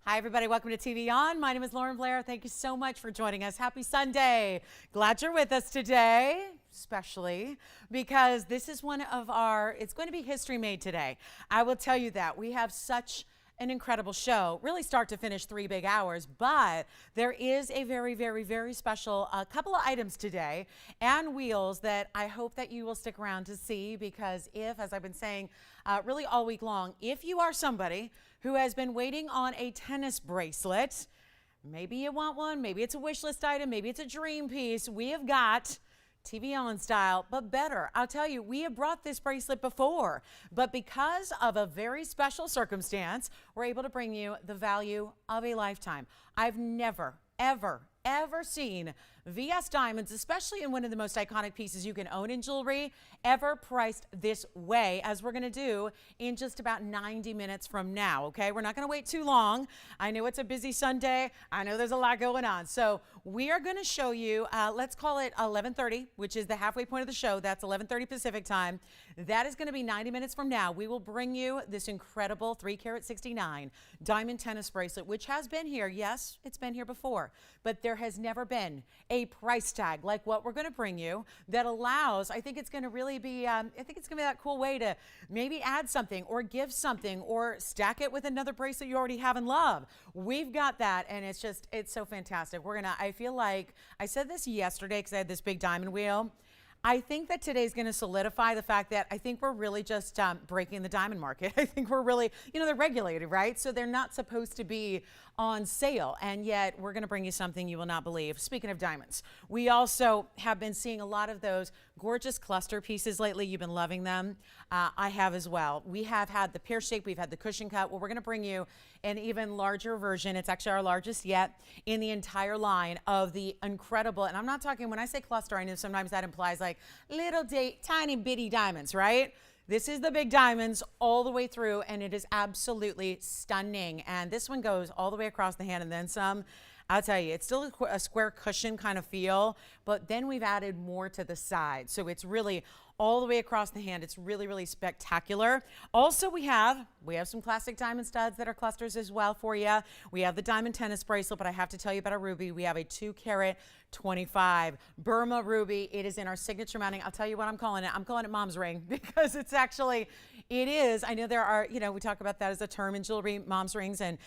Hi, everybody. Welcome to TVON. My name is Lauren Blair. Thank you so much for joining us. Happy Sunday. Glad you're with us today, especially because this is one of it's going to be history made today. I will tell you that. We have such an incredible show, really start to finish 3 big hours, but there is a very, very, very special couple of items today and wheels that I hope that you will stick around to see, because as I've been saying really all week long, if you are somebody who has been waiting on a tennis bracelet, maybe you want one, maybe it's a wish list item, maybe it's a dream piece, we have got TVON style, but better. I'll tell you, we have brought this bracelet before, but because of a very special circumstance, we're able to bring you the value of a lifetime. I've never, ever seen VS Diamonds, especially in one of the most iconic pieces you can own in jewelry, ever priced this way, as we're going to do in just about 90 minutes from now, okay? We're not going to wait too long. I know it's a busy Sunday. I know there's a lot going on. So we are going to show you, let's call it 11:30, which is the halfway point of the show. That's 11:30 Pacific time. That is going to be 90 minutes from now. We will bring you this incredible 3-carat 69 diamond tennis bracelet, which has been here. Yes, it's been here before, but there has never been a price tag like what we're going to bring you that allows, I think it's going to really be, I think it's going to be that cool way to maybe add something or give something or stack it with another bracelet you already have and love. We've got that, and it's so fantastic. I feel like, I said this yesterday because I had this big diamond wheel. I think that today's going to solidify the fact that I think we're really just breaking the diamond market. I think we're really, they're regulated, right? So they're not supposed to be on sale, and yet we're going to bring you something you will not believe. Speaking of diamonds, we also have been seeing a lot of those gorgeous cluster pieces lately. You've been loving them. I have as well. We have had the pear shape, we've had the cushion cut. Well, we're going to bring you an even larger version. It's actually our largest yet in the entire line of the incredible, and I'm not talking, when I say cluster, I know sometimes that implies like little tiny bitty diamonds, right? This is the big diamonds all the way through, and it is absolutely stunning. And this one goes all the way across the hand and then some. I'll tell you, it's still a square cushion kind of feel, but then we've added more to the side. So it's really all the way across the hand. It's really, really spectacular. Also, we have some classic diamond studs that are clusters as well for you. We have the diamond tennis bracelet, but I have to tell you about our ruby. We have a 2-carat 25 Burma ruby. It is in our signature mounting. I'll tell you what I'm calling it. I'm calling it mom's ring, because it is. I know there are, we talk about that as a term in jewelry, mom's rings and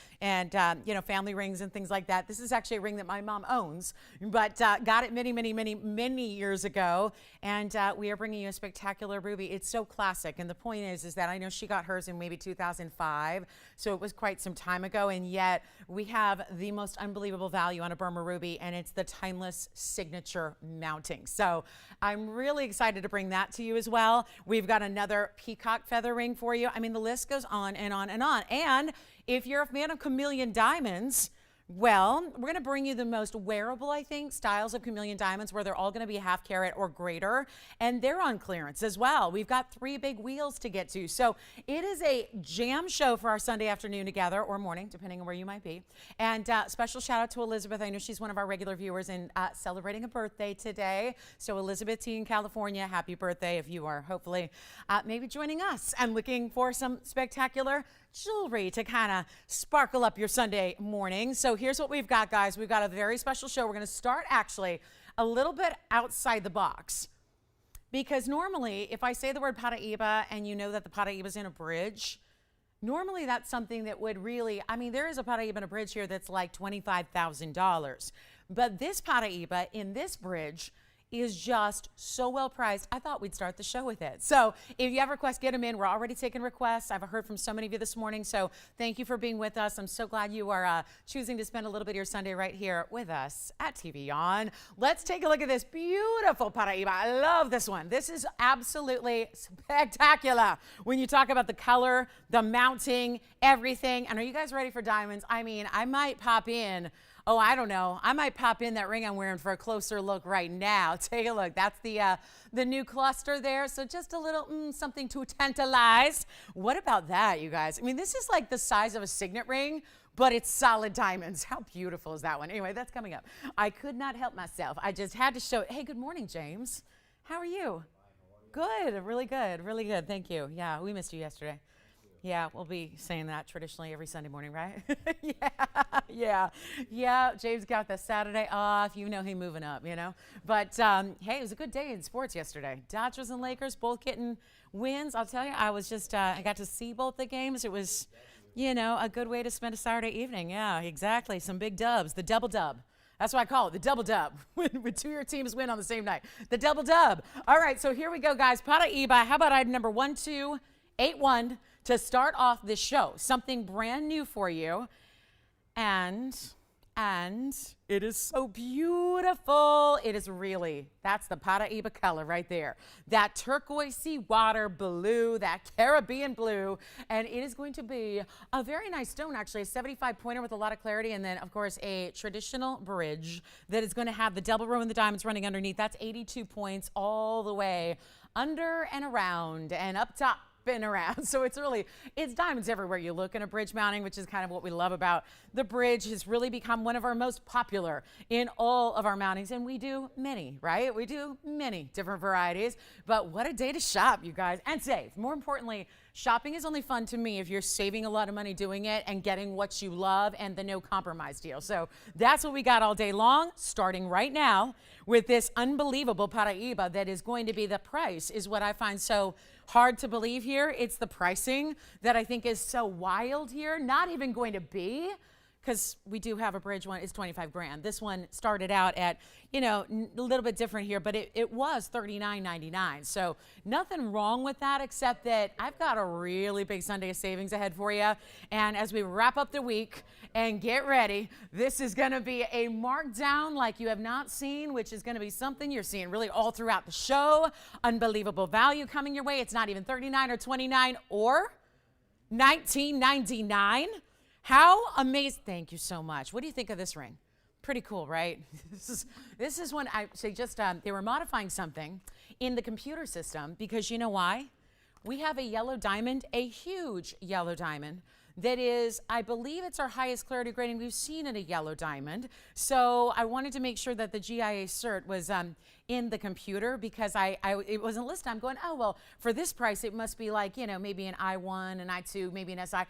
family rings and things like that. This is actually a ring that my mom owns, but got it many years ago. And we are bringing you a spectacular ruby. It's so classic. And the point is that I know she got hers in maybe 2005. So it was quite some time ago. And yet we have the most unbelievable value on a Burma ruby, and it's the timeless signature mounting. So I'm really excited to bring that to you as well. We've got another peacock feather ring for you. I mean, the list goes on and on and on. And if you're a fan of chameleon diamonds, well, we're going to bring you the most wearable, I think, styles of chameleon diamonds, where they're all going to be 1/2 carat or greater, and they're on clearance as well. We've got 3 big wheels to get to. So it is a jam show for our Sunday afternoon together, or morning, depending on where you might be. And special shout out to Elizabeth. I know she's one of our regular viewers and celebrating a birthday today. So Elizabeth T in California, happy birthday if you are hopefully maybe joining us and looking for some spectacular jewelry to kind of sparkle up your Sunday morning. So here's what we've got, guys. We've got a very special show. We're going to start actually a little bit outside the box, because normally if I say the word Paraiba and you know that the Paraiba is in a bridge, normally that's something that would really, there is a Paraiba in a bridge here that's like $25,000, but this Paraiba in this bridge is just so well priced. I thought we'd start the show with it. So if you have requests, get them in. We're already taking requests. I've heard from so many of you this morning, so thank you for being with us. I'm so glad you are choosing to spend a little bit of your Sunday right here with us at TVON. Let's take a look at this beautiful Paraiba. I love this one. This is absolutely spectacular when you talk about the color, the mounting, everything. And are you guys ready for diamonds? I might pop in. Oh, I don't know. I might pop in that ring I'm wearing for a closer look right now. Take a look. That's the new cluster there. So just a little something to tantalize. What about that, you guys? This is like the size of a signet ring, but it's solid diamonds. How beautiful is that one? Anyway, that's coming up. I could not help myself. I just had to show it. Hey, good morning, James. How are you? Good. Really good. Really good. Thank you. Yeah, we missed you yesterday. Yeah, we'll be saying that traditionally every Sunday morning, right? Yeah. James got the Saturday off. You know, he moving up, you know. But hey, it was a good day in sports yesterday. Dodgers and Lakers both getting wins. I'll tell you, I was just I got to see both the games. It was, you know, a good way to spend a Saturday evening. Yeah, exactly. Some big dubs, the double dub. That's what I call it, the double dub, when two of your teams win on the same night. The double dub. All right, so here we go, guys. Paraiba, how about item number 1281 to start off this show? Something brand new for you. And it is so beautiful. It is really, that's the Paraiba color right there. That turquoisey water blue, that Caribbean blue. And it is going to be a very nice stone, actually, a 75 pointer with a lot of clarity. And then, of course, a traditional bridge that is going to have the double row and the diamonds running underneath. That's 82 points all the way under and around and up top and around. So it's diamonds everywhere you look in a bridge mounting, which is kind of what we love about the bridge. Has really become one of our most popular in all of our mountings, and we do many, right? We do many different varieties. But what a day to shop, you guys, and save. More importantly, shopping is only fun to me if you're saving a lot of money doing it and getting what you love and the no compromise deal. So that's what we got all day long, starting right now with this unbelievable Paraiba that is going to be, the price is what I find so hard to believe here. It's the pricing that I think is so wild here. Not even going to be, because we do have a bridge one, it's 25 grand. This one started out at, you know, a little bit different here, but it was $39.99. So nothing wrong with that, except that I've got a really big Sunday of savings ahead for you. And as we wrap up the week and get ready, this is going to be a markdown like you have not seen, which is going to be something you're seeing really all throughout the show. Unbelievable value coming your way. It's not even $39 or $29 or $19.99. How amazing. Thank you so much. What do you think of this ring? Pretty cool, right? This is when I say just they were modifying something in the computer system, because you know why? We have a yellow diamond, a huge yellow diamond that is, I believe it's our highest clarity grading we've seen in a yellow diamond. So I wanted to make sure that the GIA cert was in the computer, because it wasn't listed. I'm going, oh, well, for this price, it must be like, you know, maybe an I1, an I2, maybe an SI.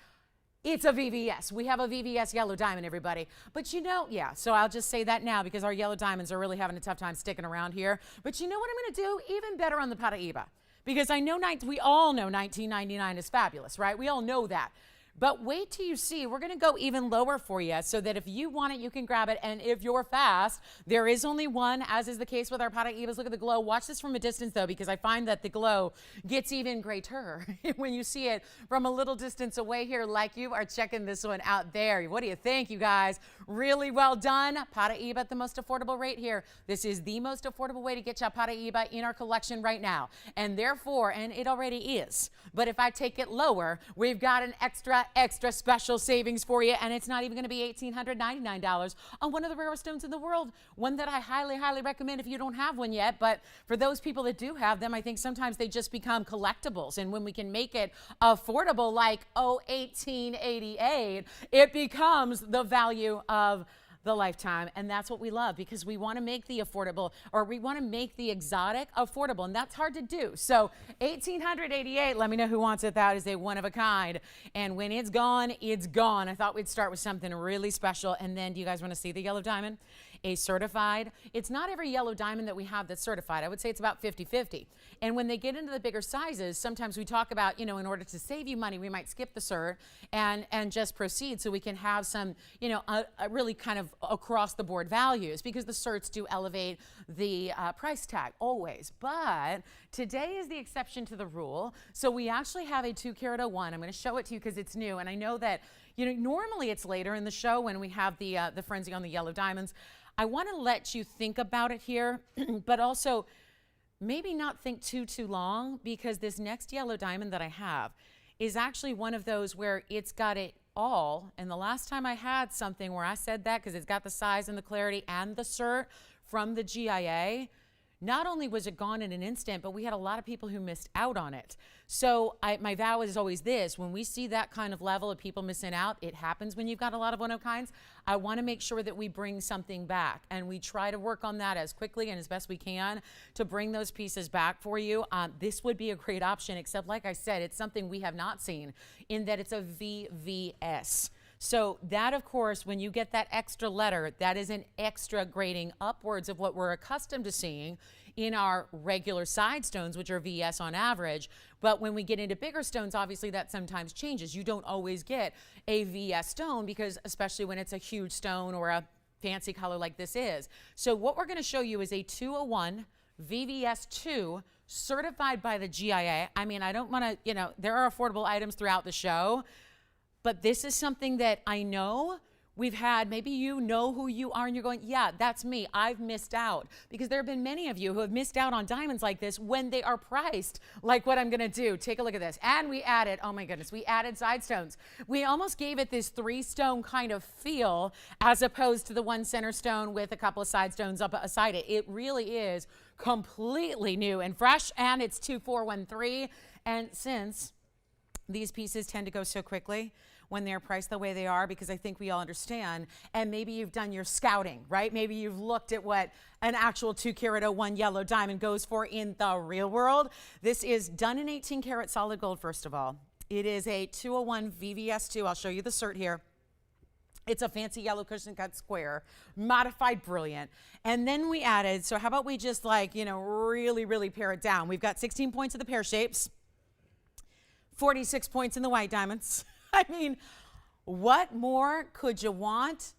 It's a VVS. We have a VVS yellow diamond, everybody. But you know, yeah, so I'll just say that now, because our yellow diamonds are really having a tough time sticking around here. But you know what I'm going to do? Even better on the Paraiba, because I know we all know $19.99 is fabulous, right? We all know that. But wait till you see, we're going to go even lower for you, so that if you want it, you can grab it. And if you're fast, there is only one, as is the case with our Paraibas. Look at the glow. Watch this from a distance, though, because I find that the glow gets even greater when you see it from a little distance away here, like you are checking this one out there. What do you think, you guys? Really well done. Paraiba at the most affordable rate here. This is the most affordable way to get you a Paraiba in our collection right now. And therefore, and it already is, but if I take it lower, we've got an extra special savings for you, and it's not even going to be $1,899 on one of the rarest stones in the world, one that I highly recommend if you don't have one yet. But for those people that do have them, I think sometimes they just become collectibles, and when we can make it affordable, like $1888, it becomes the value of the lifetime. And that's what we love, because we want to make the affordable, or we want to make the exotic affordable, and that's hard to do. So $1,888, let me know who wants it. That is a one of a kind, and when it's gone, it's gone. I thought we'd start with something really special. And then, do you guys want to see the yellow diamond? A certified. It's not every yellow diamond that we have that's certified. I would say it's about 50-50. And when they get into the bigger sizes, sometimes we talk about, you know, in order to save you money, we might skip the cert and just proceed, so we can have some, you know, a really kind of across the board values, because the certs do elevate the price tag always. But today is the exception to the rule. So we actually have a 2-carat 01. I'm going to show it to you because it's new, and I know that, you know, normally it's later in the show when we have the frenzy on the yellow diamonds. I want to let you think about it here, but also maybe not think too long, because this next yellow diamond that I have is actually one of those where it's got it all. And the last time I had something where I said that, because it's got the size and the clarity and the cert from the GIA, not only was it gone in an instant, but we had a lot of people who missed out on it. So my vow is always this: when we see that kind of level of people missing out, it happens when you've got a lot of one-of-a-kinds. I want to make sure that we bring something back, and we try to work on that as quickly and as best we can to bring those pieces back for you. This would be a great option, except like I said, it's something we have not seen in that it's a VVS. So that, of course, when you get that extra letter, that is an extra grading upwards of what we're accustomed to seeing in our regular side stones, which are VS on average. But when we get into bigger stones, obviously that sometimes changes. You don't always get a VS stone, because especially when it's a huge stone or a fancy color like this is. So what we're going to show you is a 201 VVS2 certified by the GIA. I mean, I don't want to, you know, there are affordable items throughout the show, but this is something that I know we've had. Maybe you know who you are and you're going, yeah, that's me. I've missed out. Because there have been many of you who have missed out on diamonds like this when they are priced like what I'm going to do. Take a look at this. And we added, oh my goodness, we added side stones. We almost gave it this 3-stone kind of feel as opposed to the one center stone with a couple of side stones up beside it. It really is completely new and fresh, and it's 2413. And since these pieces tend to go so quickly when they're priced the way they are, because I think we all understand, and maybe you've done your scouting, right? Maybe you've looked at what an actual 2-carat 01 yellow diamond goes for in the real world. This is done in 18-karat solid gold, first of all. It is a 201 VVS2. I'll show you the cert here. It's a fancy yellow cushion cut square, modified brilliant. And then we added, so how about we just like, you know, really, really pare it down. We've got 16 points of the pear shapes, 46 points in the white diamonds. I mean, what more could you want?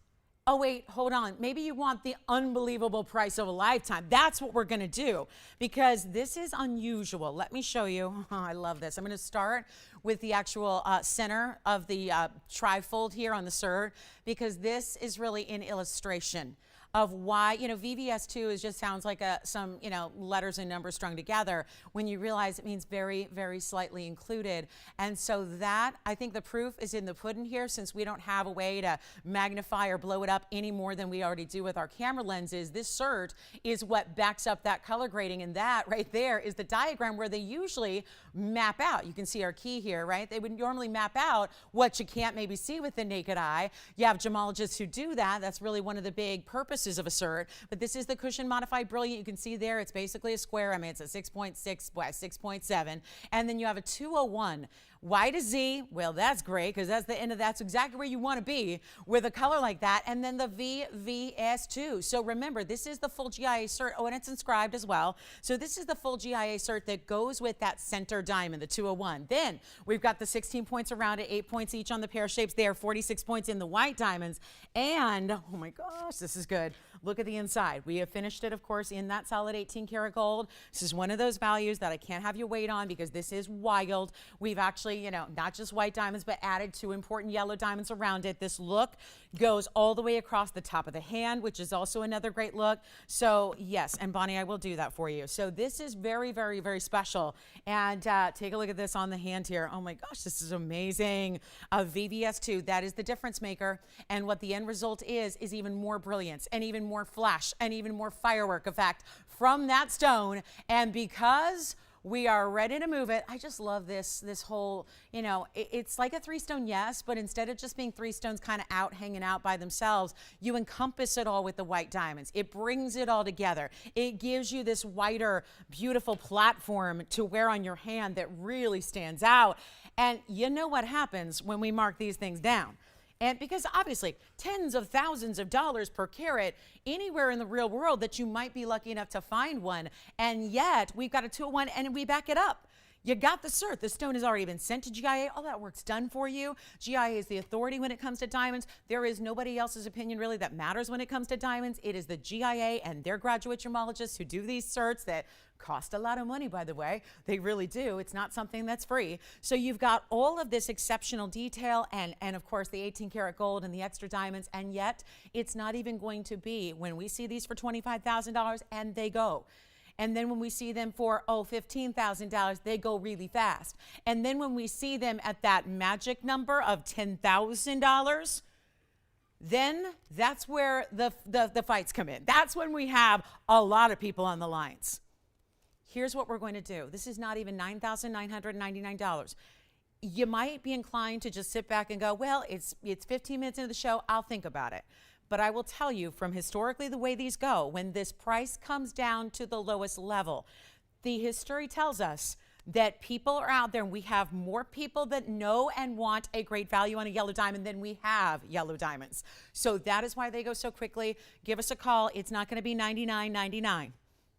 Oh, wait, hold on. Maybe you want the unbelievable price of a lifetime. That's what we're going to do, because this is unusual. Let me show you. Oh, I love this. I'm going to start with the actual center of the trifold here on the cert, because this is really an illustration of why, you know, VVS2 is just sounds like some, you know, letters and numbers strung together, when you realize it means very, very slightly included. And so that, I think the proof is in the pudding here, since we don't have a way to magnify or blow it up any more than we already do with our camera lenses. This cert is what backs up that color grading, and that right there is the diagram where they usually map out. You can see our key here, right? They would normally map out what you can't maybe see with the naked eye. You have gemologists who do that. That's really one of the big purposes of a cert. But this is the cushion modified brilliant. You can see there, it's basically a square. I mean, it's a 6.6 by 6.7. And then you have a 201. Y to Z, well, that's great, because that's the end of that's exactly where you want to be with a color like that. And then the VVS2. So remember, this is the full GIA cert. Oh, and it's inscribed as well. So this is the full GIA cert that goes with that center diamond, the 201. Then we've got the 16 points around it, 8 points each on the pear shapes there, 46 points in the white diamonds. And, oh my gosh, this is good. Look at the inside. We have finished it, of course, in that solid 18-karat gold. This is one of those values that I can't have you wait on, because this is wild. We've actually, you know, not just white diamonds, but added 2 important yellow diamonds around it. This look goes all the way across the top of the hand, which is also another great look. So yes, and Bonnie, I will do that for you. So this is very, very, very special. And take a look at this on the hand here. Oh my gosh, this is amazing. A VVS2, that is the difference maker. And what the end result is even more brilliance and even more flash and even more firework effect from that stone. And because we are ready to move it, I just love this whole, you know, it's like a 3-stone, yes, but instead of just being 3 stones kind of out, hanging out by themselves, you encompass it all with the white diamonds. It brings it all together. It gives you this whiter, beautiful platform to wear on your hand that really stands out. And you know what happens when we mark these things down. And because obviously tens of thousands of dollars per carat anywhere in the real world that you might be lucky enough to find one. And yet we've got a 201 and we back it up. You got the cert. The stone has already been sent to GIA. All that work's done for you. GIA is the authority when it comes to diamonds. There is nobody else's opinion really that matters when it comes to diamonds. It is the GIA and their graduate gemologists who do these certs that cost a lot of money, by the way. They really do. It's not something that's free. So you've got all of this exceptional detail and of course the 18-karat gold and the extra diamonds, and yet it's not even going to be when we see these for $25,000 and they go. And then when we see them for, $15,000, they go really fast. And then when we see them at that magic number of $10,000, then that's where the fights come in. That's when we have a lot of people on the lines. Here's what we're going to do. This is not even $9,999. You might be inclined to just sit back and go, well, it's 15 minutes into the show, I'll think about it. But I will tell you from historically the way these go, when this price comes down to the lowest level, the history tells us that people are out there and we have more people that know and want a great value on a yellow diamond than we have yellow diamonds. So that is why they go so quickly. Give us a call. It's not going to be $99.99.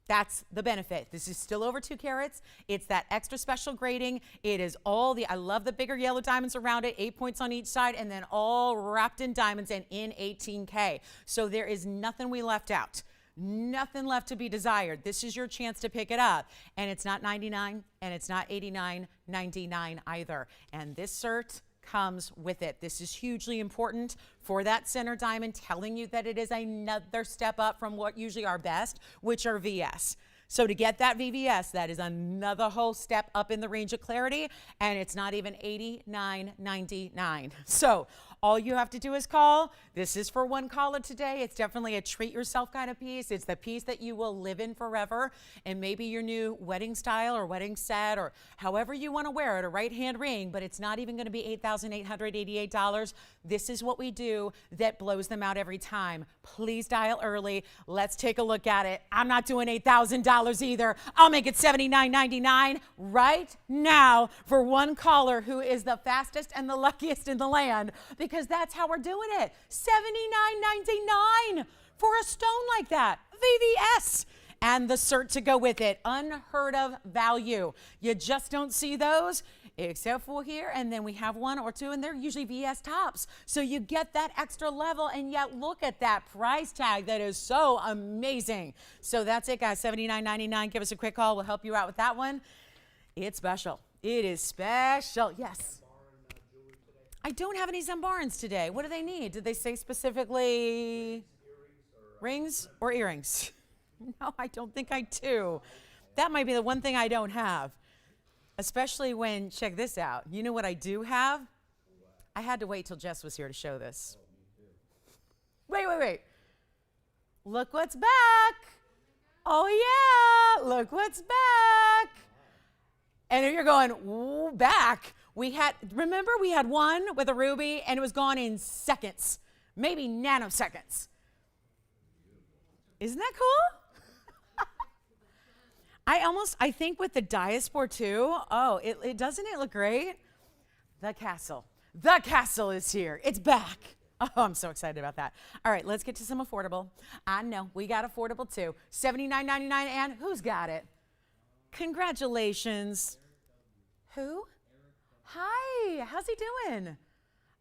That's the benefit. This is still over 2 carats. It's that extra special grading. It is all I love the bigger yellow diamonds around it, 8 points on each side, and then all wrapped in diamonds and in 18K. So there is nothing we left out. Nothing left to be desired. This is your chance to pick it up. And it's not $99 and it's not $89.99 either. And this cert comes with it. This is hugely important for that center diamond, telling you that it is another step up from what usually are best, which are VS. So to get that VVS, that is another whole step up in the range of clarity, and it's not even $89.99. So all you have to do is call. This is for one caller today. It's definitely a treat yourself kind of piece. It's the piece that you will live in forever, and maybe your new wedding style or wedding set or however you want to wear it, a right-hand ring, but it's not even going to be $8,888. This is what we do that blows them out every time. Please dial early. Let's take a look at it. I'm not doing $8,000 either. I'll make it $79.99 right now for one caller who is the fastest and the luckiest in the land, because that's how we're doing it. $79.99 for a stone like that. VVS. And the cert to go with it. Unheard of value. You just don't see those except for here, and then we have 1 or 2, and they're usually VS tops. So you get that extra level, and yet look at that price tag. That is so amazing. So that's it, guys. $79.99. Give us a quick call. We'll help you out with that one. It's special. It is special. Yes. I don't have any Zambarans today. What do they need? Did they say specifically rings or earrings? No, I don't think I do. That might be the one thing I don't have. Especially when, check this out. You know what I do have? I had to wait till Jess was here to show this. Wait. Look what's back. Oh yeah, look what's back. And you're going, ooh, back. Remember we had one with a ruby and it was gone in seconds, maybe nanoseconds. Isn't that cool? I think with the diaspora too, it doesn't it look great? The castle is here. It's back. Oh, I'm so excited about that. All right, let's get to some affordable. I know, we got affordable too. $79.99, and who's got it? Congratulations. Who? Hi, how's he doing?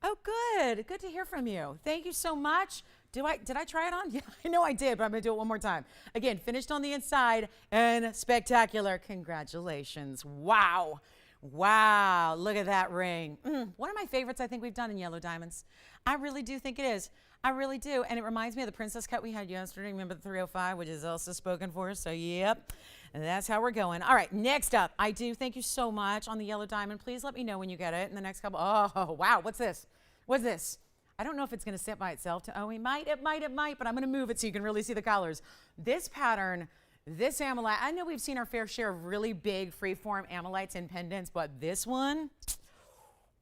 Oh, good. Good to hear from you. Thank you so much. Did I try it on? Yeah, I know I did, but I'm going to do it one more time. Again, finished on the inside and spectacular. Congratulations. Wow. Wow. Look at that ring. One of my favorites I think we've done in yellow diamonds. I really do think it is. I really do. And it reminds me of the princess cut we had yesterday. Remember the 305, which is also spoken for. So, yep. And that's how we're going. All right, next up, I do thank you so much on the yellow diamond. Please let me know when you get it in the next couple. Oh, wow. What's this? What's this? I don't know if it's going to sit by itself. It might, but I'm going to move it so you can really see the colors. This pattern, this amylite, I know we've seen our fair share of really big freeform amylites and pendants, but this one,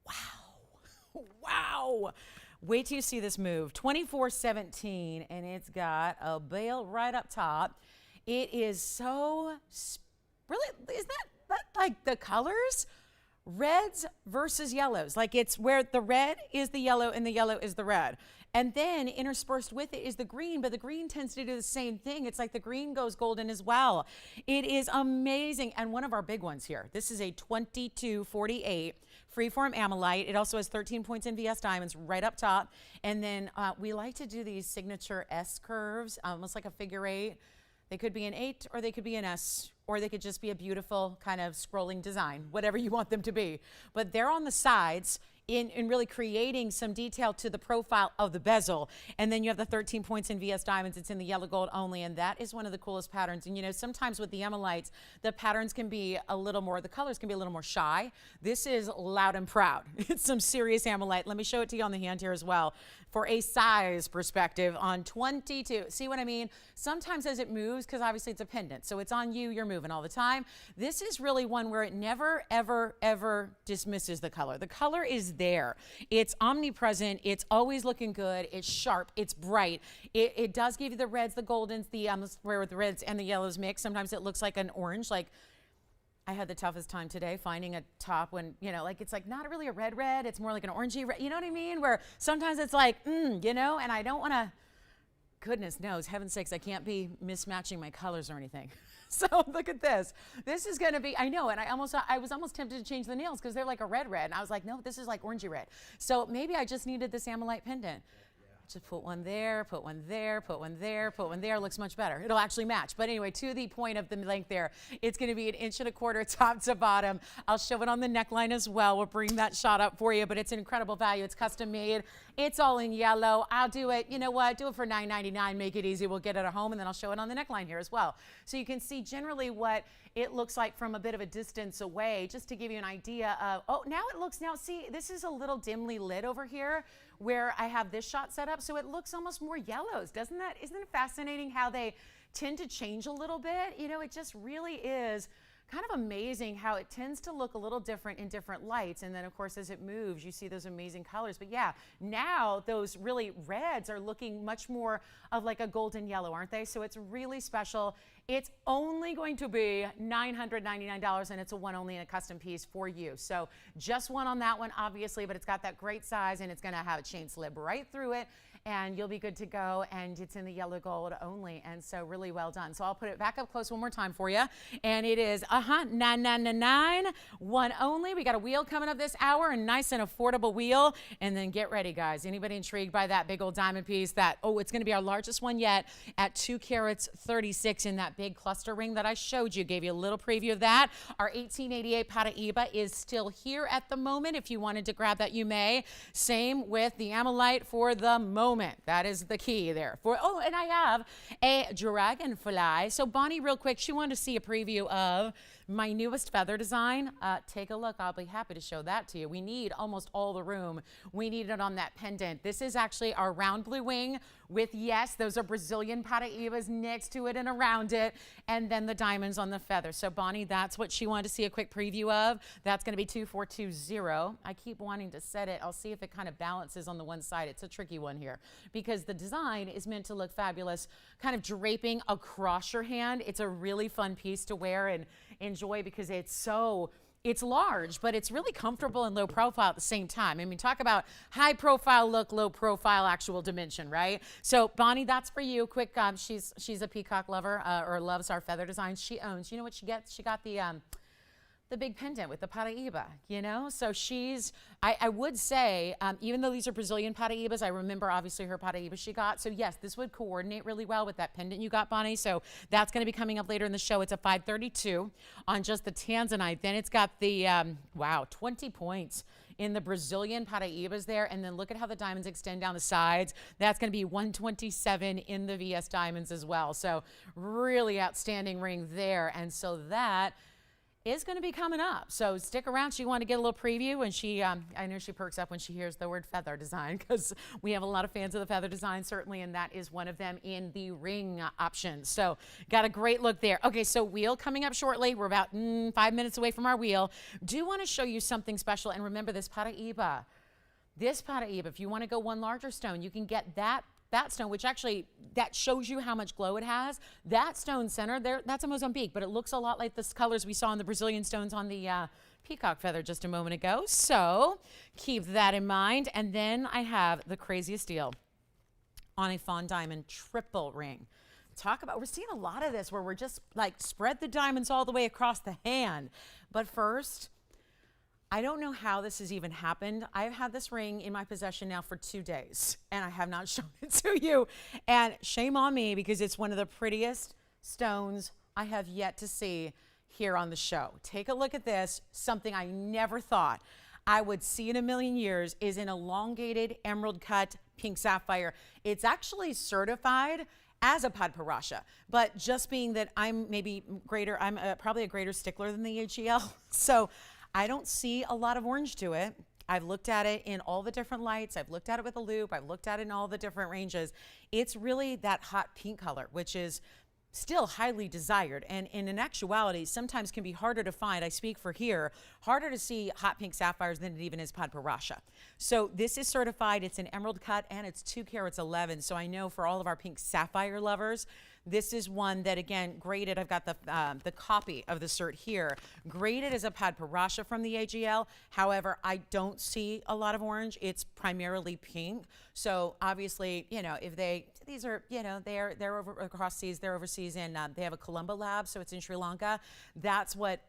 wow. Wow. Wait till you see this move. 2417, and it's got a bail right up top. It is so, really, isn't that like the colors? Reds versus yellows. Like it's where the red is the yellow and the yellow is the red. And then interspersed with it is the green, but the green tends to do the same thing. It's like the green goes golden as well. It is amazing. And one of our big ones here, this is a 2248 freeform amylite. It also has 13 points in VS diamonds right up top. And then we like to do these signature S curves, almost like a figure 8. They could be an 8 or they could be an S, or they could just be a beautiful kind of scrolling design, whatever you want them to be. But they're on the sides in really creating some detail to the profile of the bezel. And then you have the 13 points in VS Diamonds. It's in the yellow gold only, and that is one of the coolest patterns. And you know, sometimes with the emolites, the patterns can be a little more, the colors can be a little more shy. This is loud and proud. It's some serious emolite. Let me show it to you on the hand here as well. For a size perspective on 22, see what I mean? Sometimes as it moves, because obviously it's a pendant, so it's on you, you're moving all the time. This is really one where it never, ever, ever dismisses the color. The color is there. It's omnipresent. It's always looking good. It's sharp. It's bright. It does give you the reds, the goldens, where the reds and the yellows mix. Sometimes it looks like an orange, like I had the toughest time today finding a top when, you know, like it's like not really a red, it's more like an orangey red, you know what I mean? Where sometimes it's like, you know, and I don't want to, goodness knows, heaven's sakes, I can't be mismatching my colors or anything. So look at this. This is going to be, I know, and I was almost tempted to change the nails because they're like a red. And I was like, no, this is like orangey red. So maybe I just needed this amolite pendant. Just put one there, put one there, put one there, put one there. Looks much better. It'll actually match. But anyway, to the point of the length there, it's going to be 1.25 inches top to bottom. I'll show it on the neckline as well. We'll bring that shot up for you, but it's an incredible value. It's custom made. It's all in yellow. I'll do it, you know what, do it for $9.99. Make it easy. We'll get it at home, and then I'll show it on the neckline here as well. So you can see generally what it looks like from a bit of a distance away, just to give you an idea of, oh, now it looks, now see, this is a little dimly lit over here where I have this shot set up, so it looks almost more yellows, doesn't that? Isn't it fascinating how they tend to change a little bit? You know, it just really is kind of amazing how it tends to look a little different in different lights. And then of course, as it moves, you see those amazing colors. But yeah, now those really reds are looking much more of like a golden yellow, aren't they? So it's really special. It's only going to be $999, and it's a one only in a custom piece for you. So just one on that one, obviously, but it's got that great size, and it's gonna have a chain slip right through it, and you'll be good to go. And it's in the yellow gold only, and so really well done. So I'll put it back up close one more time for you, and it is $999, one only. We got a wheel coming up this hour, a nice and affordable wheel. And then get ready, guys. Anybody intrigued by that big old diamond piece? That, oh, it's going to be our largest one yet at 2 carats 36 in that big cluster ring that I showed you. Gave you a little preview of that. Our 1888 Paraíba is still here at the moment. If you wanted to grab that, you may. Same with the amolite for the moment. That is the key there. Oh, and I have a dragonfly. So Bonnie, real quick, she wanted to see a preview of my newest feather design. Take a look. I'll be happy to show that to you. We need almost all the room. We need it on that pendant. This is actually our round blue wing with, yes, those are Brazilian Paraíbas next to it and around it, and then the diamonds on the feather. So Bonnie, that's what she wanted to see a quick preview of. That's going to be 2420. I keep wanting to set it. I'll see if it kind of balances on the one side. It's a tricky one here because the design is meant to look fabulous, kind of draping across your hand. It's a really fun piece to wear and enjoy because it's large, but it's really comfortable and low profile at the same time. I mean, talk about high profile look, low profile actual dimension, right? So Bonnie, that's for you. Quick, she's a peacock lover or loves our feather designs. She owns, you know what she gets? She got the big pendant with the Paraíba, you know? So I would say, even though these are Brazilian Paraíbas, I remember obviously her Paraíba she got. So yes, this would coordinate really well with that pendant you got, Bonnie. So that's gonna be coming up later in the show. It's a 532 on just the tanzanite. Then it's got the, wow, 20 points in the Brazilian Paraíbas there. And then look at how the diamonds extend down the sides. That's gonna be 127 in the VS diamonds as well. So really outstanding ring there. And so that is going to be coming up. So stick around. She wanted to get a little preview, and she, I know she perks up when she hears the word feather design because we have a lot of fans of the feather design, certainly, and that is one of them in the ring option. So got a great look there. Okay, so wheel coming up shortly. We're about 5 minutes away from our wheel. Do want to show you something special, and remember this Paraíba. This Paraíba, if you want to go one larger stone, you can get that stone, which actually, that shows you how much glow it has. That stone center there, that's a Mozambique, but it looks a lot like the colors we saw in the Brazilian stones on the peacock feather just a moment ago. So keep that in mind. And then I have the craziest deal on a fawn diamond triple ring. Talk about, we're seeing a lot of this where we're just like spread the diamonds all the way across the hand. But first, I don't know how this has even happened. I've had this ring in my possession now for 2 days, and I have not shown it to you. And shame on me because it's one of the prettiest stones I have yet to see here on the show. Take a look at this, something I never thought I would see in a million years is an elongated emerald cut pink sapphire. It's actually certified as a Padparasha, but just being that I'm maybe greater, I'm probably a greater stickler than the AGL, so I don't see a lot of orange to it. I've looked at it in all the different lights. I've looked at it with a loop. I've looked at it in all the different ranges. It's really that hot pink color, which is still highly desired, and in actuality sometimes can be harder to find. I speak for here, harder to see hot pink sapphires than it even is Padparasha. So this is certified. It's an emerald cut and it's 2 carats 11. So I know for all of our pink sapphire lovers, this is one that, again, graded. I've got the copy of the cert here, graded as a Padparasha from the AGL. However, I don't see a lot of orange. It's primarily pink. So obviously, you know, if these are, you know, they're over across seas, they're overseas, and they have a Colombo lab, so it's in Sri Lanka. That's what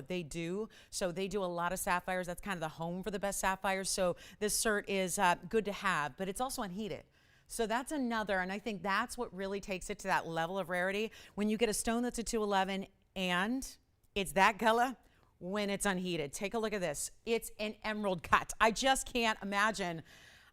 they do. So they do a lot of sapphires. That's kind of the home for the best sapphires. So this cert is good to have, but it's also unheated. So that's another, and I think that's what really takes it to that level of rarity. When you get a stone that's a 211 and it's that color when it's unheated. Take a look at this. It's an emerald cut. I just can't imagine.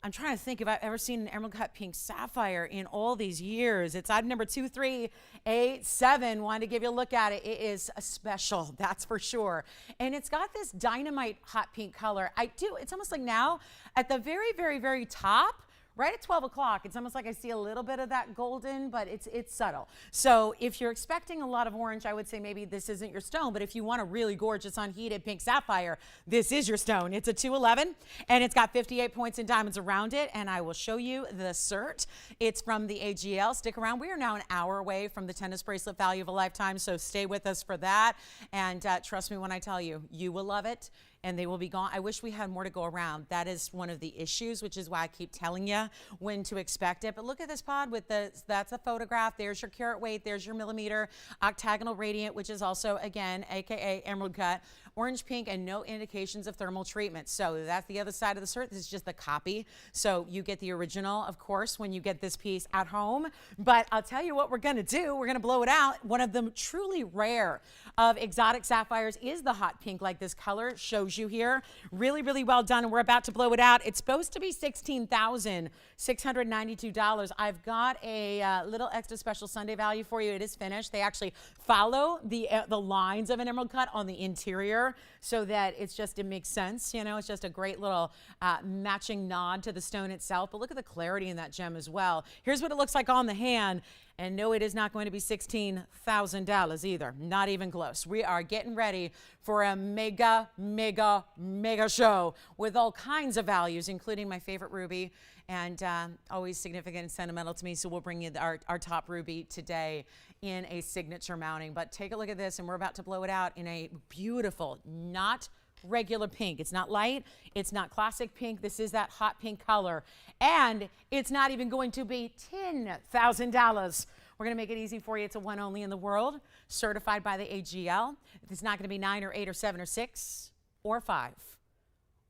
I'm trying to think if I've ever seen an emerald cut pink sapphire in all these years. It's item number 2387. Wanted to give you a look at it. It is a special, that's for sure. And it's got this dynamite hot pink color. It's almost like now at the very, very, very top, right at 12 o'clock, it's almost like I see a little bit of that golden, but it's subtle. So if you're expecting a lot of orange, I would say maybe this isn't your stone, but if you want a really gorgeous unheated pink sapphire, this is your stone. It's a 211, and it's got 58 points in diamonds around it, and I will show you the cert. It's from the AGL. Stick around. We are now an hour away from the tennis bracelet value of a lifetime, so stay with us for that, and trust me when I tell you, you will love it. And they will be gone. I wish we had more to go around. That is one of the issues, which is why I keep telling you when to expect it. But look at this pod with that's a photograph. There's your carat weight. There's your millimeter. Octagonal radiant, which is also, again, AKA emerald cut. Orange pink and no indications of thermal treatment. So that's the other side of the cert. This is just the copy. So you get the original, of course, when you get this piece at home. But I'll tell you what we're going to do. We're going to blow it out. One of the truly rare of exotic sapphires is the hot pink, like this color shows you here. Really, really well done. And we're about to blow it out. It's supposed to be $16,692. I've got a little extra special Sunday value for you. It is finished. They actually follow the lines of an emerald cut on the interior so that it makes sense. You know, it's just a great little matching nod to the stone itself. But look at the clarity in that gem as well. Here's what it looks like on the hand. And no, it is not going to be $16,000 either. Not even close. We are getting ready for a mega, mega, mega show with all kinds of values, including my favorite ruby, and always significant and sentimental to me. So we'll bring you our top ruby today in a signature mounting. But take a look at this, and we're about to blow it out in a beautiful, not regular pink. It's not light. It's not classic pink. This is that hot pink color. And it's not even going to be $10,000. We're going to make it easy for you. It's a one only in the world, certified by the AGL. It's not going to be 9 or 8 or 7 or 6 or 5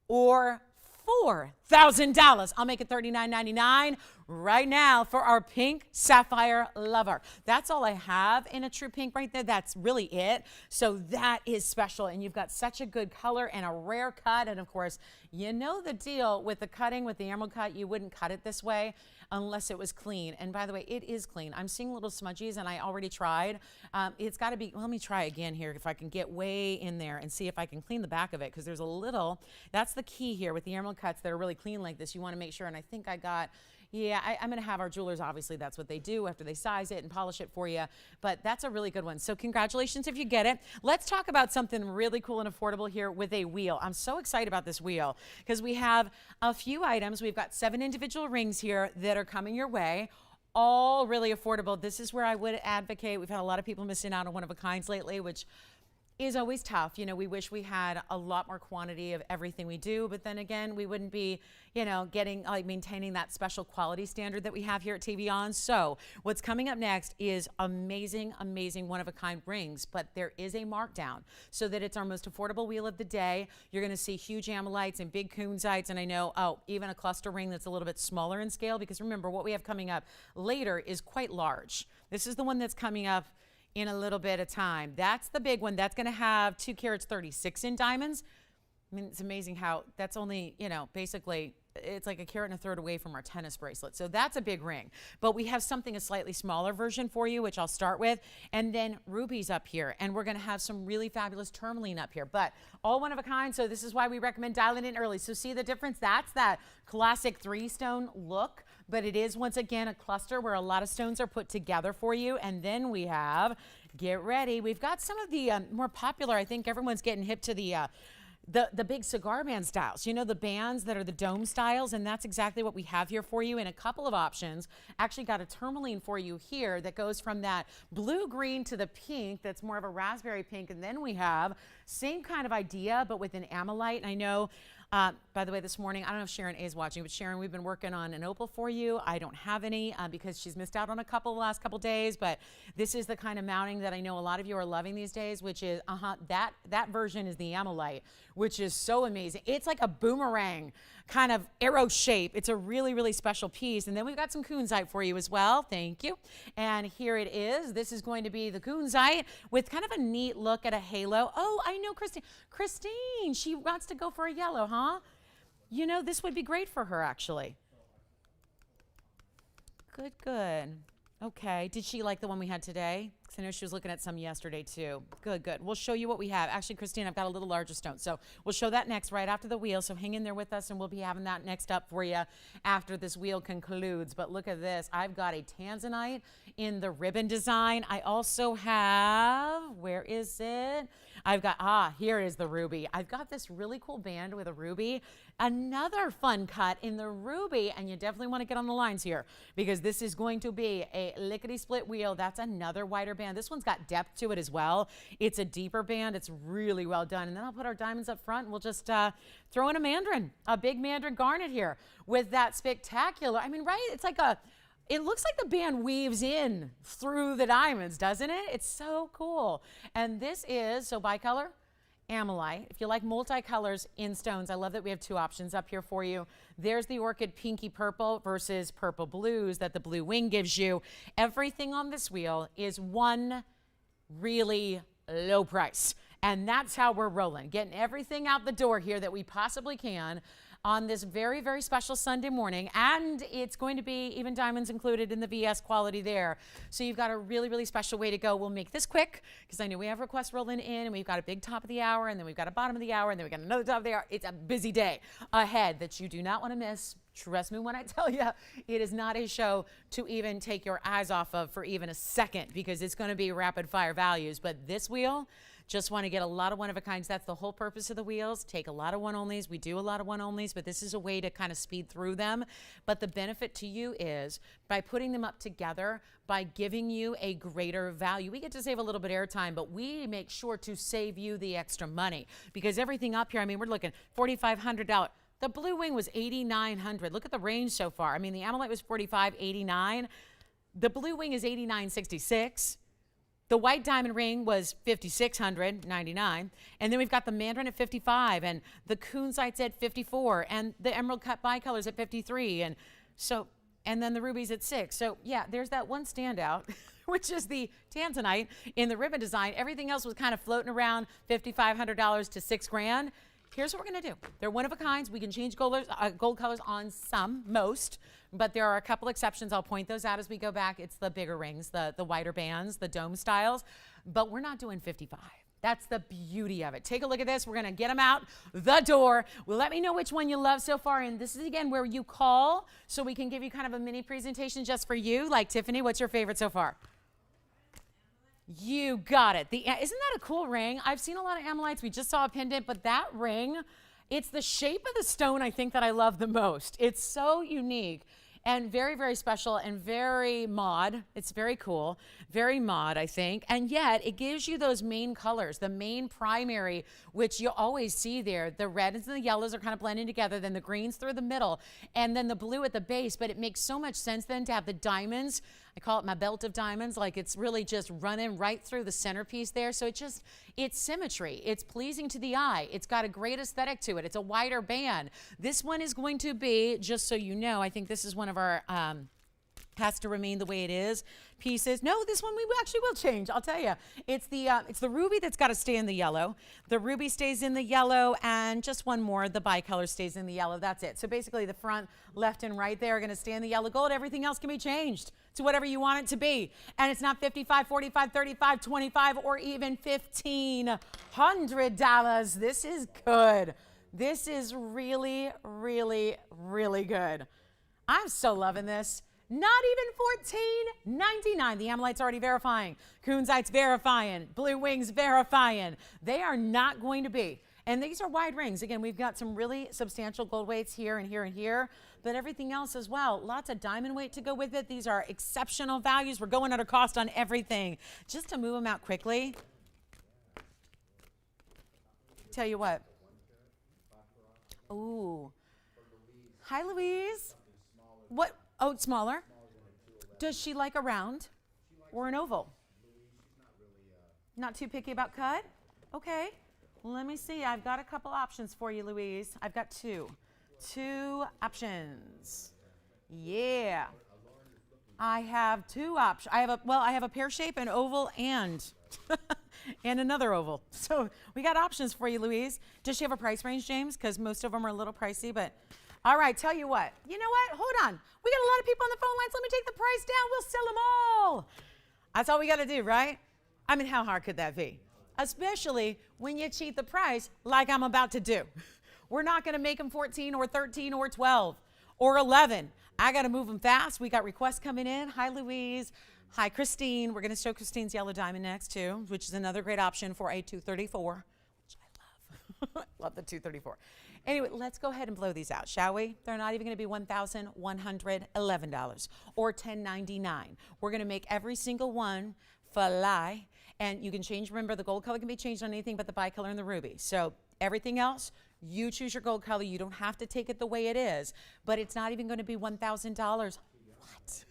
or $4,000. I'll make it $39.99 right now for our pink sapphire lover. That's all I have in a true pink right there. That's really it. So that is special. And you've got such a good color and a rare cut. And of course, you know the deal with the cutting, with the emerald cut. You wouldn't cut it this way unless it was clean. And by the way, it is clean. I'm seeing little smudgies, and I already tried. It's got to be, let me try again here if I can get way in there and see if I can clean the back of it, because there's a little, that's the key here with the emerald cuts that are really clean like this. You want to make sure, and I think I got, yeah, I'm going to have our jewelers, obviously, that's what they do after they size it and polish it for you. But that's a really good one. So congratulations if you get it. Let's talk about something really cool and affordable here with a wheel. I'm so excited about this wheel because we have a few items. We've got 7 individual rings here that are coming your way. All really affordable. This is where I would advocate. We've had a lot of people missing out on one-of-a-kinds lately, which is always tough. You know, we wish we had a lot more quantity of everything we do, but then again, we wouldn't be, you know, maintaining that special quality standard that we have here at TVON. So what's coming up next is amazing, amazing one-of-a-kind rings, but there is a markdown so that it's our most affordable wheel of the day. You're going to see huge amylites and big kunzites, and I know, even a cluster ring that's a little bit smaller in scale, because remember, what we have coming up later is quite large. This is the one that's coming up in a little bit of time. That's the big one. That's going to have 2 carats 36 in diamonds. I mean, it's amazing how that's only, you know, basically it's like a carat and a third away from our tennis bracelet. So that's a big ring. But we have something a slightly smaller version for you, which I'll start with. And then rubies up here. And we're going to have some really fabulous tourmaline up here. But all one of a kind. So this is why we recommend dialing in early. So see the difference? That's that classic 3-stone look. But it is, once again, a cluster where a lot of stones are put together for you. And then we have, get ready, we've got some of the more popular, I think everyone's getting hip to the big cigar band styles, you know, the bands that are the dome styles, and that's exactly what we have here for you in a couple of options. Actually got a tourmaline for you here that goes from that blue-green to the pink that's more of a raspberry pink, and then we have same kind of idea but with an amylite. And I know, by the way, this morning, I don't know if Sharon A is watching, but Sharon, we've been working on an opal for you. I don't have any because she's missed out on a couple the last couple days, but this is the kind of mounting that I know a lot of you are loving these days, which is, that version is the amylite, which is so amazing. It's like a boomerang kind of arrow shape. It's a really, really special piece. And then we've got some kunzite for you as well. Thank you. And here it is. This is going to be the kunzite with kind of a neat look at a halo. Oh, I know Christine. Christine, she wants to go for a yellow, huh? You know, this would be great for her, actually. Good, good. Okay. Did she like the one we had today? Because I know she was looking at some yesterday, too. Good, good. We'll show you what we have. Actually, Christine, I've got a little larger stone. So we'll show that next right after the wheel. So hang in there with us, and we'll be having that next up for you after this wheel concludes. But look at this. I've got a tanzanite in the ribbon design. I also have, where is it? I've got, here is the ruby. I've got this really cool band with a ruby. Another fun cut in the ruby, and you definitely want to get on the lines here because this is going to be a lickety-split wheel. That's another wider band. This one's got depth to it as well. It's a deeper band. It's really well done. And then I'll put our diamonds up front, and we'll just throw in a mandarin, a big mandarin garnet here with that spectacular, I mean, right? It's like it looks like the band weaves in through the diamonds, doesn't it? It's so cool. And this is, so bicolor, amylite. If you like multicolors in stones, I love that we have two options up here for you. There's the orchid pinky purple versus purple blues that the blue wing gives you. Everything on this wheel is one really low price. And that's how we're rolling, getting everything out the door here that we possibly can on this very, very special Sunday morning. And it's going to be even diamonds included in the VS quality there. So you've got a really, really special way to go. We'll make this quick because I know we have requests rolling in, and we've got a big top of the hour, and then we've got a bottom of the hour, and then we've got another top of the hour. It's a busy day ahead that you do not want to miss. Trust me when I tell you, it is not a show to even take your eyes off of for even a second because it's going to be rapid fire values. But this wheel, just want to get a lot of one-of-a-kinds. That's the whole purpose of the wheels. Take a lot of one-onlys. We do a lot of one-onlys, but this is a way to kind of speed through them. But the benefit to you is by putting them up together, by giving you a greater value. We get to save a little bit of airtime, but we make sure to save you the extra money because everything up here, I mean, we're looking $4,500. The blue wing was $8,900. Look at the range so far. I mean, the amylite was $45.89. The blue wing is $89.66. The white diamond ring was $5,699, and then we've got the mandarin at $55, and the kunzite's at $54, and the emerald cut bicolors at $53, and so, and then the rubies at $6. So yeah, there's that one standout, which is the tanzanite in the ribbon design. Everything else was kind of floating around $5,500 to $6,000. Here's what we're going to do. They're one of a kinds. We can change gold colors on some, most, but there are a couple exceptions. I'll point those out as we go back. It's the bigger rings, the wider bands, the dome styles, but we're not doing 55. That's the beauty of it. Take a look at this. We're going to get them out the door. Well, let me know which one you love so far. And this is, again, where you call so we can give you kind of a mini presentation just for you. Like, Tiffany, what's your favorite so far? You got it. Isn't that a cool ring? I've seen a lot of amylites. We just saw a pendant, but that ring, it's the shape of the stone I think that I love the most. It's so unique and very, very special and very mod. It's very cool, very mod, I think. And yet it gives you those main colors, the main primary, which you always see there. The reds and the yellows are kind of blending together, then the greens through the middle, and then the blue at the base. But it makes so much sense then to have the diamonds. I call it my belt of diamonds, like it's really just running right through the centerpiece there. So it's symmetry. It's pleasing to the eye. It's got a great aesthetic to it. It's a wider band. This one is going to be, just so you know, I think this is one of our has to remain the way it is. Pieces. No, this one we actually will change. I'll tell you. It's the ruby that's got to stay in the yellow. The ruby stays in the yellow, and just one more. The bicolor stays in the yellow. That's it. So basically, the front, left, and right there are going to stay in the yellow gold. Everything else can be changed to whatever you want it to be. And it's not $55, $45, $35, $25, or even $1,500. This is good. This is really, really, really good. I'm so loving this. Not even $14.99. The Amolite's already verifying. Kunzite's verifying. Blue Wings verifying. They are not going to be. And these are wide rings. Again, we've got some really substantial gold weights here and here and here, but everything else as well. Lots of diamond weight to go with it. These are exceptional values. We're going under cost on everything. Just to move them out quickly. Tell you what. Ooh. Hi, Louise. What? Oh, it's smaller. Does she like a round or an oval? Not too picky about cut? Okay. Let me see. I've got a couple options for you, Louise. I've got two. Two options. Yeah. I have two options. I have a pear shape, an oval, and and another oval. So we got options for you, Louise. Does she have a price range, James? Because most of them are a little pricey, but all right, tell you what. You know what? Hold on. We got a lot of people on the phone lines. Let me take the price down. We'll sell them all. That's all we got to do, right? I mean, how hard could that be? Especially when you cheat the price like I'm about to do. We're not going to make them 14 or 13 or 12 or 11. I got to move them fast. We got requests coming in. Hi, Louise. Hi, Christine. We're going to show Christine's yellow diamond next, too, which is another great option for a 234, which I love. Love the 234. Anyway, let's go ahead and blow these out, shall we? They're not even going to be $1,111 or $1,099. We're going to make every single one fly, and you can change. Remember, the gold color can be changed on anything but the bicolor and the ruby. So everything else, you choose your gold color. You don't have to take it the way it is, but it's not even going to be $1,000. What?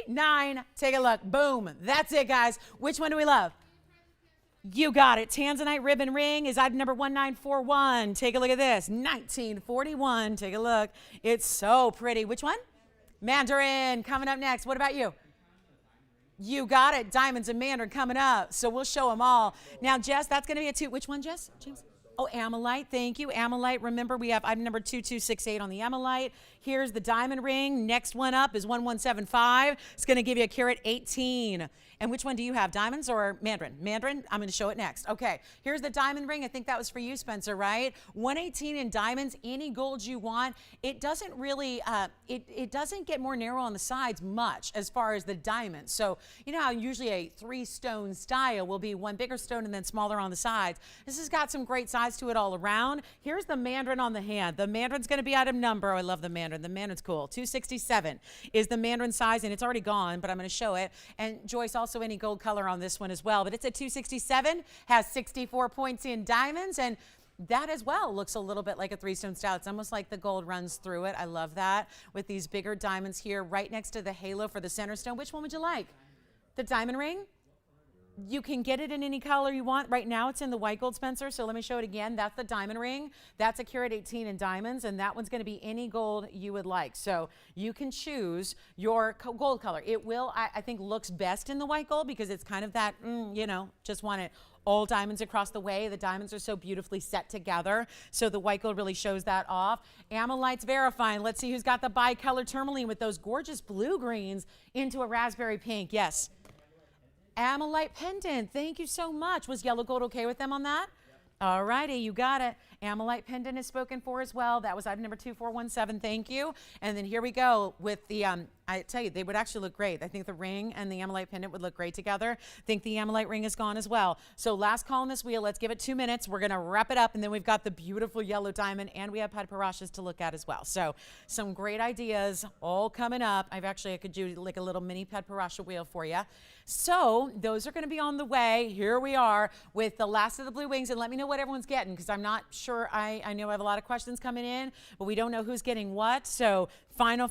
$999. Take a look. Boom. That's it, guys. Which one do we love? You got it. Tanzanite ribbon ring is item number 1941. Take a look at this. 1941. Take a look. It's so pretty. Which one? Mandarin coming up next. What about you? You got it. Diamonds and Mandarin coming up. So we'll show them all. Now, Jess, that's going to be a two. Which one, Jess? James? Oh, Amolite. Thank you. Amolite. Remember, we have item number 2268 on the Amolite. Here's the diamond ring. Next one up is 1175. It's going to give you a carat 18. And which one do you have, diamonds or Mandarin? Mandarin, I'm going to show it next. Okay, here's the diamond ring. I think that was for you, Spencer, right? 118 in diamonds, any gold you want. It doesn't really, it doesn't get more narrow on the sides much as far as the diamonds. So you know how usually a 3-stone style will be one bigger stone and then smaller on the sides. This has got some great size to it all around. Here's the Mandarin on the hand. The Mandarin's going to be item number. I love the Mandarin. The Mandarin's cool. 267 is the Mandarin size, and it's already gone, but I'm going to show it. And Joyce, also any gold color on this one as well, but it's a 267, has 64 points in diamonds, and that as well looks a little bit like a 3-stone style. It's almost like the gold runs through it. I love that with these bigger diamonds here right next to the halo for the center stone. Which one would you like? The diamond ring? You can get it in any color you want. Right now it's in the white gold, Spencer, so let me show it again. That's the diamond ring. That's a carat 18 in diamonds, and that one's going to be any gold you would like. So you can choose your gold color. It will, I think, looks best in the white gold because it's kind of that, you know, just want it all diamonds across the way. The diamonds are so beautifully set together, so the white gold really shows that off. Amolite's verifying. Let's see who's got the bicolor tourmaline with those gorgeous blue greens into a raspberry pink. Yes. Amolite pendant, thank you so much. Was yellow gold okay with them on that? All righty, you got it. Amolite pendant is spoken for as well. That was item number 2417, thank you. And then here we go with the, I tell you, they would actually look great. I think the ring and the Amolite pendant would look great together. I think the Amolite ring is gone as well. So last call on this wheel, let's give it 2 minutes. We're gonna wrap it up, and then we've got the beautiful yellow diamond, and we have padparashas to look at as well. So some great ideas all coming up. I could do like a little mini padparasha wheel for you. So those are gonna be on the way. Here we are with the last of the blue wings, and let me know what everyone's getting, because I'm not sure. I know I have a lot of questions coming in, but we don't know who's getting what. So final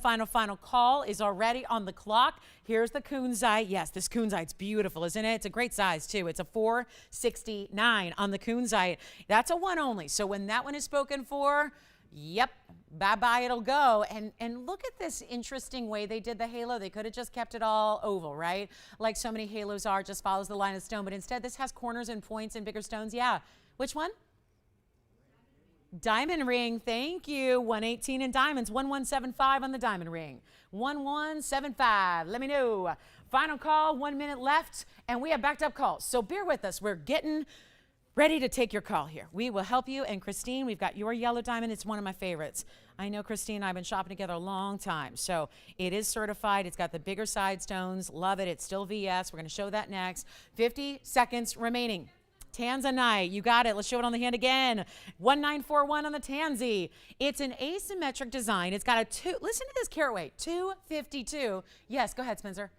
call is already on the clock. Here's the kunzite. Yes, this kunzite's beautiful, isn't it? It's a great size too. It's a 469 on the kunzite. That's a one only. So when that one is spoken for, Yep, bye-bye, it'll go. And look at this interesting way they did the halo. They could have just kept it all oval, right? Like so many halos are, just follows the line of stone. But instead, this has corners and points and bigger stones. Yeah. Which one? Diamond ring, thank you. 118 in diamonds, 1175 on the diamond ring. 1175, let me know. Final call, 1 minute left, and we have backed up calls. So bear with us, we're getting ready to take your call here. We will help you. And Christine, we've got your yellow diamond. It's one of my favorites. I know Christine and I have been shopping together a long time. So it is certified. It's got the bigger side stones. Love it. It's still VS. We're going to show that next. 50 seconds remaining. Tanzanite, you got it. Let's show it on the hand again. 1941 on the Tanzy. It's an asymmetric design. It's got a listen to this carat weight, 252. Yes, go ahead, Spencer.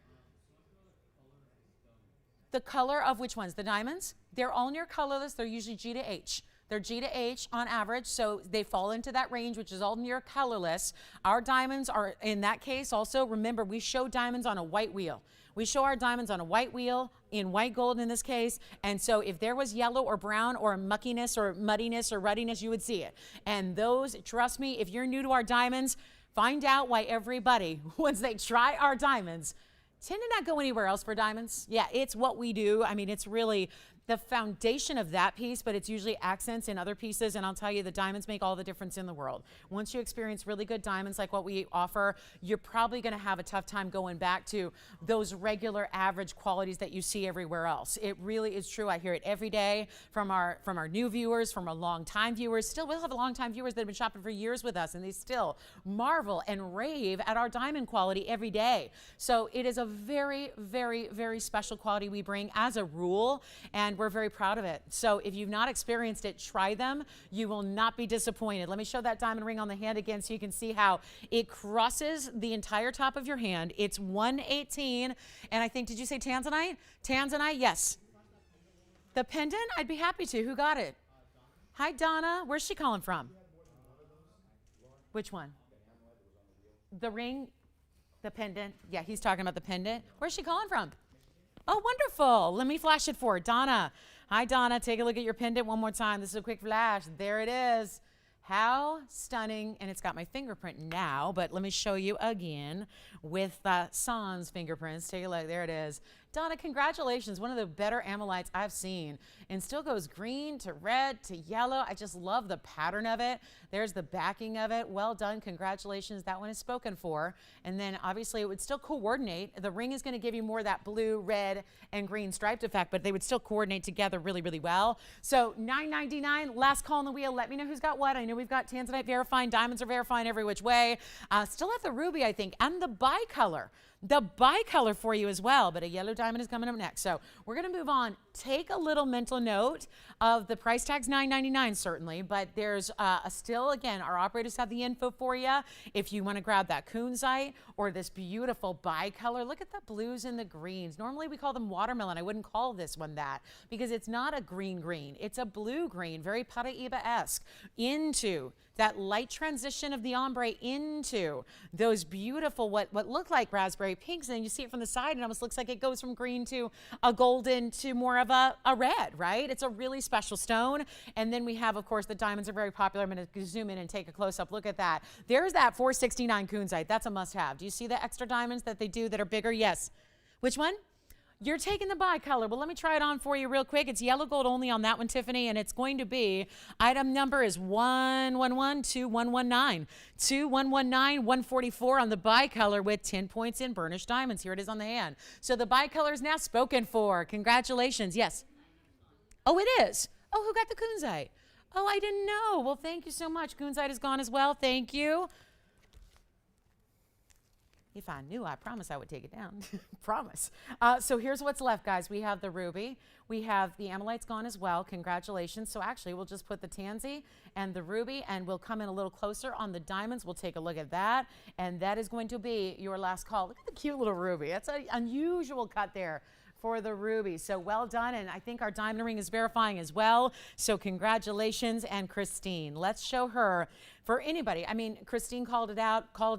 The color of which ones? The diamonds? They're all near colorless. They're usually G to H. They're G to H on average, so they fall into that range, which is all near colorless. Our diamonds are, in that case, also, remember, we show diamonds on a white wheel. We show our diamonds on a white wheel, in white gold in this case, and so if there was yellow or brown or muckiness or muddiness or ruddiness, you would see it. And those, trust me, if you're new to our diamonds, find out why everybody, once they try our diamonds, tend to not go anywhere else for diamonds. Yeah, it's what we do. I mean, it's really the foundation of that piece, but it's usually accents in other pieces. And I'll tell you, the diamonds make all the difference in the world. Once you experience really good diamonds like what we offer, you're probably going to have a tough time going back to those regular average qualities that you see everywhere else. It really is true. I hear it every day from our new viewers, from our long-time viewers. Still, we'll have long-time viewers that have been shopping for years with us, and they still marvel and rave at our diamond quality every day. So it is a very, very, very special quality we bring as a rule, and we're very proud of it. So if you've not experienced it, try them. You will not be disappointed. Let me show that diamond ring on the hand again so you can see how it crosses the entire top of your hand. It's 118, and I think, did you say Tanzanite? Tanzanite, yes. The pendant, I'd be happy to. Who got it? Hi, Donna. Where's she calling from? Which one? The ring, the pendant. Yeah, he's talking about the pendant. Where's she calling from? Oh, wonderful. Let me flash it for her. Donna. Hi, Donna. Take a look at your pendant one more time. This is a quick flash. There it is. How stunning. And it's got my fingerprint now, but let me show you again with San's fingerprints. Take a look. There it is. Donna, congratulations. One of the better amylites I've seen. And still goes green to red to yellow. I just love the pattern of it. There's the backing of it. Well done. Congratulations. That one is spoken for. And then obviously it would still coordinate. The ring is going to give you more of that blue, red, and green striped effect, but they would still coordinate together really, really well. So $9.99, last call on the wheel. Let me know who's got what. I know we've got Tanzanite verifying, diamonds are verifying every which way. Still have the ruby, I think, and the bicolor. The bicolor for you as well, but a yellow diamond is coming up next. So we're going to move on. Take a little mental note of the price tag's $9.99 certainly, but there's still, again, our operators have the info for you. If you want to grab that kunzite or this beautiful bicolor, look at the blues and the greens. Normally we call them watermelon. I wouldn't call this one that because it's not a green green. It's a blue green, very Paraíba-esque, into that light transition of the ombre into those beautiful, what look like raspberry pinks, and then you see it from the side and it almost looks like it goes from green to a golden to more of a red, right? It's a really special stone. And then we have, of course, the diamonds are very popular. I'm going to zoom in and take a close-up look at that. There's that 469 kunzite. That's a must-have. Do you see the extra diamonds that they do that are bigger? Yes. Which one? You're taking the bicolor. Well, let me try it on for you real quick. It's yellow gold only on that one, Tiffany, and it's going to be, item number is 1112119. 2119, 144 on the bicolor with 10 points in burnished diamonds. Here it is on the hand. So the bicolor is now spoken for. Congratulations. Yes. Oh, it is. Oh, who got the kunzite? Oh, I didn't know. Well, thank you so much. Kunzite is gone as well. Thank you. If I knew, I promise I would take it down. Promise. So here's what's left, guys. We have the ruby. We have the amylite's gone as well. Congratulations. So actually, we'll just put the tansy and the ruby, and we'll come in a little closer on the diamonds. We'll take a look at that, and that is going to be your last call. Look at the cute little ruby. That's an unusual cut there for the ruby. So well done, and I think our diamond ring is verifying as well. So congratulations, and Christine. Let's show her. For anybody, I mean, Christine called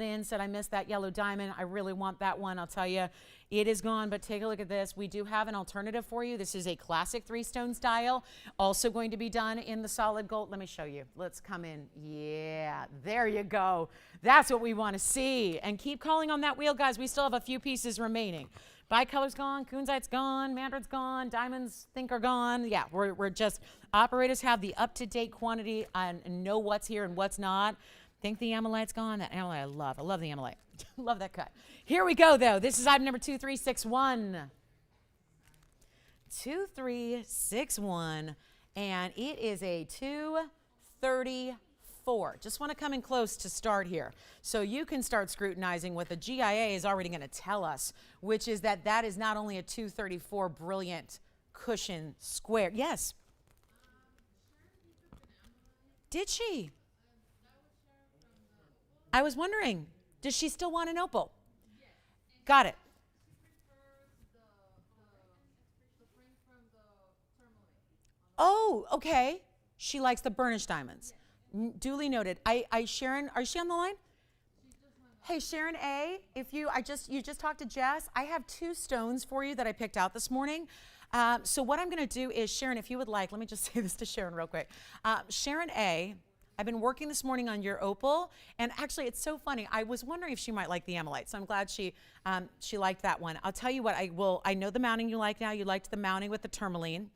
in, said I missed that yellow diamond. I really want that one. I'll tell you, it is gone, but take a look at this. We do have an alternative for you. This is a classic 3-stone style, also going to be done in the solid gold. Let me show you. Let's come in. Yeah, there you go. That's what we want to see. And keep calling on that wheel, guys. We still have a few pieces remaining. Bicolor's gone, kunzite's gone, mandarin's gone, diamonds think are gone. Yeah, we're just, operators have the up-to-date quantity and know what's here and what's not. Think the amolite's gone. That amolite I love. I love the amolite. Love that cut. Here we go, though. This is item number 2361. 2361, and it is a 234. Just want to come in close to start here. So you can start scrutinizing what the GIA is already going to tell us, which is that that is not only a 234 brilliant cushion square. Yes. Did she? I was wondering, does she still want an opal? Got it. Oh, okay. She likes the burnished diamonds. Duly noted. Sharon, is she on the line? Hey, Sharon A, if you just talked to Jess, I have 2 stones for you that I picked out this morning. So what I'm going to do is, Sharon, if you would like, let me just say this to Sharon real quick. Sharon A, I've been working this morning on your opal, and actually it's so funny. I was wondering if she might like the amolite, so I'm glad she liked that one. I'll tell you what, I know the mounting you like now. You liked the mounting with the tourmaline.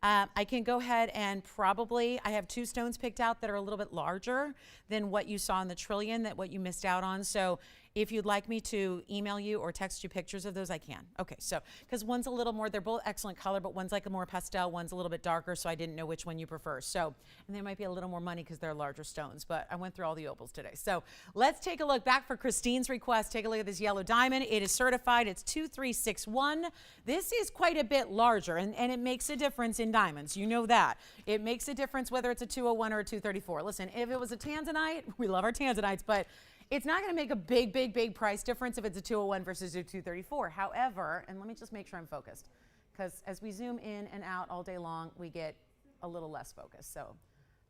I can go ahead and probably, I have 2 stones picked out that are a little bit larger than what you saw in the trillion, what you missed out on. So if you'd like me to email you or text you pictures of those, I can. Okay, so, because one's a little more, they're both excellent color, but one's like a more pastel, one's a little bit darker, so I didn't know which one you prefer. So, and they might be a little more money because they're larger stones, but I went through all the opals today. So let's take a look back for Christine's request. Take a look at this yellow diamond. It is certified. It's 2361. This is quite a bit larger, and it makes a difference in diamonds. You know that. It makes a difference whether it's a 201 or a 234. Listen, if it was a tanzanite, we love our tanzanites, but it's not going to make a big price difference if it's a 201 versus a 234. However, and let me just make sure I'm focused, because as we zoom in and out all day long, we get a little less focused. So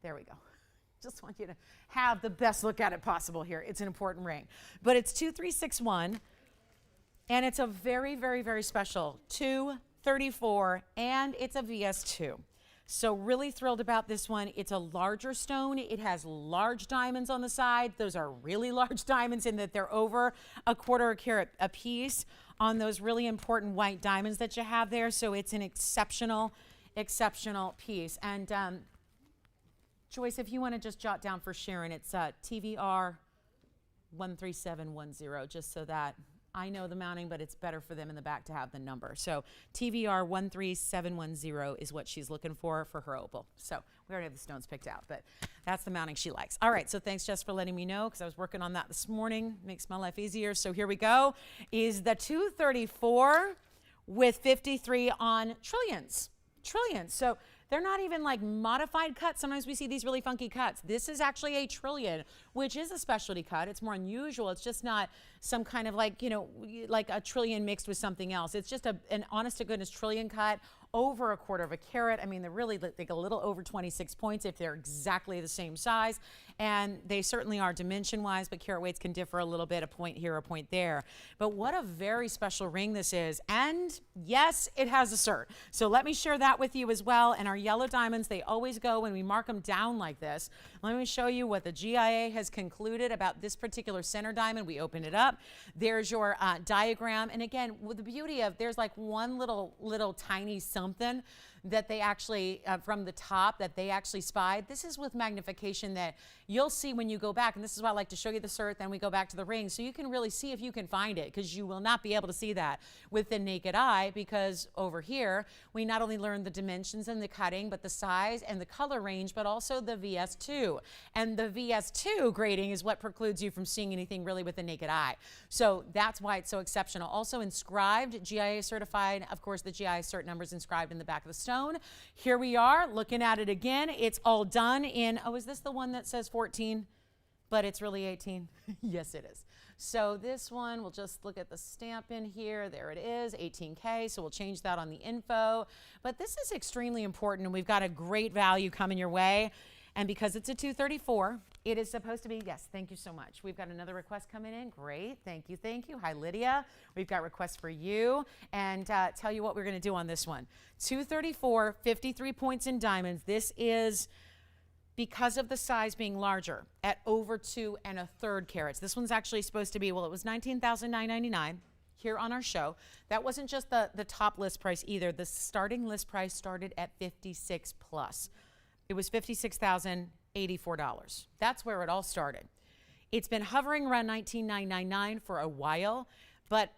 there we go. Just want you to have the best look at it possible here. It's an important ring. But it's 2361, and it's a very special 234, and it's a VS2. So really thrilled about this one. It's a larger stone. It has large diamonds on the side. Those are really large diamonds in that they're over a quarter carat a piece on those really important white diamonds that you have there. So it's an exceptional piece. And Joyce, if you want to just jot down for Sharon, it's TVR 13710, just so that I know the mounting, but it's better for them in the back to have the number. So TVR 13710 is what she's looking for her opal. So we already have the stones picked out, but that's the mounting she likes. All right, so thanks, Jess, for letting me know, because I was working on that this morning. Makes my life easier. So here we go. Is the 234 with 53 on trillions. So they're not even like modified cuts. Sometimes we see these really funky cuts. This is actually a trillion, which is a specialty cut. It's more unusual. It's just not some kind of like, like a trillion mixed with something else. It's just an honest to goodness trillion cut over a quarter of a carat. I mean, they're really like a little over 26 points if they're exactly the same size. And they certainly are dimension-wise, but carat weights can differ a little bit, a point here, a point there. But what a very special ring this is. And yes, it has a cert. So let me share that with you as well. And our yellow diamonds, they always go when we mark them down like this. Let me show you what the GIA has concluded about this particular center diamond. We open it up. There's your diagram. And again, with the beauty of, there's like one little tiny something that they actually, from the top, that they actually spied. This is with magnification that you'll see when you go back, and this is why I like to show you the cert, then we go back to the ring, so you can really see if you can find it, because you will not be able to see that with the naked eye, because over here, we not only learn the dimensions and the cutting, but the size and the color range, but also the VS2. And the VS2 grading is what precludes you from seeing anything really with the naked eye. So that's why it's so exceptional. Also inscribed, GIA certified, of course, the GIA cert number is inscribed in the back of the stone. Here we are looking at it again. It's all done in, oh, is this the one that says 14? but it's really 18. Yes, it is. So this one, we'll just look at the stamp in here. There it is, 18K. So we'll change that on the info. But this is extremely important, and we've got a great value coming your way. And because it's a 234, it is supposed to be, yes, thank you so much. We've got another request coming in. Great, thank you, thank you. Hi, Lydia. We've got requests for you. And tell you what we're gonna do on this one. 234, 53 points in diamonds. This is because of the size being larger at over 2 1/3 carats. This one's actually supposed to be, well, it was $19,999 here on our show. That wasn't just the top list price either. The starting list price started at 56 plus. It was $56,084. That's where it all started. It's been hovering around $19,999 for a while, but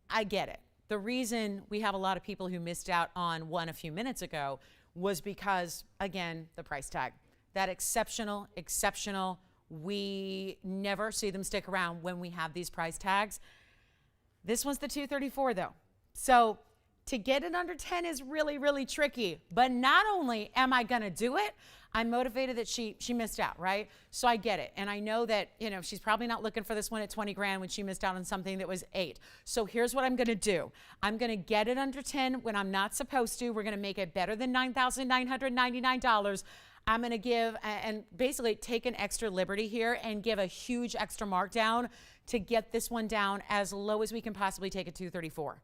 I get it. The reason we have a lot of people who missed out on one a few minutes ago was because, again, the price tag. That exceptional, we never see them stick around when we have these price tags. This one's the 234 though. So to get it under 10 is really, really tricky. But not only am I gonna do it, I'm motivated that she missed out, right? So I get it. And I know that, she's probably not looking for this one at 20 grand when she missed out on something that was 8. So here's what I'm gonna do. I'm gonna get it under 10 when I'm not supposed to. We're gonna make it better than $9,999. I'm gonna give, and basically take an extra liberty here and give a huge extra markdown to get this one down as low as we can possibly take a 234.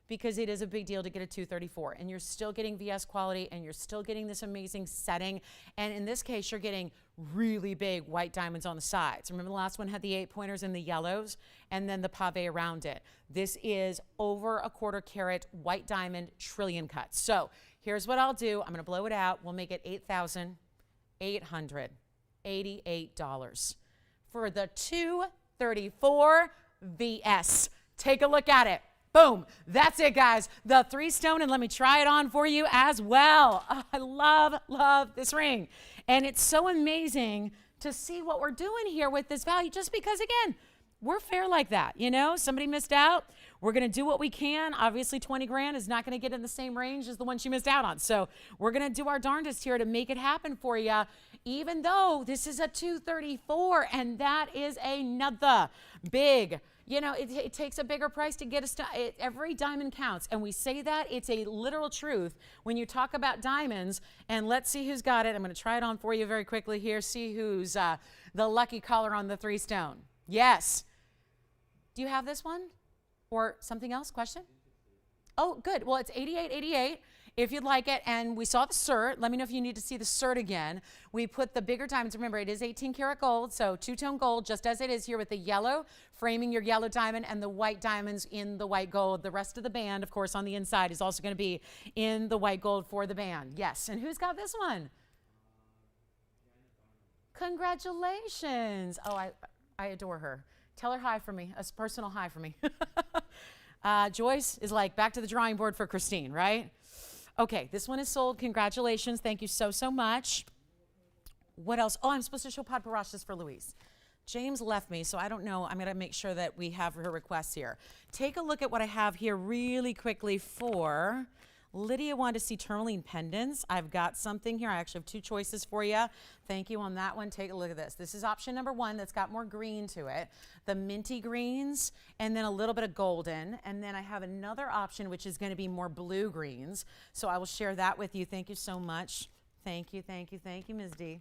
Because it is a big deal to get a 234, and you're still getting VS quality, and you're still getting this amazing setting. And in this case, you're getting really big white diamonds on the sides. Remember the last one had the 8-pointers and the yellows, and then the pave around it. This is over a 1/4 carat white diamond trillion cut. So here's what I'll do. I'm gonna blow it out. We'll make it $8,888 for the 234 VS. Take a look at it. Boom. That's it, guys. The 3-stone, and let me try it on for you as well. Oh, I love this ring. And it's so amazing to see what we're doing here with this value, just because, again, we're fair like that. Somebody missed out. We're going to do what we can. Obviously, 20 grand is not going to get in the same range as the one she missed out on. So we're going to do our darndest here to make it happen for you, even though this is a 234, and that is another big, it takes a bigger price to get us to, every diamond counts. And we say that, it's a literal truth when you talk about diamonds. And let's see who's got it. I'm going to try it on for you very quickly here. See who's the lucky caller on the 3-stone. Yes. Do you have this one or something else? Question? Oh, good. Well, it's 8888 if you'd like it. And we saw the cert. Let me know if you need to see the cert again. We put the bigger diamonds. Remember, it is 18 karat gold, so 2-tone gold, just as it is here with the yellow framing your yellow diamond and the white diamonds in the white gold. The rest of the band, of course, on the inside is also going to be in the white gold for the band. Yes. And who's got this one? Congratulations. Oh, I adore her. Tell her hi for me, a personal hi for me. Joyce is like back to the drawing board for Christine, right? Okay, this one is sold. Congratulations. Thank you so much. What else? Oh, I'm supposed to show paparachas for Louise. James left me, so I don't know. I'm going to make sure that we have her requests here. Take a look at what I have here really quickly for Lydia. Wanted to see tourmaline pendants. I've got something here. I actually have 2 choices for you. Thank you on that one. Take a look at this. This is option number 1 that's got more green to it. The minty greens and then a little bit of golden. And then I have another option which is going to be more blue greens. So I will share that with you. Thank you so much. Thank you, Ms. D.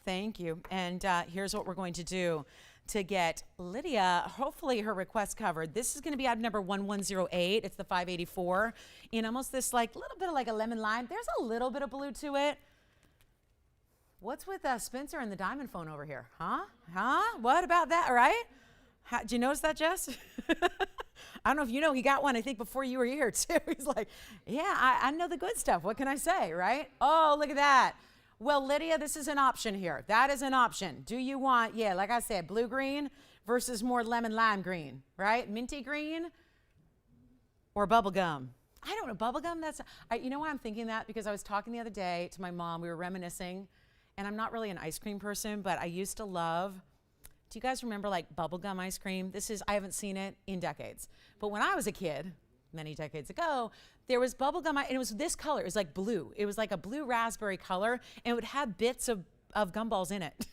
Thank you. And here's what we're going to do to get Lydia, hopefully her request covered. This is going to be item number 1108. It's the 584 in almost this little bit of like a lemon lime. There's a little bit of blue to it. What's with Spencer and the diamond phone over here? Huh? What about that, right? Did you notice that, Jess? I don't know if you know, he got one, I think, before you were here, too. He's like, yeah, I know the good stuff. What can I say, right? Oh, look at that. Well, Lydia, this is an option here. That is an option. Do you want, like I said, blue green versus more lemon lime green, right? Minty green or bubble gum? I don't know, bubble gum, you know why I'm thinking that? Because I was talking the other day to my mom. We were reminiscing, and I'm not really an ice cream person, but I used to love, do you guys remember like bubble gum ice cream? I haven't seen it in decades. But when I was a kid, many decades ago, there was bubble gum, and it was this color. It was like blue. It was like a blue raspberry color, and it would have bits of gumballs in it.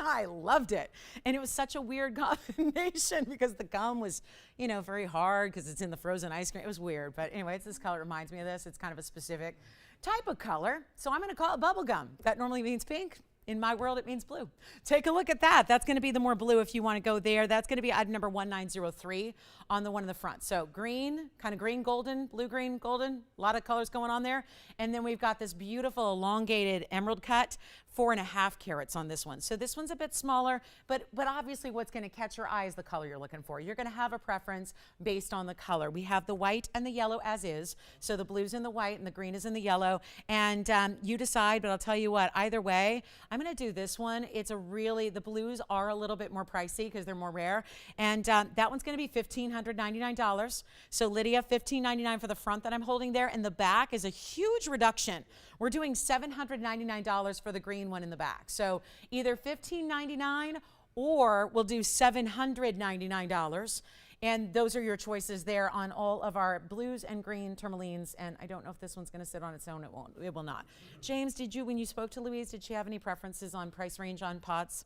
I loved it. And it was such a weird combination because the gum was, you know, very hard because it's in the frozen ice cream. It was weird. But anyway, it's this color. It reminds me of this. It's kind of a specific type of color. So I'm going to call it bubble gum. That normally means pink. In my world, it means blue. Take a look at that. That's going to be the more blue if you want to go there. That's going to be item number 1903 on the one in the front. So green, kind of green, golden, blue, green, golden, a lot of colors going on there. And then we've got this beautiful elongated emerald cut, 4.5 carats on this one. So this one's a bit smaller, but obviously what's going to catch your eye is the color you're looking for. You're going to have a preference based on the color. We have the white and the yellow as is. So the blue's in the white and the green is in the yellow. And you decide, but I'll tell you what, either way, I'm going to do this one. It's a really, the blues are a little bit more pricey because they're more rare. And that one's going to be $1,599. So Lydia, $1,599 for the front that I'm holding there. And the back is a huge reduction. We're doing $799 for the green one in the back. So either $1,599 or we'll do $799. And those are your choices there on all of our blues and green tourmalines. And I don't know if this one's going to sit on its own. It won't. It will not. James, did you, when you spoke to Louise, did she have any preferences on price range on pots?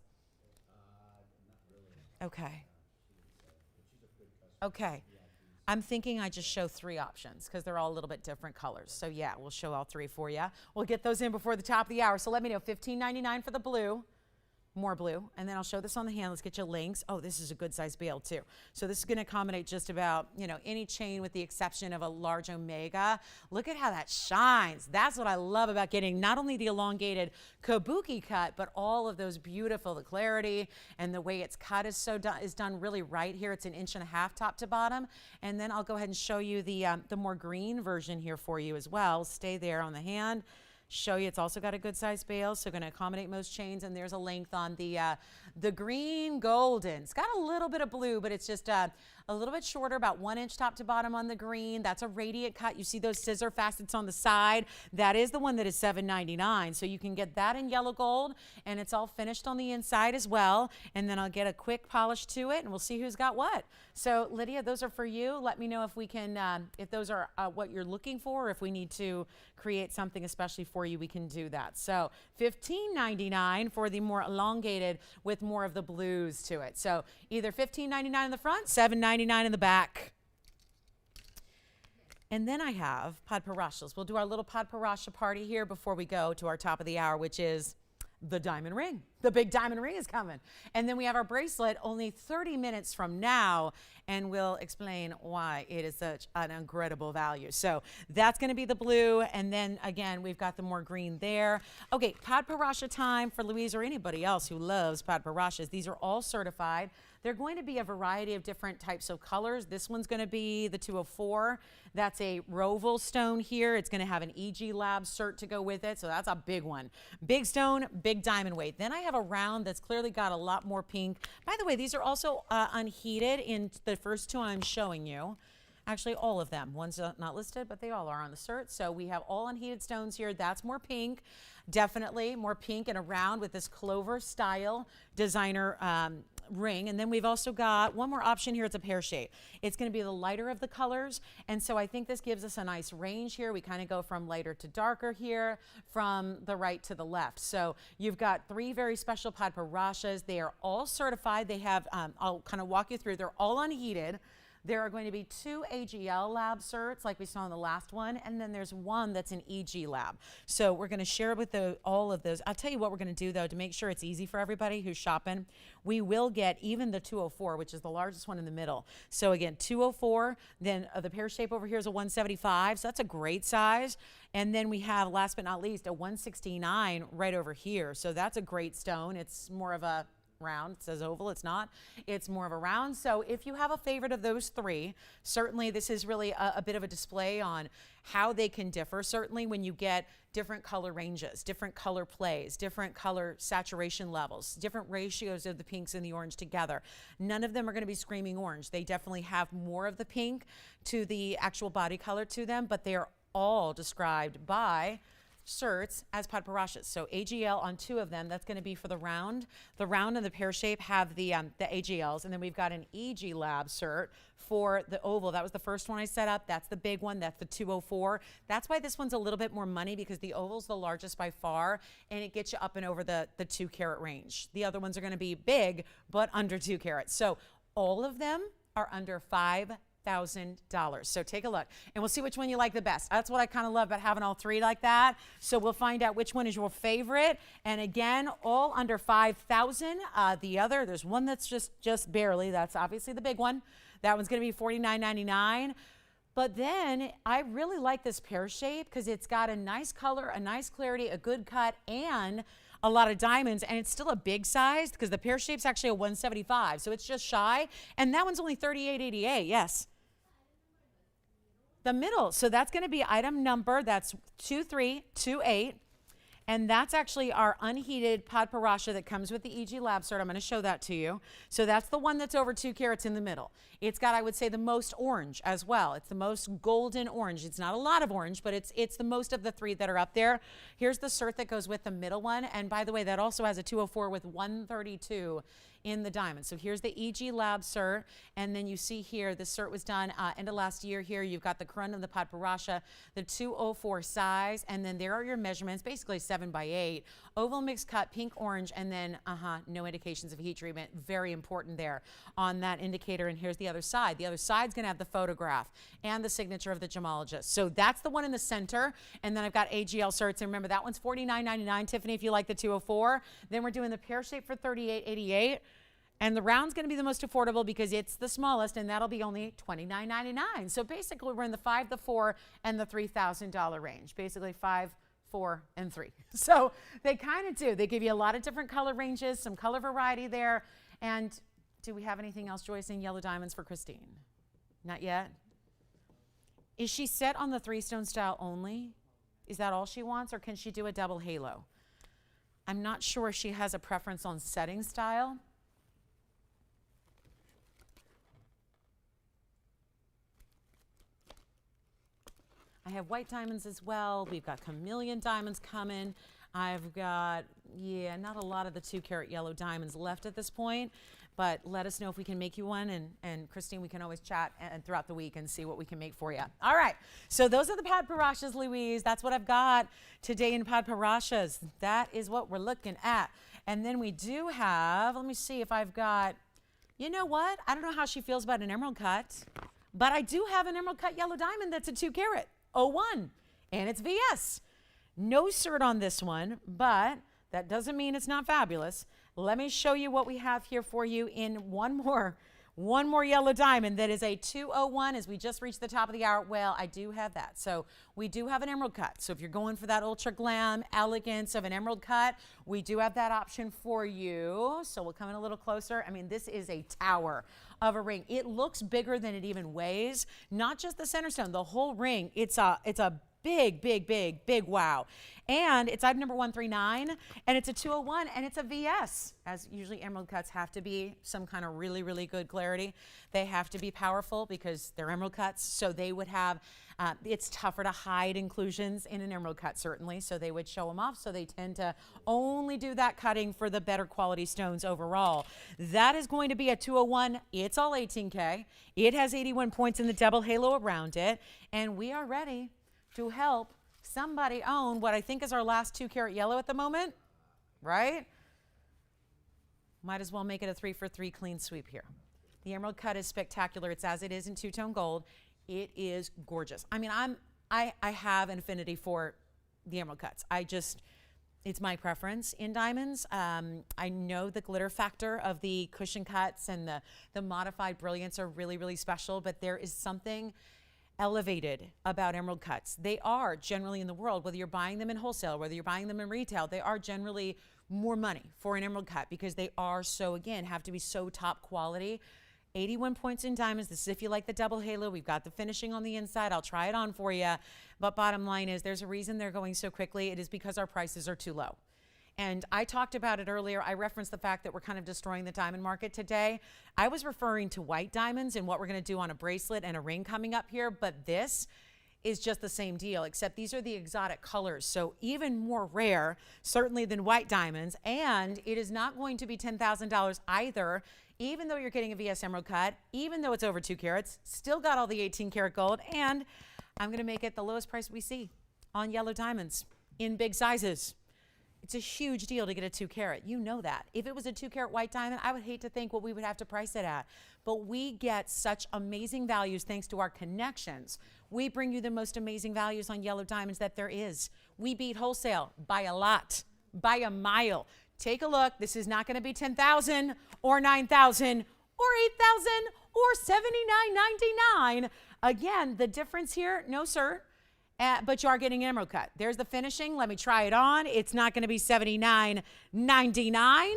Not really. Okay. Okay. I'm thinking I just show 3 options because they're all a little bit different colors. So yeah, we'll show all 3 for you. We'll get those in before the top of the hour. So let me know, $1,599 for the blue. More blue, and then I'll show this on the hand. Let's get you links. Oh, this is a good size bale too. So this is going to accommodate just about, you know, any chain with the exception of a large omega. Look at how that shines. That's what I love about getting not only the elongated kabuki cut, but all of those beautiful, the clarity and the way it's cut is done really right here. It's 1.5 inches top to bottom. And then I'll go ahead and show you the more green version here for you as well. Stay there on the hand. Show you it's also got a good size bale, so going to accommodate most chains. And there's a length on the green golden. It's got a little bit of blue, but it's just a little bit shorter, about 1 inch top to bottom on the green. That's a radiant cut. You see those scissor facets on the side. That is the one that is $799. So you can get that in yellow gold, and it's all finished on the inside as well. And then I'll get a quick polish to it, and we'll see who's got what. So Lydia, those are for you. Let me know if we can, if those are what you're looking for, or if we need to create something especially for you, we can do that. So $15.99 for the more elongated with more of the blues to it. So either $15.99 in the front, $7.99 in the back. And then I have Padparashas. We'll do our little Padparasha party here before we go to our top of the hour, which is the diamond ring. The big diamond ring is coming. And then we have our bracelet only 30 minutes from now, and we'll explain why it is such an incredible value. So that's going to be the blue, and then again, we've got the more green there. Okay, Padparasha time for Louise or anybody else who loves Padparashas. These are all certified. They're going to be a variety of different types of colors. This one's going to be the 204. That's a Roval stone here. It's going to have an EG Lab cert to go with it, so that's a big one. Big stone, big diamond weight. Then I have a round that's clearly got a lot more pink. By the way, these are also unheated in the first 2 I'm showing you. Actually, all of them. One's not listed, but they all are on the cert. So we have all unheated stones here. That's more pink. Definitely more pink and a round with this clover style designer ring. And then we've also got one more option here. It's a pear shape. It's going to be the lighter of the colors. And so I think this gives us a nice range here. We kind of go from lighter to darker here, from the right to the left. So you've got 3 very special Padparashas. They are all certified. They have, I'll kind of walk you through. They're all unheated. There are going to be 2 AGL lab certs like we saw in the last one, and then there's 1 that's an EG lab. So we're going to share with all of those. I'll tell you what we're going to do, though, to make sure it's easy for everybody who's shopping. We will get even the 204, which is the largest one in the middle. So again, 204, then the pear shape over here is a 175, so that's a great size. And then we have, last but not least, a 169 right over here. So that's a great stone. It's more of a round. It says oval. It's not. It's more of a round. So if you have a favorite of those 3, certainly this is really a bit of a display on how they can differ. Certainly when you get different color ranges, different color plays, different color saturation levels, different ratios of the pinks and the orange together. None of them are going to be screaming orange. They definitely have more of the pink to the actual body color to them, but they are all described by certs as padparashas. So AGL on 2 of them. That's going to be for the round. The round and the pear shape have the AGLs, and then we've got an EG Lab cert for the oval. That was the first one I set up. That's the big one. That's the 204. That's why this one's a little bit more money, because the oval's the largest by far, and it gets you up and over the 2 carat range. The other ones are going to be big, but under 2 carats. So all of them are under $5,000. So take a look, and we'll see which one you like the best. That's what I kind of love about having all 3 like that. So we'll find out which one is your favorite. And again, all under $5,000. The other, there's one that's just barely. That's obviously the big one. That one's going to be $49.99. But then I really like this pear shape because it's got a nice color, a nice clarity, a good cut, and a lot of diamonds, and it's still a big size because the pear shape's actually a 175, so it's just shy, and that one's only $38.88. Yes. The middle, so that's going to be item number, that's 2328, and that's actually our unheated padparasha that comes with the EG Lab cert. I'm going to show that to you. So that's the one that's over 2 carats in the middle. It's got, I would say, the most orange as well. It's the most golden orange. It's not a lot of orange, but it's the most of the 3 that are up there. Here's the cert that goes with the middle one. And by the way, that also has a 204 with 132 in the diamond. So here's the EG Lab cert, and then you see here the cert was done end of last year. Here you've got the corona of the padparasha, the 204 size, and then there are your measurements, basically 7 by 8, oval mixed cut, pink orange, and then no indications of heat treatment. Very important there on that indicator. And here's the other side. The other side's going to have the photograph and the signature of the gemologist. So that's the one in the center, and then I've got AGL certs, and remember that one's $49.99, Tiffany, if you like the 204. Then we're doing the pear shape for $38.88. And the round's going to be the most affordable because it's the smallest, and that'll be only $29.99. So basically, we're in the $5,000, the $4,000, and the $3,000 range. Basically, 5, 4, and 3. So they kind of do. They give you a lot of different color ranges, some color variety there. And do we have anything else, Joyce, in yellow diamonds for Christine? Not yet. Is she set on the 3-stone style only? Is that all she wants, or can she do a double halo? I'm not sure if she has a preference on setting style. I have white diamonds as well. We've got chameleon diamonds coming. I've got, not a lot of the 2 carat yellow diamonds left at this point, but let us know if we can make you one. And Christine, we can always chat throughout the week and see what we can make for you. All right, so those are the padparashas, Louise. That's what I've got today in padparashas. That is what we're looking at. And then we do have, let me see if I've got, you know what? I don't know how she feels about an emerald cut, but I do have an emerald cut yellow diamond that's a 2 carat. 01, and it's VS. No cert on this one, but that doesn't mean it's not fabulous. Let me show you what we have here for you in one more yellow diamond that is a 201 as we just reached the top of the hour. Well, I do have that. So we do have an emerald cut. So if you're going for that ultra glam elegance of an emerald cut, we do have that option for you. So we'll come in a little closer. I mean, this is a tower of a ring. It looks bigger than it even weighs. Not just the center stone, the whole ring. It's a big wow. And it's item number 139, and it's a 201, and it's a VS. As usually emerald cuts have to be some kind of really, really good clarity. They have to be powerful because they're emerald cuts, so they would have, it's tougher to hide inclusions in an emerald cut, certainly, so they would show them off, so they tend to only do that cutting for the better quality stones overall. That is going to be a 201. It's all 18K. It has 81 points in the double halo around it, and we are ready to help somebody own what I think is our last 2 carat yellow at the moment, right? Might as well make it a 3 for 3 clean sweep here. The emerald cut is spectacular. It's as it is in 2-tone gold. It is gorgeous. I mean, I have an affinity for the emerald cuts. It's my preference in diamonds. I know the glitter factor of the cushion cuts and the modified brilliance are really, really special, but there is something elevated about emerald cuts. They are generally in the world, whether you're buying them in wholesale, whether you're buying them in retail, they are generally more money for an emerald cut because they are so, again, have to be so top quality. 81 points in diamonds. This is if you like the double halo. We've got the finishing on the inside. I'll try it on for you. But bottom line is there's a reason they're going so quickly. It is because our prices are too low. And I talked about it earlier. I referenced the fact that we're kind of destroying the diamond market today. I was referring to white diamonds and what we're going to do on a bracelet and a ring coming up here. But this is just the same deal, except these are the exotic colors. So even more rare, certainly than white diamonds. And it is not going to be $10,000 either, even though you're getting a VS emerald cut, even though it's over 2 carats, still got all the 18 karat gold. And I'm going to make it the lowest price we see on yellow diamonds in big sizes. It's a huge deal to get a 2 carat. You know that. If it was a 2 carat white diamond, I would hate to think what we would have to price it at. But we get such amazing values thanks to our connections. We bring you the most amazing values on yellow diamonds that there is. We beat wholesale by a lot, by a mile. Take a look. This is not going to be $10,000 or $9,000 or $8,000 or $79.99. Again, the difference here, no sir. But you are getting an emerald cut. There's the finishing. Let me try it on. It's not going to be $79.99.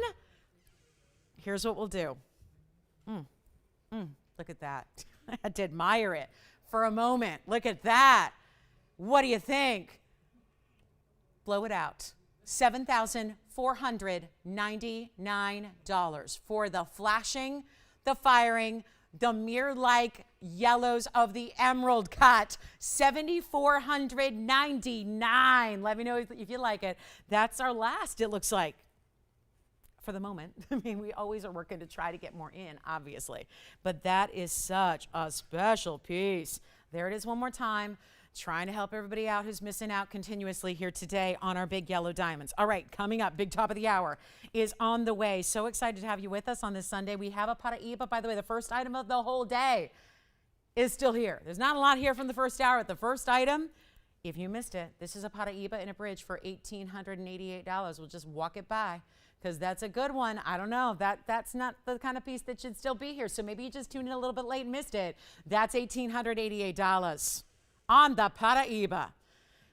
Here's what we'll do. Look at that. I had to admire it for a moment. Look at that. What do you think? Blow it out. $7,499 for the flashing, the firing, the mirror-like yellows of the emerald cut. $7,499. Let me know if you like it. That's our last, it looks like, for the moment. I mean, we always are working to try to get more in, obviously. But that is such a special piece. There it is one more time. Trying to help everybody out who's missing out continuously here today on our big yellow diamonds. All right, coming up, big top of the hour is on the way. So excited to have you with us on this Sunday. We have a Paraiba. By the way, the first item of the whole day is still here. There's not a lot here from the first hour. At the first item, if you missed it, this is a Paraiba in a bridge for $1,888. We'll just walk it by because that's a good one. I don't know. That's not the kind of piece that should still be here. So maybe you just tuned in a little bit late and missed it. That's $1,888. On the Paraiba.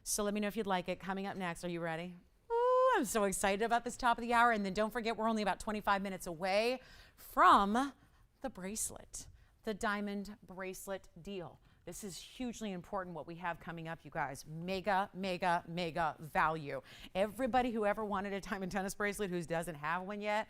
So let me know if you'd like it. Coming up next, are you ready? Ooh, I'm so excited about this top of the hour. And then don't forget, we're only about 25 minutes away from the bracelet, the diamond bracelet deal. This is hugely important what we have coming up, you guys. Mega, mega, mega value. Everybody who ever wanted a diamond tennis bracelet who doesn't have one yet,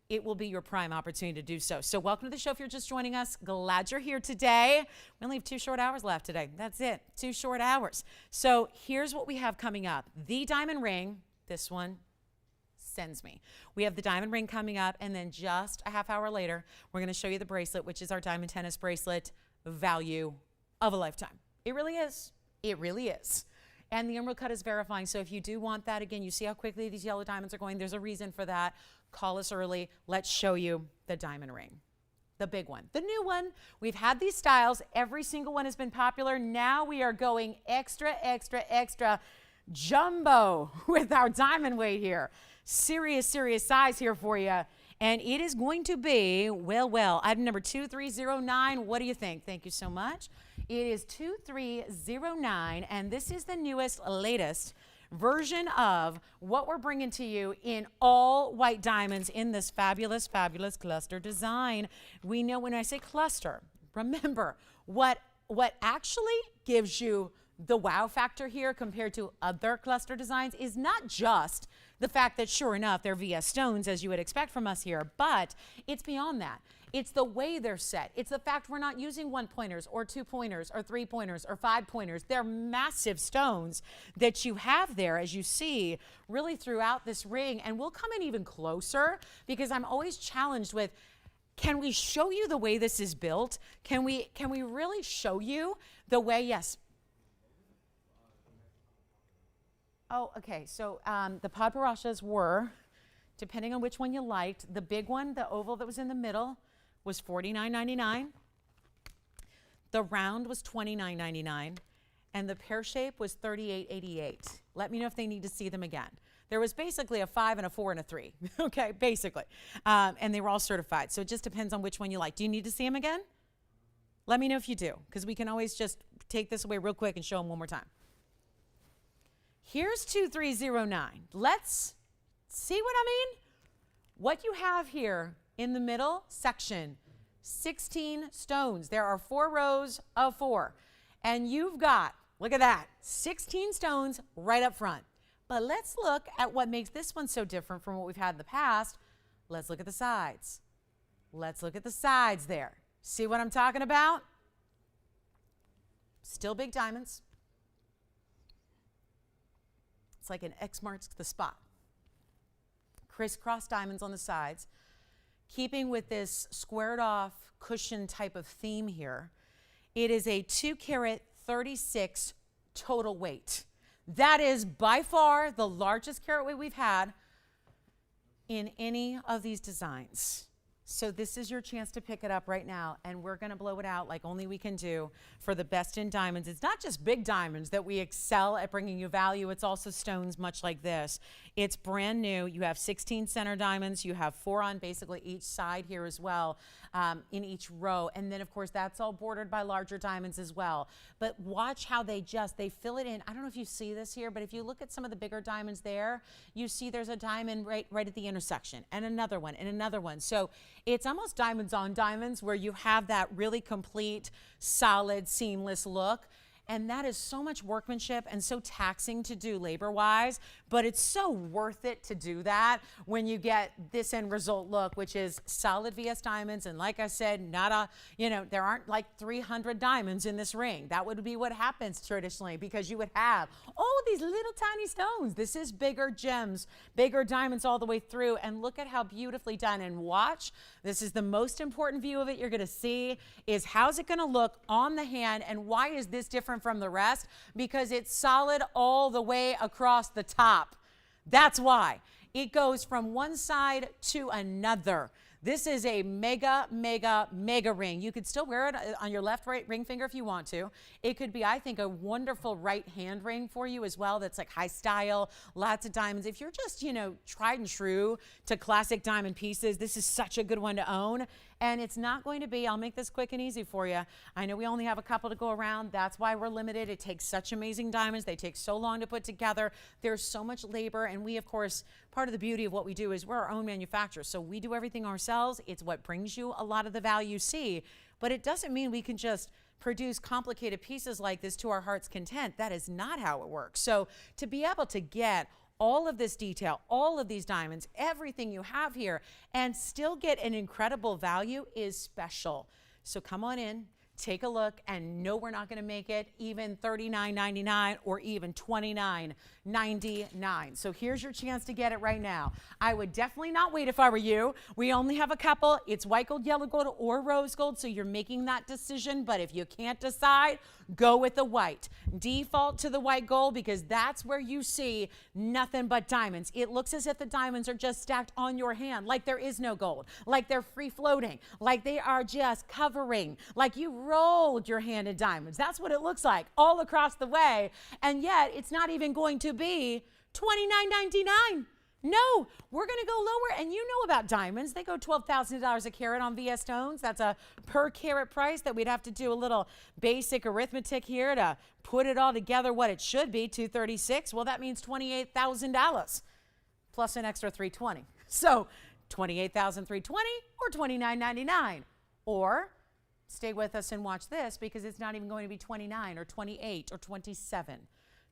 it will be your prime opportunity to do so. So welcome to the show if you're just joining us. Glad you're here today. We only have 2 short hours left today. That's it, 2 short hours. So here's what we have coming up. The diamond ring, this one sends me. We have the diamond ring coming up, and then just a half hour later, we're gonna show you the bracelet, which is our diamond tennis bracelet value of a lifetime. It really is. It really is. And the emerald cut is verifying. So if you do want that, again, you see how quickly these yellow diamonds are going. There's a reason for that. Call us early. Let's show you the diamond ring. The big one, the new one. We've had these styles. Every single one has been popular. Now we are going extra, extra, extra jumbo with our diamond weight here. Serious, serious size here for you. And it is going to be, well, item number 2309. What do you think? Thank you so much. It is 2309, and this is the newest, latest version of what we're bringing to you in all white diamonds in this fabulous, fabulous cluster design. We know when I say cluster, remember what actually gives you the wow factor here compared to other cluster designs is not just the fact that sure enough they're VS stones as you would expect from us here, but it's beyond that. It's the way they're set. It's the fact we're not using 1-pointers or 2-pointers or 3-pointers or 5-pointers. They're massive stones that you have there, as you see, really throughout this ring. And we'll come in even closer because I'm always challenged with, can we show you the way this is built? Can we really show you the way, yes. Oh, okay. So the Padparashas were, depending on which one you liked, the big one, the oval that was in the middle, was $49.99. The round was $29.99. And the pear shape was $38.88. Let me know if they need to see them again. There was basically a 5 and a 4 and a 3, okay, basically. And they were all certified. So it just depends on which one you like. Do you need to see them again? Let me know if you do, because we can always just take this away real quick and show them one more time. Here's 2309. Let's see what I mean? What you have here in the middle section, 16 stones. There are 4 rows of 4. And you've got, look at that, 16 stones right up front. But let's look at what makes this one so different from what we've had in the past. Let's look at the sides. Let's look at the sides there. See what I'm talking about? Still big diamonds. It's like an X marks the spot. Crisscross diamonds on the sides, keeping with this squared off cushion type of theme here. It is a 2 carat 36 total weight. That is by far the largest carat weight we've had in any of these designs. So this is your chance to pick it up right now, and we're going to blow it out like only we can do for the best in diamonds. It's not just big diamonds that we excel at bringing you value. It's also stones much like this. It's brand new. You have 16 center diamonds. You have 4 on basically each side here as well, in each row. And then, of course, that's all bordered by larger diamonds as well. But watch how they fill it in. I don't know if you see this here, but if you look at some of the bigger diamonds there, you see there's a diamond right at the intersection, and another one, and another one. So it's almost diamonds on diamonds, where you have that really complete, solid, seamless look. And that is so much workmanship and so taxing to do labor-wise, but it's so worth it to do that when you get this end result look, which is solid VS diamonds. And like I said, there aren't like 300 diamonds in this ring. That would be what happens traditionally, because you would have all these little tiny stones. This is bigger gems, bigger diamonds all the way through. And look at how beautifully done. And watch, this is the most important view of it you're going to see, is how's it going to look on the hand, and why is this different from the rest? Because it's solid all the way across the top. That's why. It goes from one side to another. This is a mega, mega, mega ring. You could still wear it on your left ring finger if you want to. It could be, I think, a wonderful right hand ring for you as well. That's like high style, lots of diamonds. If you're just, tried and true to classic diamond pieces, this is such a good one to own. And it's not going to be, I'll make this quick and easy for you. I know we only have a couple to go around. That's why we're limited. It takes such amazing diamonds. They take so long to put together. There's so much labor. And we, of course, part of the beauty of what we do is we're our own manufacturer. So we do everything ourselves. It's what brings you a lot of the value you see. But it doesn't mean we can just produce complicated pieces like this to our heart's content. That is not how it works. So to be able to get all of this detail, all of these diamonds, everything you have here, and still get an incredible value is special. So come on in, take a look, and no, we're not going to make it even $39.99 or even $29.99. So here's your chance to get it right now. I would definitely not wait if I were you. We only have a couple. It's white gold, yellow gold, or rose gold, so you're making that decision. But if you can't decide, go with the white. Default to the white gold, because that's where you see nothing but diamonds. It looks as if the diamonds are just stacked on your hand, like there is no gold, like they're free floating, like they are just covering, like you rolled your hand in diamonds. That's what it looks like all across the way. And yet it's not even going to be $29.99. No, we're going to go lower. And you know about diamonds. They go $12,000 a carat on VS stones. That's a per carat price that we'd have to do a little basic arithmetic here to put it all together what it should be, $236. Well, that means $28,000 plus an extra $320. So $28,320 or $29.99. Or stay with us and watch this, because it's not even going to be 29 or 28 or 27,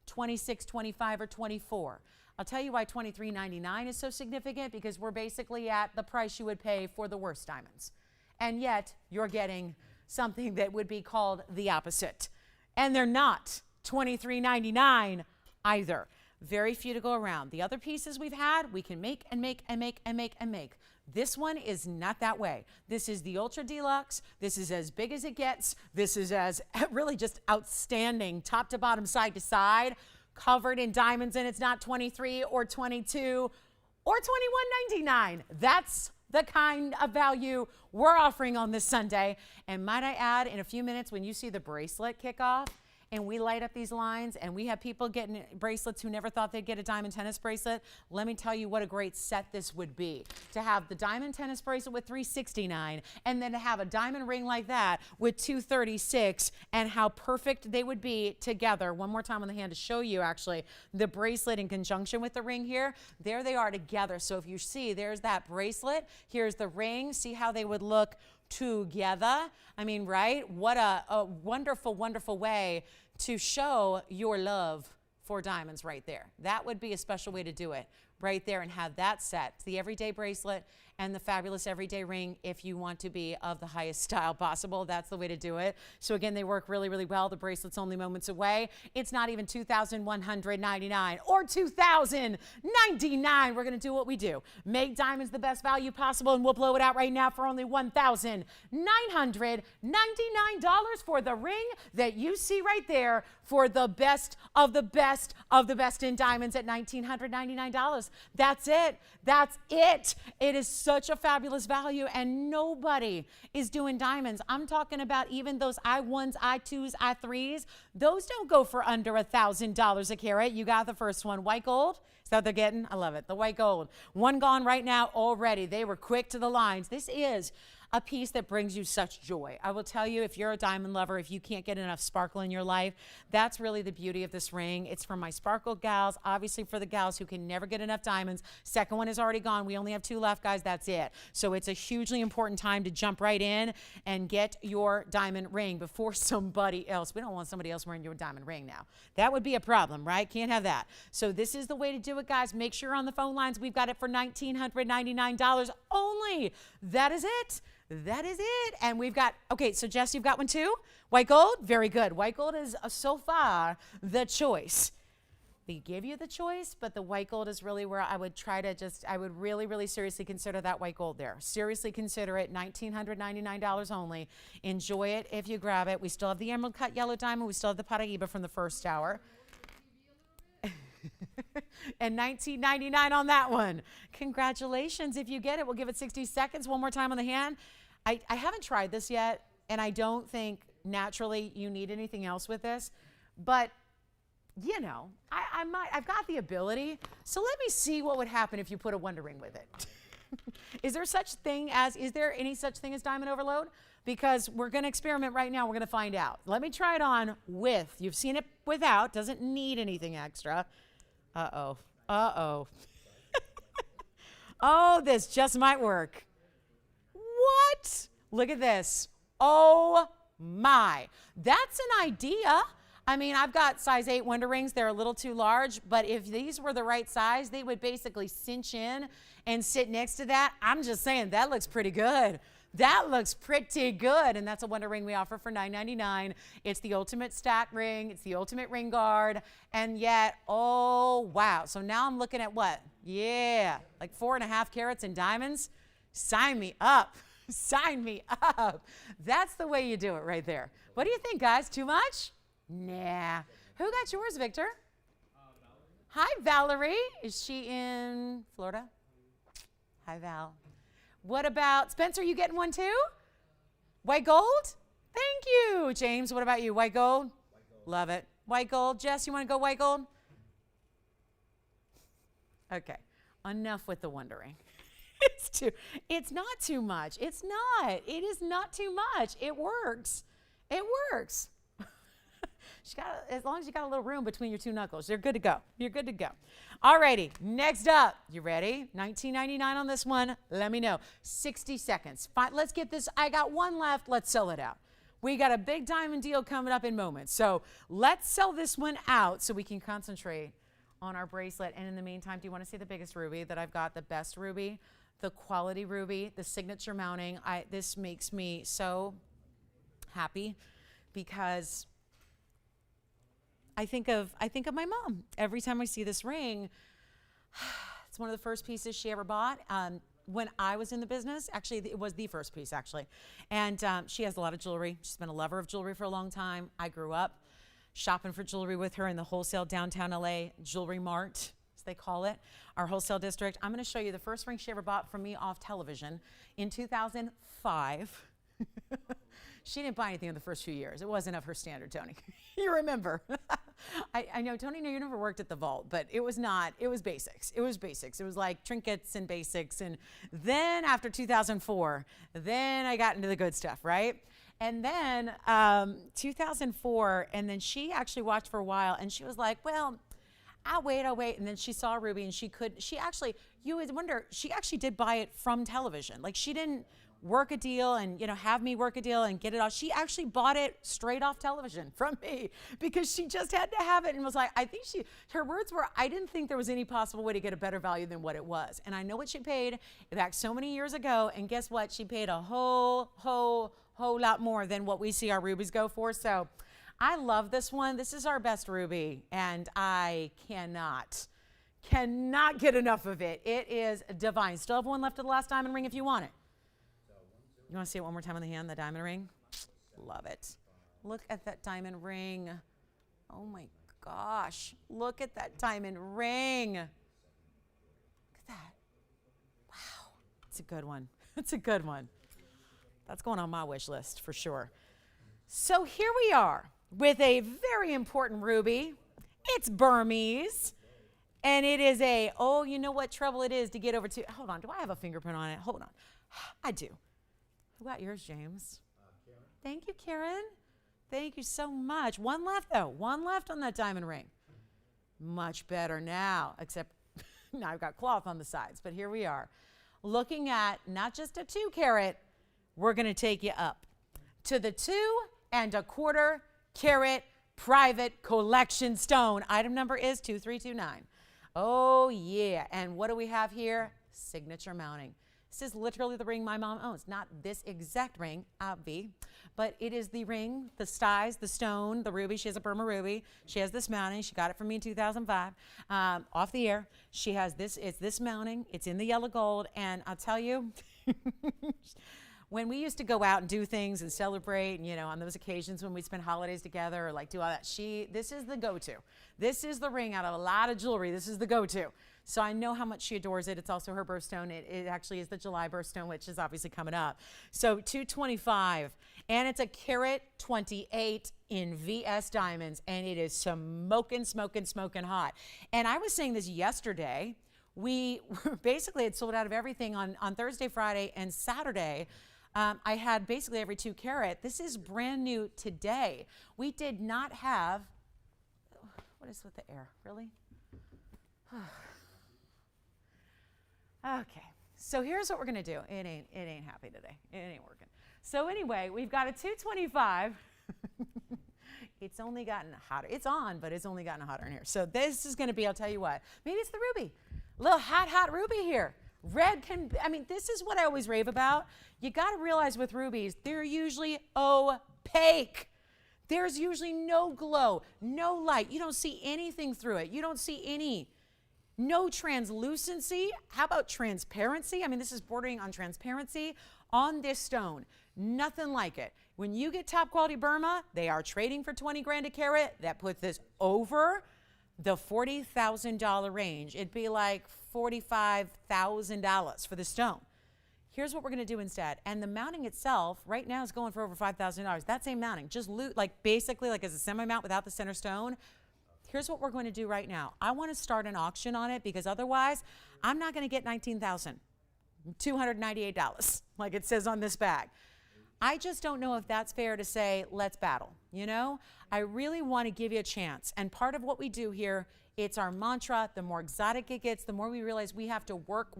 26, 25, or 24. I'll tell you why $23.99 is so significant, because we're basically at the price you would pay for the worst diamonds. And yet you're getting something that would be called the opposite. And they're not $23.99 either. Very few to go around. The other pieces we've had, we can make and make and make and make and make. This one is not that way. This is the ultra deluxe. This is as big as it gets. This is as really just outstanding, top to bottom, side to side, covered in diamonds, and it's not 23 or 22 or $21.99. That's the kind of value we're offering on this Sunday. And might I add, in a few minutes, when you see the bracelet kick off, and we light up these lines, and we have people getting bracelets who never thought they'd get a diamond tennis bracelet. Let me tell you what a great set this would be. To have the diamond tennis bracelet with $369, and then to have a diamond ring like that with $236, and how perfect they would be together. One more time on the hand to show you, actually, the bracelet in conjunction with the ring here. There they are together. So if you see, there's that bracelet. Here's the ring. See how they would look together. I mean, right? What a wonderful, wonderful way to show your love for diamonds right there. That would be a special way to do it right there, and have that set. It's the everyday bracelet, and the fabulous everyday ring if you want to be of the highest style possible. That's the way to do it. So again, they work really, really well. The bracelet's only moments away. It's not even $2,199 or $2,099. We're going to do what we do. Make diamonds the best value possible, and we'll blow it out right now for only $1,999 for the ring that you see right there, for the best of the best of the best in diamonds at $1,999. That's it. That's it. It is such a fabulous value, and nobody is doing diamonds. I'm talking about even those I1s, I2s, I3s. Those don't go for under $1,000 a carat. You got the first one. White gold. Is that what they're getting? I love it. The white gold. One gone right now already. They were quick to the lines. This is a piece that brings you such joy. I will tell you, if you're a diamond lover, if you can't get enough sparkle in your life, that's really the beauty of this ring. It's for my sparkle gals, obviously for the gals who can never get enough diamonds. Second one is already gone. We only have 2 left, guys. That's it. So it's a hugely important time to jump right in and get your diamond ring before somebody else. We don't want somebody else wearing your diamond ring now. That would be a problem, right? Can't have that. So this is the way to do it, guys. Make sure you're on the phone lines. We've got it for $1,999 only. That is it. That is it. And we've got, okay, so Jess, you've got one too? White gold? Very good. White gold is so far the choice. They give you the choice, but the white gold is really where I would try to I would really, really seriously consider that white gold there. Seriously consider it. $1,999 only. Enjoy it if you grab it. We still have the emerald cut yellow diamond. We still have the Paraíba from the first hour. And $19.99 on that one. Congratulations if you get it. We'll give it 60 seconds. One more time on the hand. I haven't tried this yet, and I don't think naturally you need anything else with this, but you know, I've got the ability, so let me see what would happen if you put a Wonder Ring with it. Is there any such thing as diamond overload? Because we're going to experiment right now. We're going to find out. Let me try it on with. You've seen it without. Doesn't need anything extra. Uh-oh. Uh-oh. Oh, this just might work. What? Look at this. Oh, my. That's an idea. I mean, I've got size 8 Wonder Rings. They're a little too large, but if these were the right size, they would basically cinch in and sit next to that. I'm just saying, that looks pretty good. That looks pretty good, and that's a Wonder Ring we offer for $9.99. It's the ultimate stack ring. It's the ultimate ring guard, and yet, oh, wow. So now I'm looking at what? Yeah, like 4.5 carats in diamonds. Sign me up. Sign me up. That's the way you do it right there. What do you think, guys? Too much? Nah. Who got yours, Victor? Valerie. Hi, Valerie. Is she in Florida? Hi, Val. What about Spencer? You getting one too? White gold? Thank you. James, what about you? White gold? White gold. Love it. White gold. Jess, you want to go white gold? Okay. Enough with the wondering. It's not too much. It's not. It is not too much. It works. It works. As long as you got a little room between your 2 knuckles, you're good to go. You're good to go. All righty, next up, you ready? $19.99 on this one. Let me know. 60 seconds. Fine, let's get this. I got one left. Let's sell it out. We got a big diamond deal coming up in moments. So let's sell this one out so we can concentrate on our bracelet. And in the meantime, do you want to see the biggest ruby that I've got? The best ruby, the quality ruby, the signature mounting. This makes me so happy because I think of my mom every time I see this ring. It's one of the first pieces she ever bought when I was in the business. Actually, it was the first piece, actually. And she has a lot of jewelry. She's been a lover of jewelry for a long time. I grew up shopping for jewelry with her in the wholesale downtown LA Jewelry Mart, as they call it, our wholesale district. I'm going to show you the first ring she ever bought from me off television in 2005. She didn't buy anything in the first few years. It wasn't of her standard, Tony. You remember. I know, Tony, no, you never worked at the vault, but it was not, it was basics. It was basics. It was like trinkets and basics. And then after 2004, then I got into the good stuff, right? And then 2004, and then she actually watched for a while, and she was like, well, I'll wait. And then she saw Ruby, and she actually, you would wonder, she actually did buy it from television. Like, she didn't work a deal and, have me work a deal and get it off. She actually bought it straight off television from me because she just had to have it and was like, her words were, I didn't think there was any possible way to get a better value than what it was. And I know what she paid back so many years ago. And guess what? She paid a whole lot more than what we see our rubies go for. So I love this one. This is our best ruby and I cannot get enough of it. It is divine. Still have one left of the last diamond ring if you want it. You want to see it one more time on the hand, the diamond ring? Love it. Look at that diamond ring. Oh my gosh. Look at that diamond ring. Look at that. Wow. It's a good one. It's a good one. That's going on my wish list for sure. So here we are with a very important ruby. It's Burmese. And it is you know what trouble it is to get over to. Hold on. Do I have a fingerprint on it? Hold on. I do. Who got yours, James? Karen. Thank you, Karen. Thank you so much. One left, though. One left on that diamond ring. Much better now, except now I've got cloth on the sides. But here we are. Looking at not just a 2 carat, we're going to take you up to the 2 1/4 carat private collection stone. Item number is 2329. Oh, yeah. And what do we have here? Signature mounting. This is literally the ring my mom owns. Not this exact ring, obvi, but it is the ring, the size, the stone, the ruby. She has a Burma ruby. She has this mounting. She got it from me in 2005 off the air. She has this. It's this mounting. It's in the yellow gold. And I'll tell you, when we used to go out and do things and celebrate, and, on those occasions when we spend holidays together or like do all that, this is the go-to. This is the ring out of a lot of jewelry. This is the go-to. So I know how much she adores it. It's also her birthstone. It actually is the July birthstone, which is obviously coming up. So 225, and it's a carat 28 in VS diamonds, and it is smoking hot. And I was saying this yesterday. We basically had sold out of everything on Thursday, Friday, and Saturday. I had basically every 2 carat. This is brand new today. We did not have, what is with the air, really? Okay, so here's what we're gonna do. It ain't happy today. It ain't working. So anyway, we've got a 225. It's only gotten hotter. It's on, but it's only gotten hotter in here. So this is gonna be, I'll tell you what, maybe it's the ruby. A little hot ruby here. Red this is what I always rave about. You gotta realize with rubies, they're usually opaque. There's usually no glow, no light. You don't see anything through it. You don't see no translucency. How about transparency? This is bordering on transparency on this stone. Nothing like it. When you get top quality Burma, they are trading for 20 grand a carat. That puts this over the $40,000 range. It'd be like $45,000 for the stone. Here's what we're gonna do instead. And the mounting itself right now is going for over $5,000. That same mounting, just basically as a semi-mount without the center stone. Here's what we're going to do right now. I want to start an auction on it because otherwise I'm not going to get $19,298 like it says on this bag. I just don't know if that's fair to say, let's battle. I really want to give you a chance. And part of what we do here, it's our mantra. The more exotic it gets, the more we realize we have to work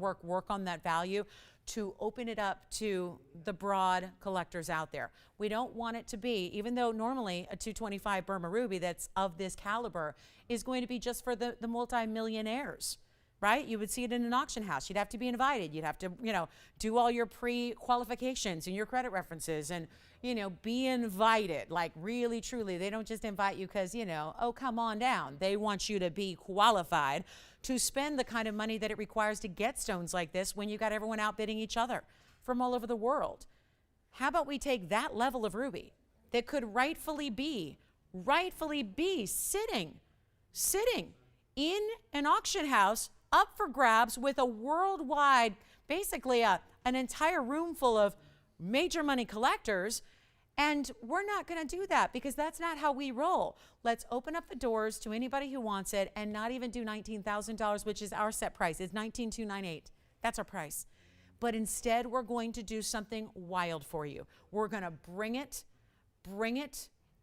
on that value to open it up to the broad collectors out there. We don't want it to be, even though normally a 225 Burma ruby that's of this caliber is going to be just for the multi-millionaires, right? You would see it in an auction house. You'd have to be invited. You'd have to, do all your pre-qualifications and your credit references and, be invited, like really, truly. They don't just invite you because, oh, come on down. They want you to be qualified to spend the kind of money that it requires to get stones like this when you got everyone outbidding each other from all over the world. How about we take that level of ruby that could rightfully be sitting in an auction house up for grabs with a worldwide, basically an entire room full of major money collectors, and we're not going to do that because that's not how we roll. Let's open up the doors to anybody who wants it and not even do $19,000, which is our set price. It's $19,298. That's our price. But instead, we're going to do something wild for you. We're going to bring it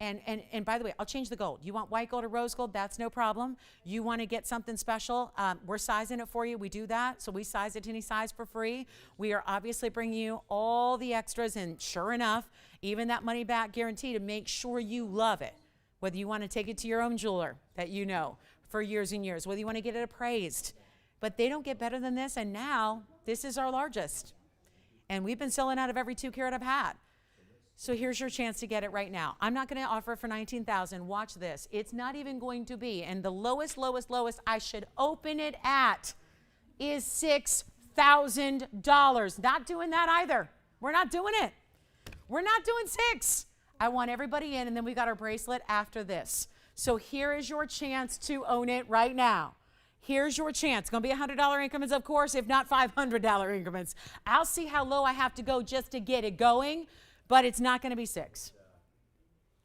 And by the way, I'll change the gold. You want white gold or rose gold? That's no problem. You want to get something special? We're sizing it for you. We do that. So we size it to any size for free. We are obviously bringing you all the extras. And sure enough, even that money back guarantee to make sure you love it. Whether you want to take it to your own jeweler that you know for years and years, whether you want to get it appraised. But they don't get better than this. And now this is our largest. And we've been selling out of every 2 carat I've had. So here's your chance to get it right now. I'm not going to offer it for $19,000. Watch this. It's not even going to be. And the lowest I should open it at is $6,000. Not doing that either. We're not doing it. We're not doing 6. I want everybody in, and then we got our bracelet after this. So here is your chance to own it right now. Here's your chance. It's going to be $100 increments, of course, if not $500 increments. I'll see how low I have to go just to get it going. But it's not going to be 6.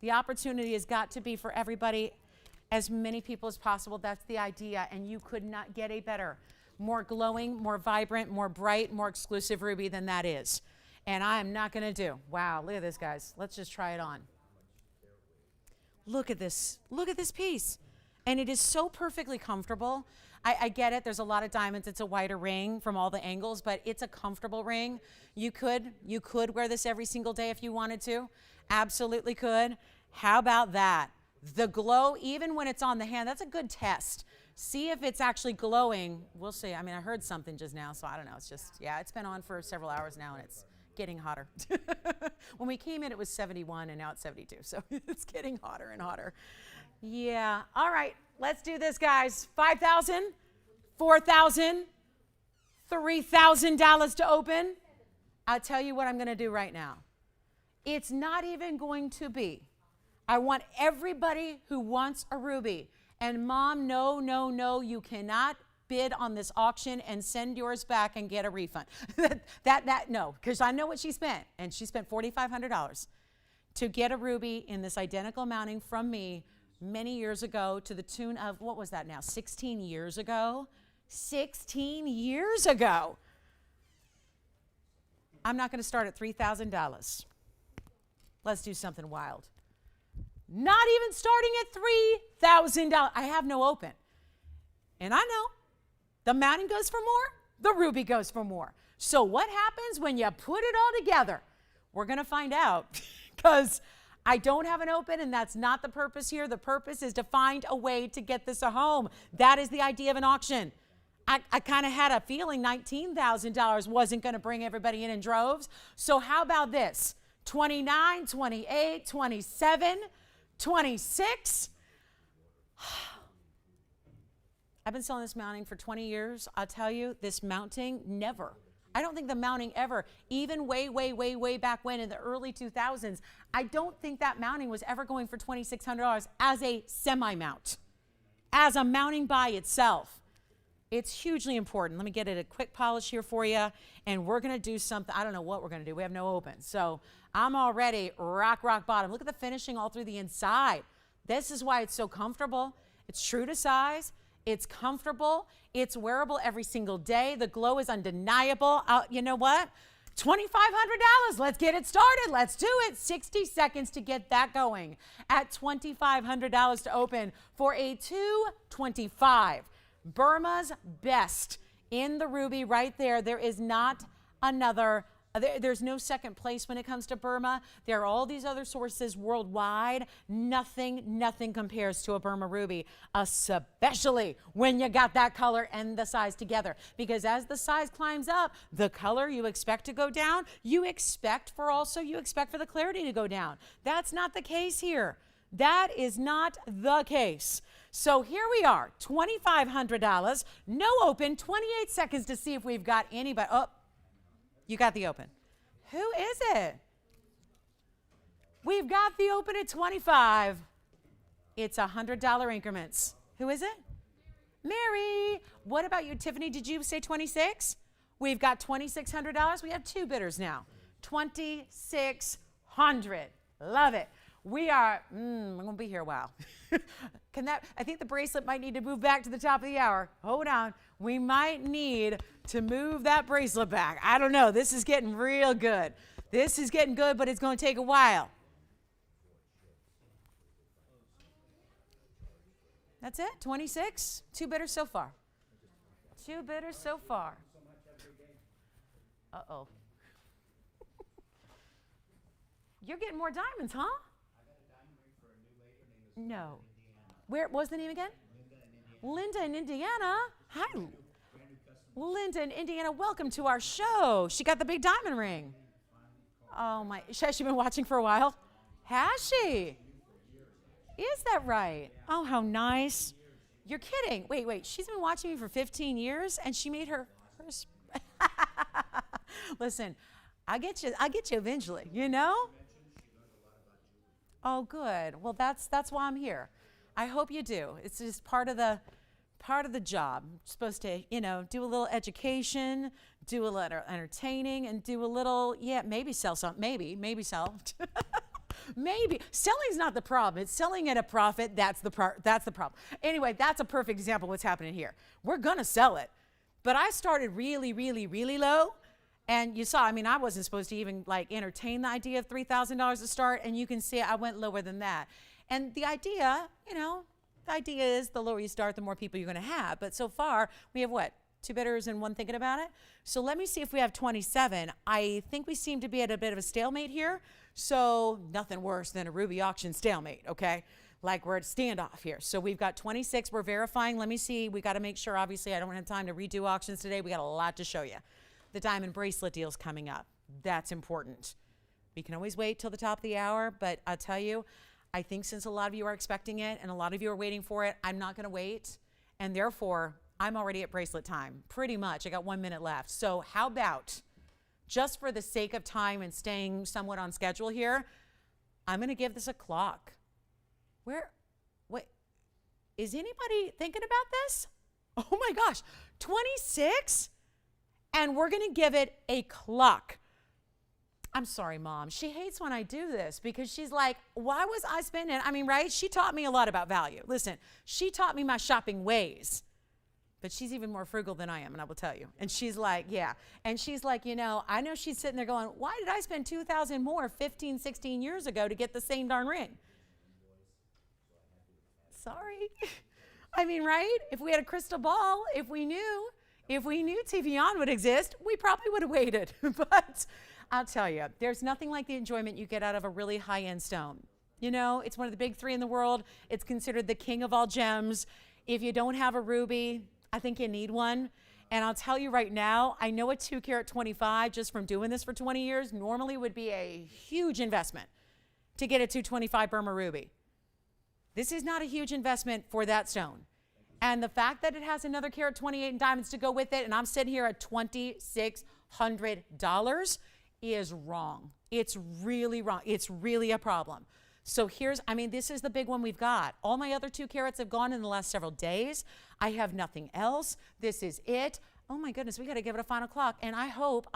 The opportunity has got to be for everybody, as many people as possible. That's the idea. And you could not get a better, more glowing, more vibrant, more bright, more exclusive ruby than that is. And I am not going to do. Wow, look at this, guys. Let's just try it on. Look at this. Look at this piece. And it is so perfectly comfortable. I get it. There's a lot of diamonds. It's a wider ring from all the angles, but it's a comfortable ring. You could wear this every single day if you wanted to. Absolutely could. How about that? The glow, even when it's on the hand, that's a good test. See if it's actually glowing. We'll see. I mean, I heard something just now, so I don't know. It's just, yeah, it's been on for several hours now, and it's getting hotter. When we came in, it was 71, and now it's 72, so it's getting hotter and hotter. Yeah. All right. Let's do this, guys. $5,000, $4,000, $3,000 to open. I'll tell you what I'm going to do right now. It's not even going to be. I want everybody who wants a ruby. And Mom, no, you cannot bid on this auction and send yours back and get a refund. No, because I know what she spent. And she spent $4,500 to get a ruby in this identical mounting from me many years ago, to the tune of, what was that now, 16 years ago? 16 years ago. I'm not going to start at $3,000. Let's do something wild. Not even starting at $3,000. I have no open. And I know the mounting goes for more, the ruby goes for more. So what happens when you put it all together? We're going to find out, because I don't have an open, and that's not the purpose here. The purpose is to find a way to get this a home. That is the idea of an auction. I kind of had a feeling $19,000 wasn't going to bring everybody in droves. So how about this? 29, 28, 27, 26. I've been selling this mounting for 20 years. I'll tell you, this mounting, never. I don't think the mounting ever, even way back when in the early 2000s, I don't think that mounting was ever going for $2,600 as a semi-mount, as a mounting by itself. It's hugely important. Let me get it a quick polish here for you, and we're going to do something. I don't know what we're going to do. We have no open. So I'm already rock bottom. Look at the finishing all through the inside. This is why it's so comfortable. It's true to size. It's comfortable. It's wearable every single day. The glow is undeniable. You know what? $2,500. Let's get it started. Let's do it. 60 seconds to get that going at $2,500 to open for a $225. Burma's best in the ruby right there. There is not another. There's no second place when it comes to Burma. There are all these other sources worldwide. Nothing compares to a Burma ruby, especially when you got that color and the size together. Because as the size climbs up, the color you expect to go down, you expect for the clarity to go down. That's not the case here. That is not the case. So here we are, $2,500, no open, 28 seconds to see if we've got anybody. Oh, you got the open. Who is it? We've got the open at 25. It's $100 increments. Who is it? Mary. What about you, Tiffany? Did you say 26? We've got $2,600. We have 2 bidders now. 2,600. Love it. We are, we're going to be here a while. I think the bracelet might need to move back to the top of the hour. Hold on. We might need to move that bracelet back. I don't know. This is getting real good. This is getting good, but it's going to take a while. That's it? 26? Two bidders so far. Two bidders so far. Uh-oh. You're getting more diamonds, huh? No. Where was the name again? Linda in Indiana. Hi. Linda in Indiana, welcome to our show. She got the big diamond ring. Oh my, has she been watching for a while? Has she? Is that right? Oh, how nice. You're kidding. Wait. She's been watching me for 15 years and she made her first. Listen, I get you eventually, you know? Oh, good. Well, that's why I'm here. I hope you do. It's just part of the job. You're supposed to, do a little education, do a little entertaining, and do a little, maybe sell something. Maybe sell. Maybe. Selling's not the problem. It's selling at a profit. That's the problem. Anyway, that's a perfect example of what's happening here. We're going to sell it. But I started really, really, really low. And you saw, I wasn't supposed to even entertain the idea of $3,000 to start. And you can see I went lower than that. And the idea, the idea is the lower you start, the more people you're going to have. But so far, we have what? Two bidders and one thinking about it? So let me see if we have 27. I think we seem to be at a bit of a stalemate here. So nothing worse than a ruby auction stalemate, okay? Like we're at standoff here. So we've got 26. We're verifying. Let me see. We got to make sure, obviously, I don't have time to redo auctions today. We got a lot to show you. The diamond bracelet deal's coming up. That's important. We can always wait till the top of the hour, but I'll tell you, I think since a lot of you are expecting it and a lot of you are waiting for it, I'm not going to wait. And therefore, I'm already at bracelet time, pretty much. I got 1 minute left. So how about, just for the sake of time and staying somewhat on schedule here, I'm going to give this a clock. Wait, is anybody thinking about this? Oh my gosh, 26? And we're going to give it a clock. I'm sorry, Mom. She hates when I do this because she's like, why was I spending? Right? She taught me a lot about value. Listen, she taught me my shopping ways. But she's even more frugal than I am, and I will tell you. And she's like, yeah. And she's like, I know she's sitting there going, why did I spend $2,000 more 15, 16 years ago to get the same darn ring? Sorry. Right? If we had a crystal ball, if we knew TVON would exist, we probably would have waited. But I'll tell you, there's nothing like the enjoyment you get out of a really high-end stone. It's one of the big three in the world. It's considered the king of all gems. If you don't have a ruby, I think you need one. And I'll tell you right now, I know a 2 carat 25, just from doing this for 20 years, normally would be a huge investment to get a 225 Burma ruby. This is not a huge investment for that stone. And the fact that it has another carat 28 in diamonds to go with it, and I'm sitting here at $2,600 is wrong. It's really wrong. It's really a problem. So this is the big one we've got. All my other 2 carats have gone in the last several days. I have nothing else. This is it. Oh my goodness, we got to give it a final clock. And I hope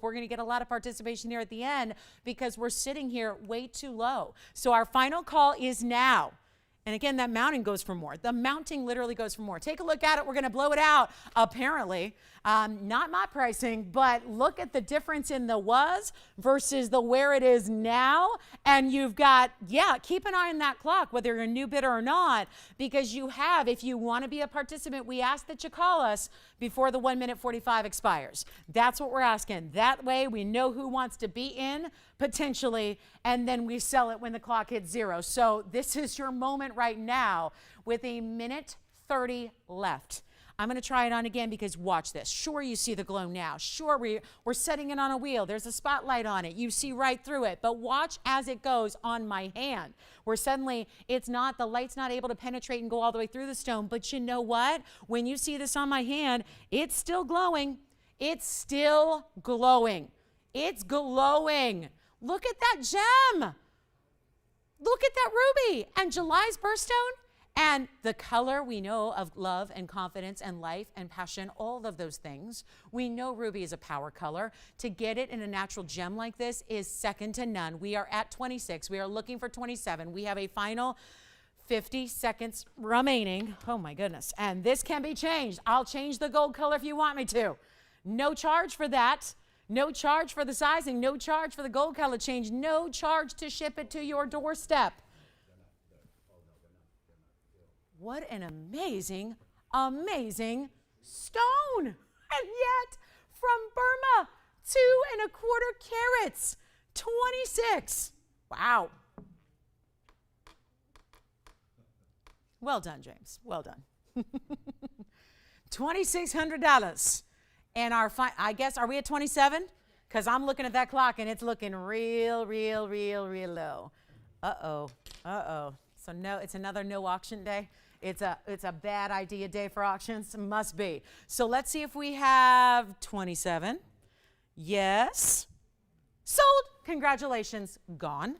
we're going to get a lot of participation here at the end because we're sitting here way too low. So our final call is now. And again, that mounting goes for more. The mounting literally goes for more. Take a look at it. We're going to blow it out, apparently. Not my pricing, but look at the difference in the was versus the where it is now. And you've got, keep an eye on that clock, whether you're a new bidder or not, because if you want to be a participant, we ask that you call us before the 1 minute 45 expires. That's what we're asking. That way we know who wants to be in, potentially, and then we sell it when the clock hits 0. So this is your moment right now with 1 minute 30 left. I'm going to try it on again because watch this. Sure, you see the glow now. Sure, we're setting it on a wheel. There's a spotlight on it. You see right through it. But watch as it goes on my hand, where suddenly the light's not able to penetrate and go all the way through the stone. But you know what? When you see this on my hand, it's still glowing. It's still glowing. It's glowing. Look at that gem. Look at that ruby. And July's birthstone. And the color we know of love and confidence and life and passion, all of those things. We know ruby is a power color. To get it in a natural gem like this is second to none. We are at 26. We are looking for 27. We have a final 50 seconds remaining. Oh my goodness. And this can be changed. I'll change the gold color if you want me to. No charge for that. No charge for the sizing. No charge for the gold color change. No charge to ship it to your doorstep. what an amazing, amazing stone. And yet, from Burma, 2¼ carats, 26. Wow. Well done, James. Well done. $2,600. And our I guess, are we at 27? Because I'm looking at that clock and it's looking real low. Uh-oh. So no, it's another no auction day. It's a bad idea day for auctions. Must be. So let's see if we have 27. Yes. Sold. Congratulations. Gone.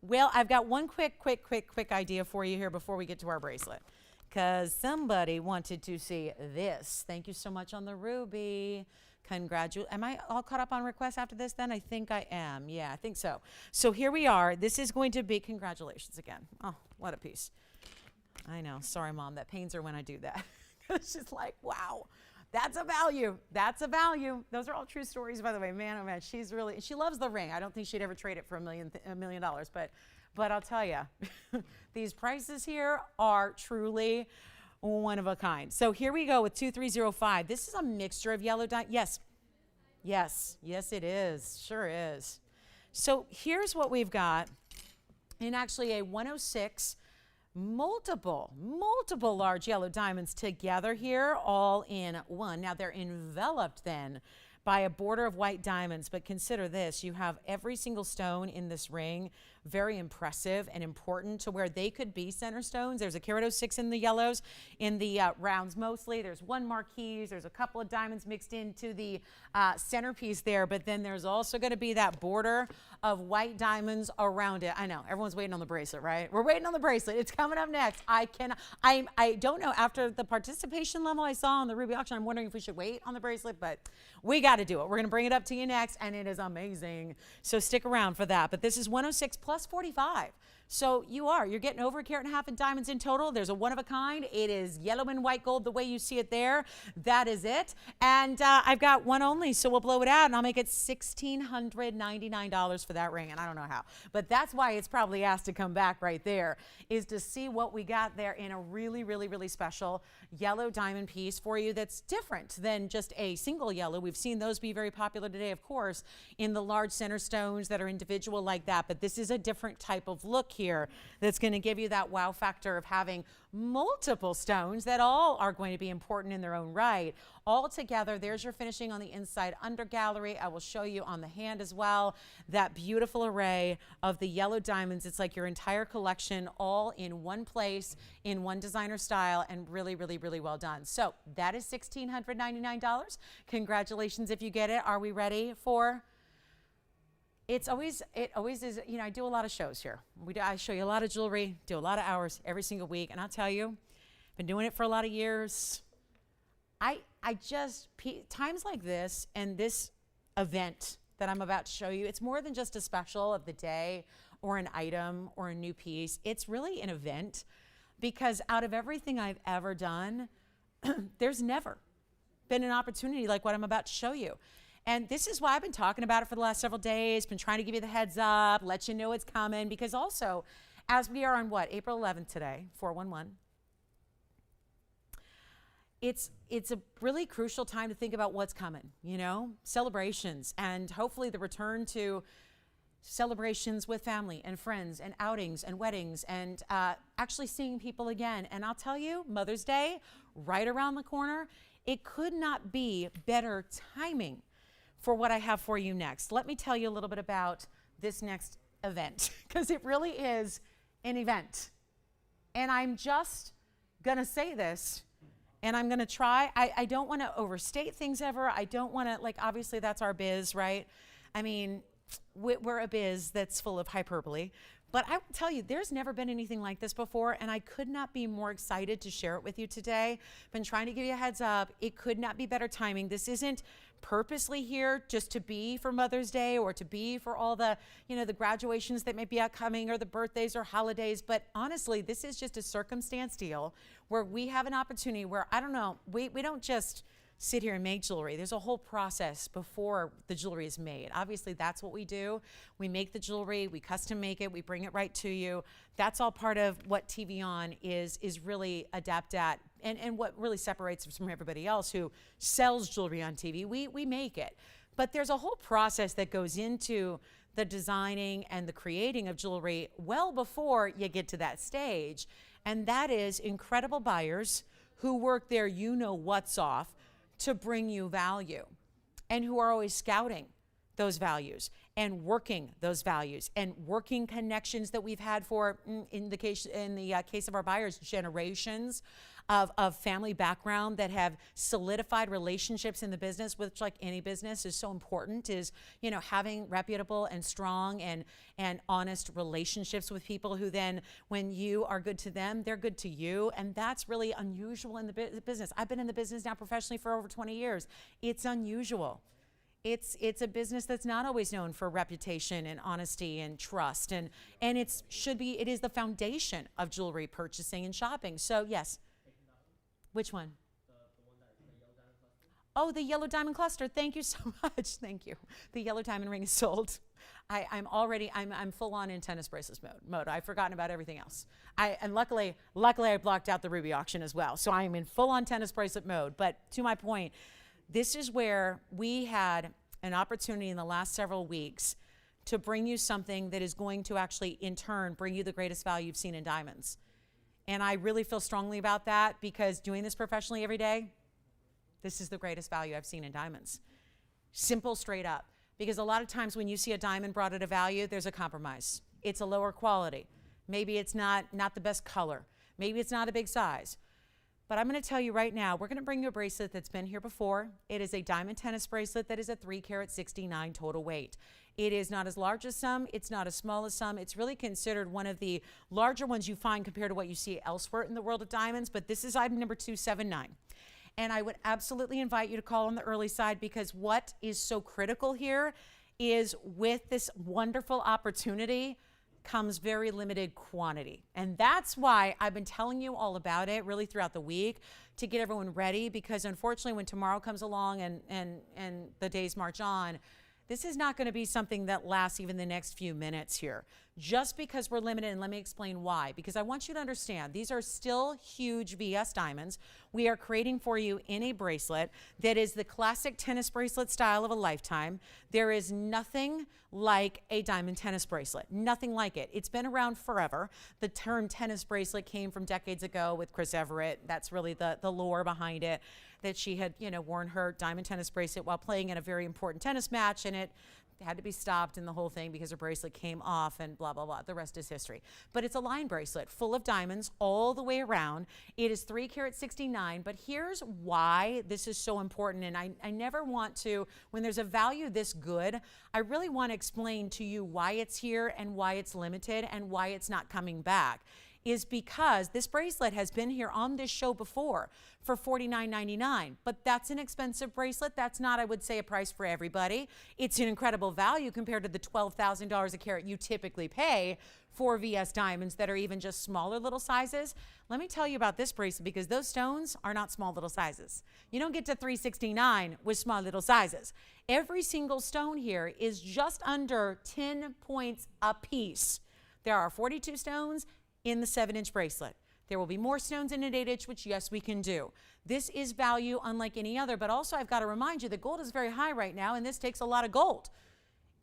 Well, I've got one quick idea for you here before we get to our bracelet. Because somebody wanted to see this. Thank you so much on the ruby. Am I all caught up on requests after this then? I think I am. Yeah, I think so. So here we are. This is going to be, congratulations again. Oh, what a piece. I know. Sorry, Mom. That pains her when I do that. It's just like, wow. That's a value. That's a value. Those are all true stories, by the way. Man, oh man, she loves the ring. I don't think she'd ever trade it for $1 million. But I'll tell you, these prices here are truly one of a kind. So here we go with 2305. This is a mixture of yellow diamond. Yes, it is. Sure is. So here's what we've got in actually a 106. Multiple large yellow diamonds together here, all in one. Now they're enveloped then by a border of white diamonds, but consider this, you have every single stone in this ring, very impressive and important to where they could be center stones. There's a carat 06 in the yellows, in the rounds mostly. There's one marquise, there's a couple of diamonds mixed into the centerpiece there, but then there's also gonna be that border of white diamonds around it. I know, everyone's waiting on the bracelet, right? We're waiting on the bracelet. It's coming up next. I don't know, after the participation level I saw on the ruby auction, I'm wondering if we should wait on the bracelet, but we got to do it. We're going to bring it up to you next, and it is amazing. So stick around for that. But this is 106 plus 45. So you're getting over 1.5 carats in diamonds in total. There's a one of a kind. It is yellow and white gold the way you see it there. That is it. And I've got one only, so we'll blow it out, and I'll make it $1,699 for that ring, and I don't know how. But that's why it's probably asked to come back right there, is to see what we got there in a really special yellow diamond piece for you that's different than just a single yellow. We've seen those be very popular today, of course, in the large center stones that are individual like that. But this is a different type of look here that's going to give you that wow factor of having multiple stones that all are going to be important in their own right. All together, there's your finishing on the inside under gallery. I will show you on the hand as well, that beautiful array of the yellow diamonds. It's like your entire collection all in one place, in one designer style, and really well done. So that is $1,699. Congratulations if you get it. Are we ready for... It always is, you know, I do a lot of shows here. I show you a lot of jewelry, do a lot of hours every single week, and I'll tell you, I've been doing it for a lot of years. Times like this and this event that I'm about to show you, it's more than just a special of the day or an item or a new piece. It's really an event, because out of everything I've ever done, there's never been an opportunity like what I'm about to show you. And this is why I've been talking about it for the last several days, been trying to give you the heads up, let you know it's coming, because also, as we are on April 11th today, 411, it's a really crucial time to think about what's coming, you know, celebrations, and hopefully the return to celebrations with family and friends and outings and weddings and actually seeing people again. And I'll tell you, Mother's Day, right around the corner, it could not be better timing for what I have for you next. Let me tell you a little bit about this next event, because it really is an event. And I'm just gonna say this, and I'm gonna try, I don't wanna overstate things ever. I don't wanna, like, obviously that's our biz, right? I mean, we're a biz that's full of hyperbole. But I will tell you, there's never been anything like this before, and I could not be more excited to share it with you today. Been trying to give you a heads up. It could not be better timing. This isn't purposely here just to be for Mother's Day or to be for all the, you know, the graduations that may be upcoming or the birthdays or holidays. But honestly, this is just a circumstance deal where we have an opportunity where, I don't know, we don't just sit here and make jewelry. There's a whole process before the jewelry is made. Obviously, that's what we do. We make the jewelry, we custom make it, we bring it right to you. That's all part of what TVON is really adept at, and what really separates us from everybody else who sells jewelry on TV. We make it. But there's a whole process that goes into the designing and the creating of jewelry well before you get to that stage. And that is incredible buyers who work their you-know-what's off to bring you value, and who are always scouting those values and working those values and working connections that we've had for, in the case of our buyers, generations of family background that have solidified relationships in the business, which, like any business, is so important, is, you know, having reputable and strong and honest relationships with people who then, when you are good to them, they're good to you. And that's really unusual in the business. I've been in the business now professionally for over 20 years. It's unusual. It's a business that's not always known for reputation and honesty and trust, and it is the foundation of jewelry purchasing and shopping. So yes. Which one? Oh, the yellow diamond cluster. Thank you so much. Thank you. The yellow diamond ring is sold. I'm full on in tennis bracelets mode. I've forgotten about everything else. And luckily I blocked out the ruby auction as well. So I am in full on tennis bracelet mode. But to my point, this is where we had an opportunity in the last several weeks to bring you something that is going to actually, in turn, bring you the greatest value you've seen in diamonds. And I really feel strongly about that, because doing this professionally every day, this is the greatest value I've seen in diamonds. Simple, straight up. Because a lot of times when you see a diamond brought at a value, there's a compromise. It's a lower quality. Maybe it's not the best color. Maybe it's not a big size. But I'm going to tell you right now, we're going to bring you a bracelet that's been here before. It is a diamond tennis bracelet that is a 3-carat 69 total weight. It is not as large as some. It's not as small as some. It's really considered one of the larger ones you find compared to what you see elsewhere in the world of diamonds. But this is item number 279. And I would absolutely invite you to call on the early side, because what is so critical here is, with this wonderful opportunity comes very limited quantity. And that's why I've been telling you all about it really throughout the week, to get everyone ready, because unfortunately when tomorrow comes along and the days march on, this is not going to be something that lasts even the next few minutes here, just because we're limited. And let me explain why. Because I want you to understand, these are still huge VS diamonds we are creating for you in a bracelet that is the classic tennis bracelet style of a lifetime. There is nothing like a diamond tennis bracelet, nothing like it. It's been around forever. The term tennis bracelet came from decades ago with Chris Everett. That's really the lore behind it, that she had, you know, worn her diamond tennis bracelet while playing in a very important tennis match, and it had to be stopped and the whole thing because her bracelet came off and blah, blah, blah. The rest is history. But it's a line bracelet full of diamonds all the way around. It is 3-carat 69, but here's why this is so important. And I never want to, when there's a value this good, I really want to explain to you why it's here and why it's limited and why it's not coming back. Is because this bracelet has been here on this show before for $49.99, but that's an expensive bracelet. That's not, I would say, a price for everybody. It's an incredible value compared to the $12,000 a carat you typically pay for VS diamonds that are even just smaller little sizes. Let me tell you about this bracelet, because those stones are not small little sizes. You don't get to $369 with small little sizes. Every single stone here is just under 10 points a piece. There are 42 stones in the 7-inch bracelet. There will be more stones in an 8-inch, which yes, we can do. This is value unlike any other, but also I've got to remind you that gold is very high right now, and this takes a lot of gold.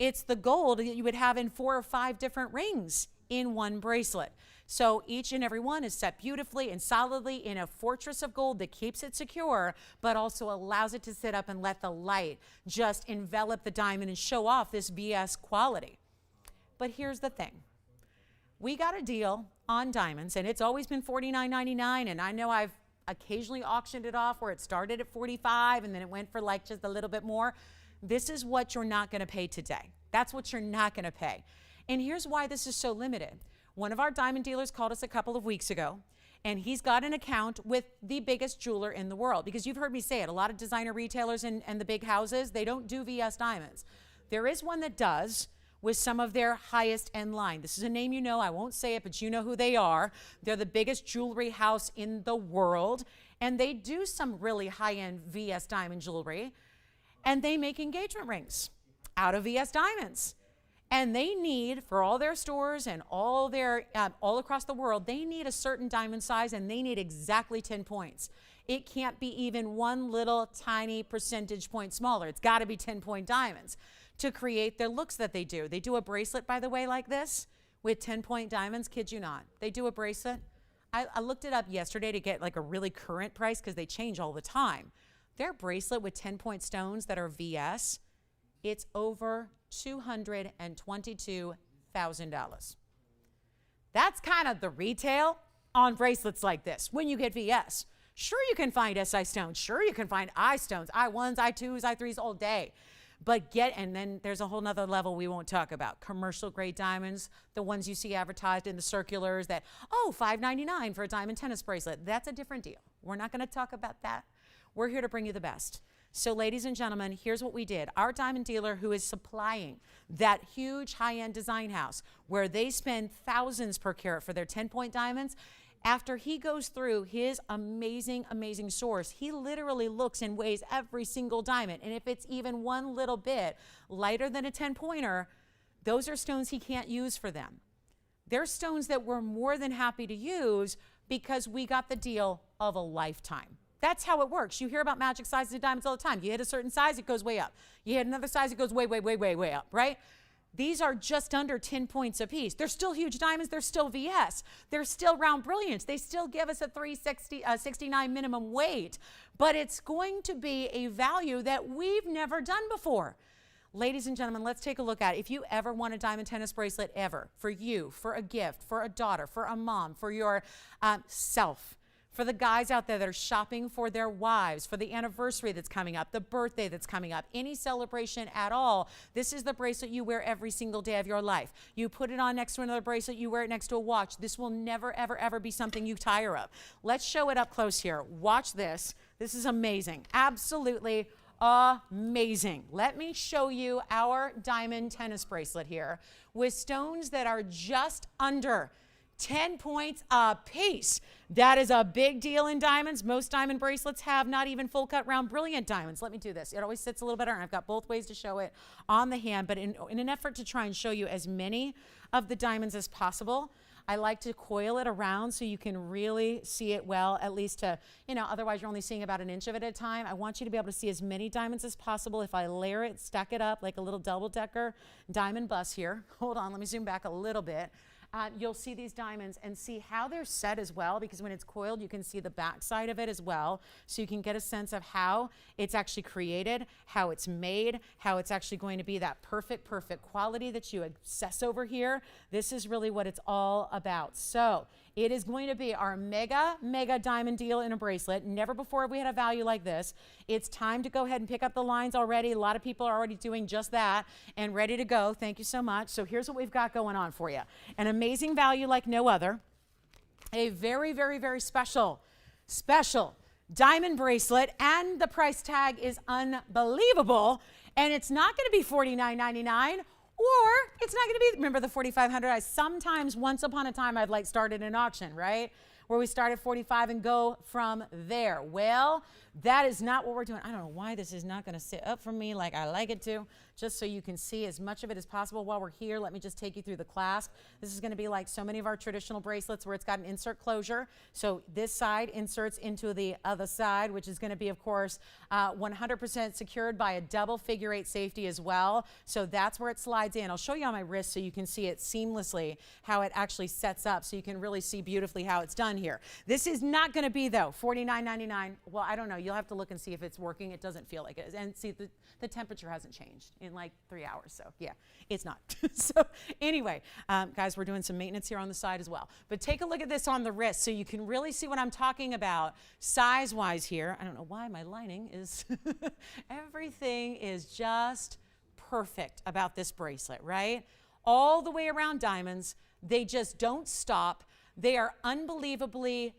It's the gold that you would have in 4 or 5 different rings in one bracelet. So each and every one is set beautifully and solidly in a fortress of gold that keeps it secure, but also allows it to sit up and let the light just envelop the diamond and show off this VS quality. But here's the thing. We got a deal on diamonds, and it's always been $49.99, and I know I've occasionally auctioned it off where it started at $45 and then it went for like just a little bit more. This is what you're not going to pay today. That's what you're not going to pay. And here's why this is so limited. One of our diamond dealers called us a couple of weeks ago, and he's got an account with the biggest jeweler in the world, because you've heard me say it, a lot of designer retailers and the big houses, they don't do VS diamonds. There is one that does, with some of their highest end line. This is a name you know, I won't say it, but you know who they are. They're the biggest jewelry house in the world, and they do some really high-end VS diamond jewelry, and they make engagement rings out of VS diamonds. And they need, for all their stores and all their all across the world, they need a certain diamond size, and they need exactly 10 points. It can't be even one little tiny percentage point smaller. It's got to be 10-point diamonds to create the looks that they do. They do a bracelet, by the way, like this with 10-point diamonds. Kid you not. They do a bracelet. I looked it up yesterday to get like a really current price because they change all the time. Their bracelet with 10-point stones that are VS, it's over $222,000. That's kind of the retail on bracelets like this when you get VS. Sure, you can find SI stones. Sure, you can find I stones, I1s, I2s, I3s all day. But and then there's a whole nother level we won't talk about. Commercial grade diamonds, the ones you see advertised in the circulars that, oh, $5.99 for a diamond tennis bracelet. That's a different deal. We're not going to talk about that. We're here to bring you the best. So ladies and gentlemen, here's what we did. Our diamond dealer who is supplying that huge high-end design house where they spend thousands per carat for their 10-point diamonds, after he goes through his amazing, amazing source, he literally looks and weighs every single diamond. And if it's even one little bit lighter than a 10-pointer, those are stones he can't use for them. They're stones that we're more than happy to use because we got the deal of a lifetime. That's how it works. You hear about magic sizes of diamonds all the time. You hit a certain size, it goes way up. You hit another size, it goes way, way, way, way, way up, right? These are just under 10 points a piece. They're still huge diamonds. They're still VS. They're still round brilliance. They still give us a 369 minimum weight, but it's going to be a value that we've never done before. Ladies and gentlemen, let's take a look at it. If you ever want a diamond tennis bracelet ever, for you, for a gift, for a daughter, for a mom, for your self, for the guys out there that are shopping for their wives, for the anniversary that's coming up, the birthday that's coming up, any celebration at all, this is the bracelet you wear every single day of your life. You put it on next to another bracelet, you wear it next to a watch. This will never, ever, ever be something you tire of. Let's show it up close here. Watch this. This is amazing. Absolutely amazing. Let me show you our diamond tennis bracelet here with stones that are just under 10 points a piece. That is a big deal in diamonds. Most diamond bracelets have not even full cut round brilliant diamonds. Let me do this. It always sits a little better, and I've got both ways to show it on the hand, but in an effort to try and show you as many of the diamonds as possible, I like to coil it around so you can really see it well, at least to, otherwise you're only seeing about an inch of it at a time. I want you to be able to see as many diamonds as possible. If I layer it, stack it up like a little double-decker diamond bus here. Hold on, let me zoom back a little bit. You'll see these diamonds and see how they're set as well, because when it's coiled, you can see the back side of it as well. So you can get a sense of how it's actually created, how it's made, how it's actually going to be that perfect quality that you obsess over here. This is really what it's all about. So it is going to be our mega diamond deal in a bracelet. Never before have we had a value like this. It's time to go ahead and pick up the lines already. A lot of people are already doing just that and ready to go. Thank you so much. So here's what we've got going on for you. An amazing value like no other. A very, very, very special diamond bracelet, and the price tag is unbelievable. And it's not going to be $49.99. Or it's not going to be, remember the $4,500? Sometimes, once upon a time, I've started an auction, right? Where we start at $45 and go from there. Well, that is not what we're doing. I don't know why this is not going to sit up for me like I like it to, just so you can see as much of it as possible while we're here. Let me just take you through the clasp. This is going to be like so many of our traditional bracelets where it's got an insert closure. So this side inserts into the other side, which is going to be, of course, 100% secured by a double figure 8 safety as well. So that's where it slides in. I'll show you on my wrist so you can see it seamlessly, how it actually sets up, so you can really see beautifully how it's done here. This is not going to be, though, $49.99. Well, I don't know. You'll have to look and see if it's working. It doesn't feel like it is. And see, the temperature hasn't changed in like 3 hours. So yeah, it's not. So anyway, guys, we're doing some maintenance here on the side as well. But take a look at this on the wrist so you can really see what I'm talking about size-wise here. I don't know why my lining is, everything is just perfect about this bracelet, right? All the way around diamonds. They just don't stop. They are unbelievably,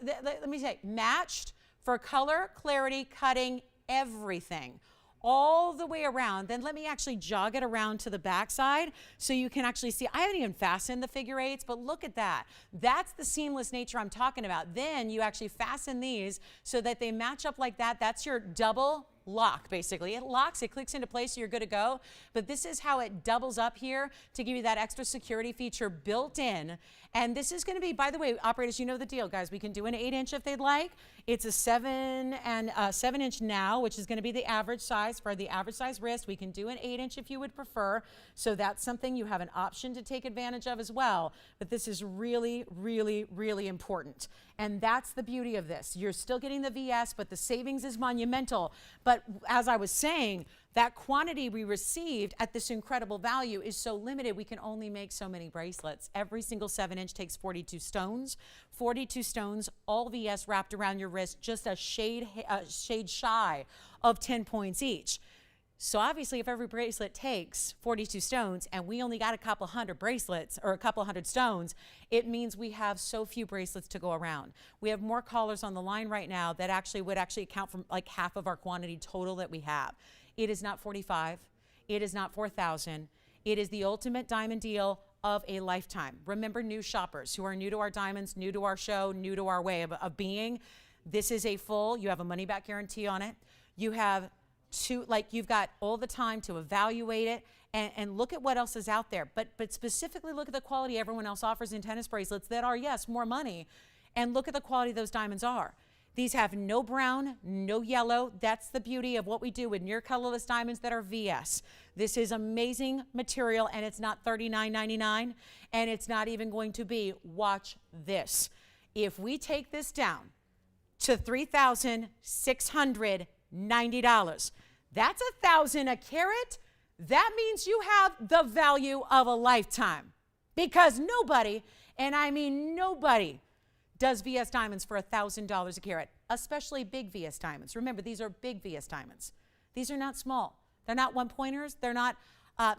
let me say, matched for color, clarity, cutting, everything. all the way around. Then let me actually jog it around to the back side so you can actually see. I haven't even fastened the figure eights, but look at that. That's the seamless nature I'm talking about. Then you actually fasten these so that they match up like that. That's your double lock, basically. It locks, it clicks into place, so you're good to go. But this is how it doubles up here to give you that extra security feature built in. And this is going to be, by the way, operators, you know the deal, guys. We can do an 8-inch if they'd like. It's a 7-inch now, which is going to be the average size for the average size wrist. We can do an 8-inch if you would prefer. So that's something you have an option to take advantage of as well. But this is really, really, really important. And that's the beauty of this. You're still getting the VS, but the savings is monumental. But as I was saying, that quantity we received at this incredible value is so limited, we can only make so many bracelets. Every single 7-inch takes 42 stones. 42 stones, all VS wrapped around your wrist, just a shade shy of 10 points each. So obviously, if every bracelet takes 42 stones and we only got a couple hundred bracelets or a couple hundred stones, it means we have so few bracelets to go around. We have more callers on the line right now that would account for like half of our quantity total that we have. It is not 45. It is not 4,000. It is the ultimate diamond deal of a lifetime. Remember, new shoppers who are new to our diamonds, new to our show, new to our way of being. This is you have a money back guarantee on it. You have you've got all the time to evaluate it and look at what else is out there. But specifically look at the quality everyone else offers in tennis bracelets that are, yes, more money. And look at the quality those diamonds are. These have no brown, no yellow. That's the beauty of what we do with near colorless diamonds that are VS. This is amazing material, and it's not $39.99, and it's not even going to be, watch this. If we take this down to $3,690, that's $1,000 a carat. That means you have the value of a lifetime, because nobody, and I mean nobody, does VS diamonds for $1,000 a carat, especially big VS diamonds. Remember, these are big VS diamonds. These are not small. They're not one-pointers. They're not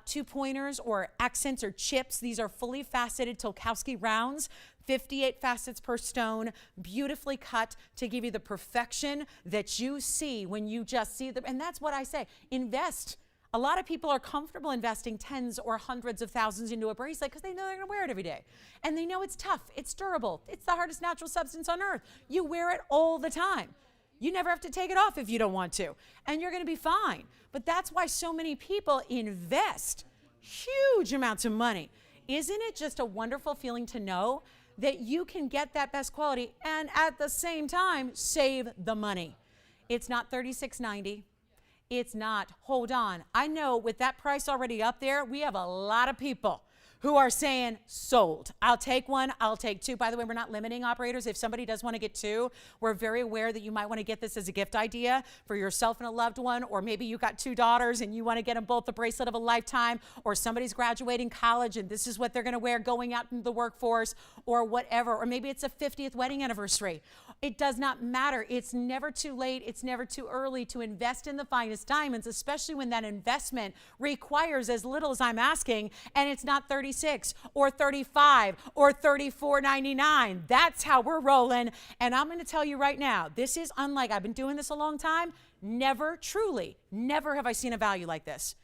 two-pointers or accents or chips. These are fully faceted Tolkowski rounds, 58 facets per stone, beautifully cut to give you the perfection that you see when you just see them. And that's what I say, invest. A lot of people are comfortable investing tens or hundreds of thousands into a bracelet because they know they're going to wear it every day. And they know it's tough, it's durable, it's the hardest natural substance on earth. You wear it all the time. You never have to take it off if you don't want to. And you're going to be fine. But that's why so many people invest huge amounts of money. Isn't it just a wonderful feeling to know that you can get that best quality and at the same time save the money? It's not $36.90. It's not, hold on. I know with that price already up there, we have a lot of people who are saying, sold. I'll take one, I'll take two. By the way, we're not limiting operators. If somebody does want to get two, we're very aware that you might want to get this as a gift idea for yourself and a loved one, or maybe you got 2 daughters and you want to get them both the bracelet of a lifetime, or somebody's graduating college and this is what they're going to wear going out into the workforce, or whatever, or maybe it's a 50th wedding anniversary. It does not matter. It's never too late. It's never too early to invest in the finest diamonds, especially when that investment requires as little as I'm asking, and it's not 36 or 35 or $34.99. That's how we're rolling. And I'm going to tell you right now, this is unlike, I've been doing this a long time. Never, truly, never have I seen a value like this.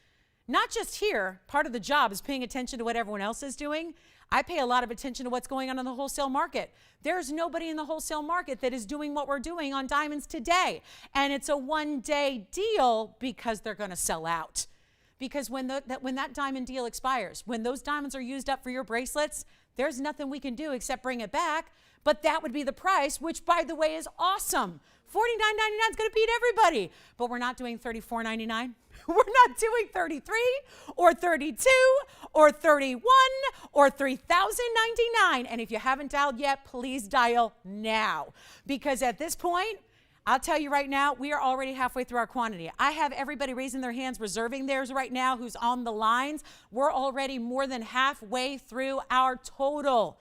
Not just here, part of the job is paying attention to what everyone else is doing. I pay a lot of attention to what's going on in the wholesale market. There's nobody in the wholesale market that is doing what we're doing on diamonds today. And it's a one-day deal because they're going to sell out. Because when that diamond deal expires, when those diamonds are used up for your bracelets, there's nothing we can do except bring it back. But that would be the price, which, by the way, is awesome. $49.99 is going to beat everybody. But we're not doing $34.99. We're not doing 33 or 32 or 31 or $3,099. And if you haven't dialed yet, please dial now. Because at this point, I'll tell you right now, we are already halfway through our quantity. I have everybody raising their hands, reserving theirs right now, who's on the lines. We're already more than halfway through our total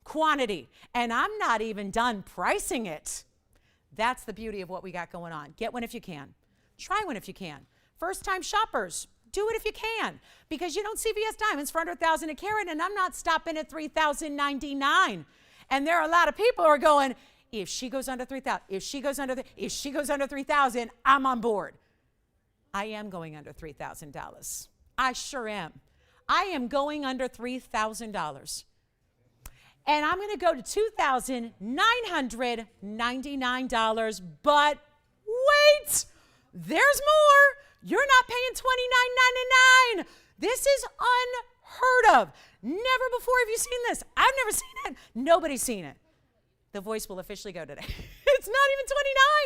quantity. And I'm not even done pricing it. That's the beauty of what we got going on. Get one if you can. Try one if you can. First-time shoppers, do it if you can, because you don't see VS diamonds for under $1,000 a carat, and I'm not stopping at $3,099. And there are a lot of people who are going, if she goes under 3,000, if she goes under 3,000, I'm on board. I am going under $3,000. I sure am. I am going under $3,000. And I'm going to go to $2,999. But wait, there's more. You're not paying $2,999. This is unheard of. Never before have you seen this. I've never seen it. Nobody's seen it. The voice will officially go today. It's not even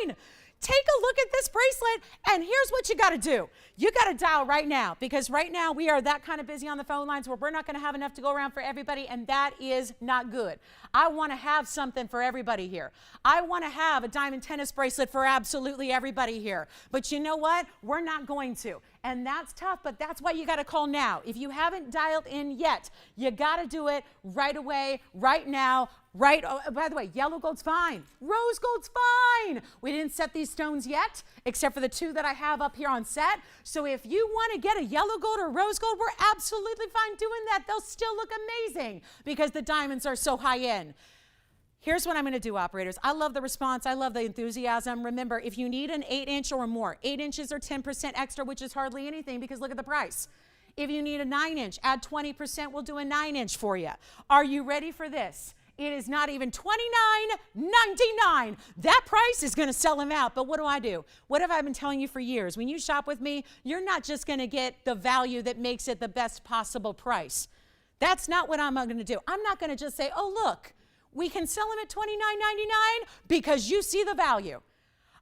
29. Take a look at this bracelet, and here's what you got to do. You got to dial right now, because right now we are that kind of busy on the phone lines where we're not going to have enough to go around for everybody, and that is not good. I want to have something for everybody here. I want to have a diamond tennis bracelet for absolutely everybody here. But you know what? We're not going to. And that's tough, but that's why you got to call now. If you haven't dialed in yet, you got to do it right away, right now. Oh, by the way, yellow gold's fine. Rose gold's fine. We didn't set these stones yet, except for the two that I have up here on set. So if you want to get a yellow gold or rose gold, we're absolutely fine doing that. They'll still look amazing because the diamonds are so high end. Here's what I'm going to do, operators. I love the response. I love the enthusiasm. Remember, if you need an 8-inch or more, 8 inches or 10% extra, which is hardly anything because look at the price. If you need a 9-inch, add 20%, we'll do a 9-inch for you. Are you ready for this? It is not even $29.99. That price is going to sell them out. But what do? What have I been telling you for years? When you shop with me, you're not just going to get the value that makes it the best possible price. That's not what I'm going to do. I'm not going to just say, oh, look, we can sell them at $29.99 because you see the value.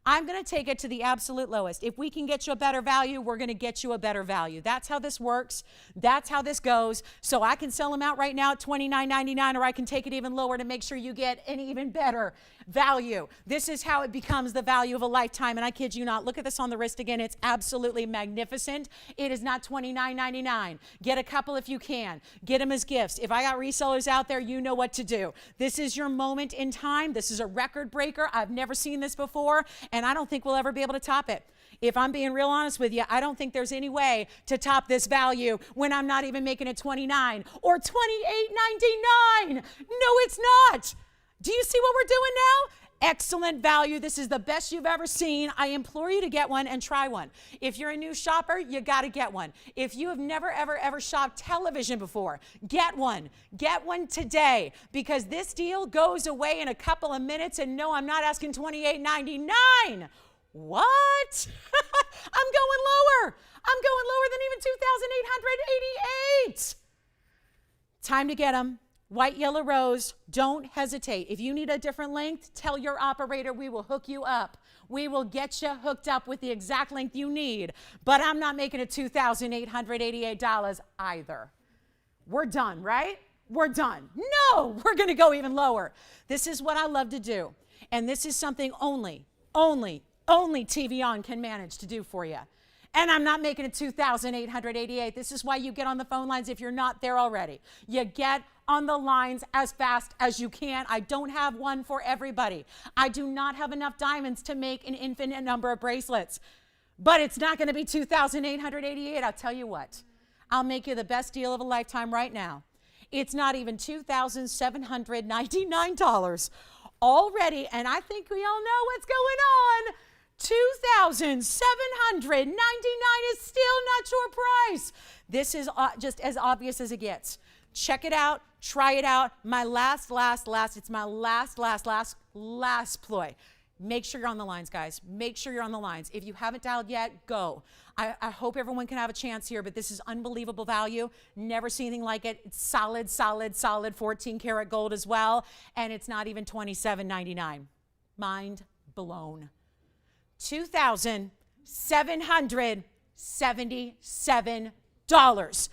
I'm going to take it to the absolute lowest. If we can get you a better value, we're going to get you a better value. That's how this works. That's how this goes. So I can sell them out right now at $29.99, or I can take it even lower to make sure you get an even better value. This is how it becomes the value of a lifetime. And I kid you not, look at this on the wrist again. It's absolutely magnificent. It is not $29.99. Get a couple if you can. Get them as gifts. If I got resellers out there, you know what to do. This is your moment in time. This is a record breaker. I've never seen this before. And I don't think we'll ever be able to top it. If I'm being real honest with you, I don't think there's any way to top this value when I'm not even making it $29 or $28.99. No, it's not. Do you see what we're doing now? Excellent value. This is the best you've ever seen. I implore you to get one and try one. If you're a new shopper, you got to get one. If you have never, ever shopped television before, get one. Get one today because this deal goes away in a couple of minutes. And no, I'm not asking $28.99. What? I'm going lower. I'm going lower than even $2,888. Time to get them. White, yellow, rose, don't hesitate. If you need a different length, tell your operator we will hook you up. We will get you hooked up with the exact length you need. But I'm not making it $2,888 either. We're done, right? We're done. No, we're going to go even lower. This is what I love to do. And this is something only TVON can manage to do for you. And I'm not making it $2,888. This is why you get on the phone lines if you're not there already. You get on the lines as fast as you can. I don't have one for everybody. I do not have enough diamonds to make an infinite number of bracelets. But it's not going to be $2,888. I'll tell you what. I'll make you the best deal of a lifetime right now. It's not even $2,799 already. And I think we all know what's going on. $2,799 is still not your price. This is just as obvious as it gets. Check it out. Try it out. My last, it's my last ploy. Make sure you're on the lines, guys. Make sure you're on the lines. If you haven't dialed yet, go. I hope everyone can have a chance here, but this is unbelievable value. Never seen anything like it. It's solid 14 karat gold as well, and it's not even $27.99. Mind blown. $2,777.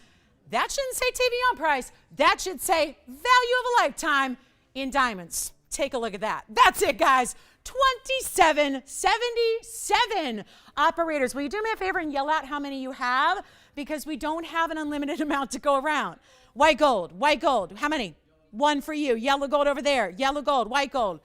That shouldn't say TVON price. That should say value of a lifetime in diamonds. Take a look at that. That's it, guys. $27.77. Operators, will you do me a favor and yell out how many you have? Because we don't have an unlimited amount to go around. White gold. How many? One for you. Yellow gold over there. Yellow gold, white gold.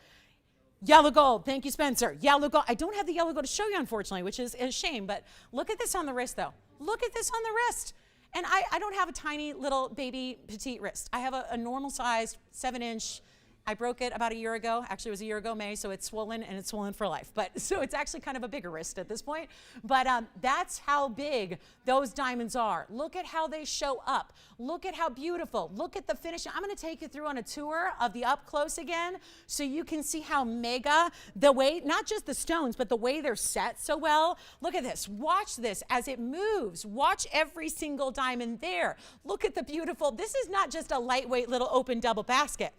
Yellow gold. Thank you, Spencer. Yellow gold. I don't have the yellow gold to show you, unfortunately, which is a shame. But look at this on the wrist, though. Look at this on the wrist. And I don't have a tiny little baby petite wrist. I have a normal sized 7-inch I broke it about a year ago. Actually, it was a year ago, May, so it's swollen and it's swollen for life. But so it's actually kind of a bigger wrist at this point. But that's how big those diamonds are. Look at how they show up. Look at how beautiful. Look at the finishing. I'm going to take you through on a tour of the up close again so you can see how mega the way, not just the stones, but the way they're set so well. Look at this. Watch this as it moves. Watch every single diamond there. Look at the beautiful. This is not just a lightweight little open double basket.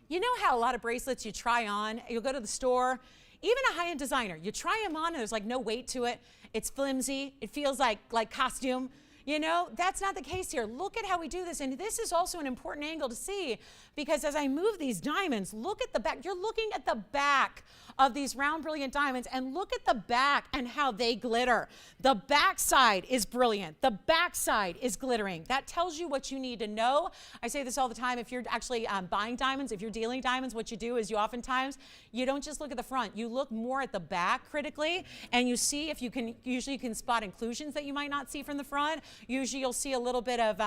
You know how a lot of bracelets you try on, you'll go to the store, even a high-end designer, you try them on and there's like no weight to it. It's flimsy. It feels like costume. You know, that's not the case here. Look at how we do this. And this is also an important angle to see because as I move these diamonds, look at the back. You're looking at the back of these round, brilliant diamonds and look at the back and how they glitter. The back side is brilliant. The back side is glittering. That tells you what you need to know. I say this all the time. If you're actually buying diamonds, if you're dealing diamonds, what you do is you oftentimes, you don't just look at the front. You look more at the back critically and you see if you can, usually you can spot inclusions that you might not see from the front. Usually you'll see a little bit of,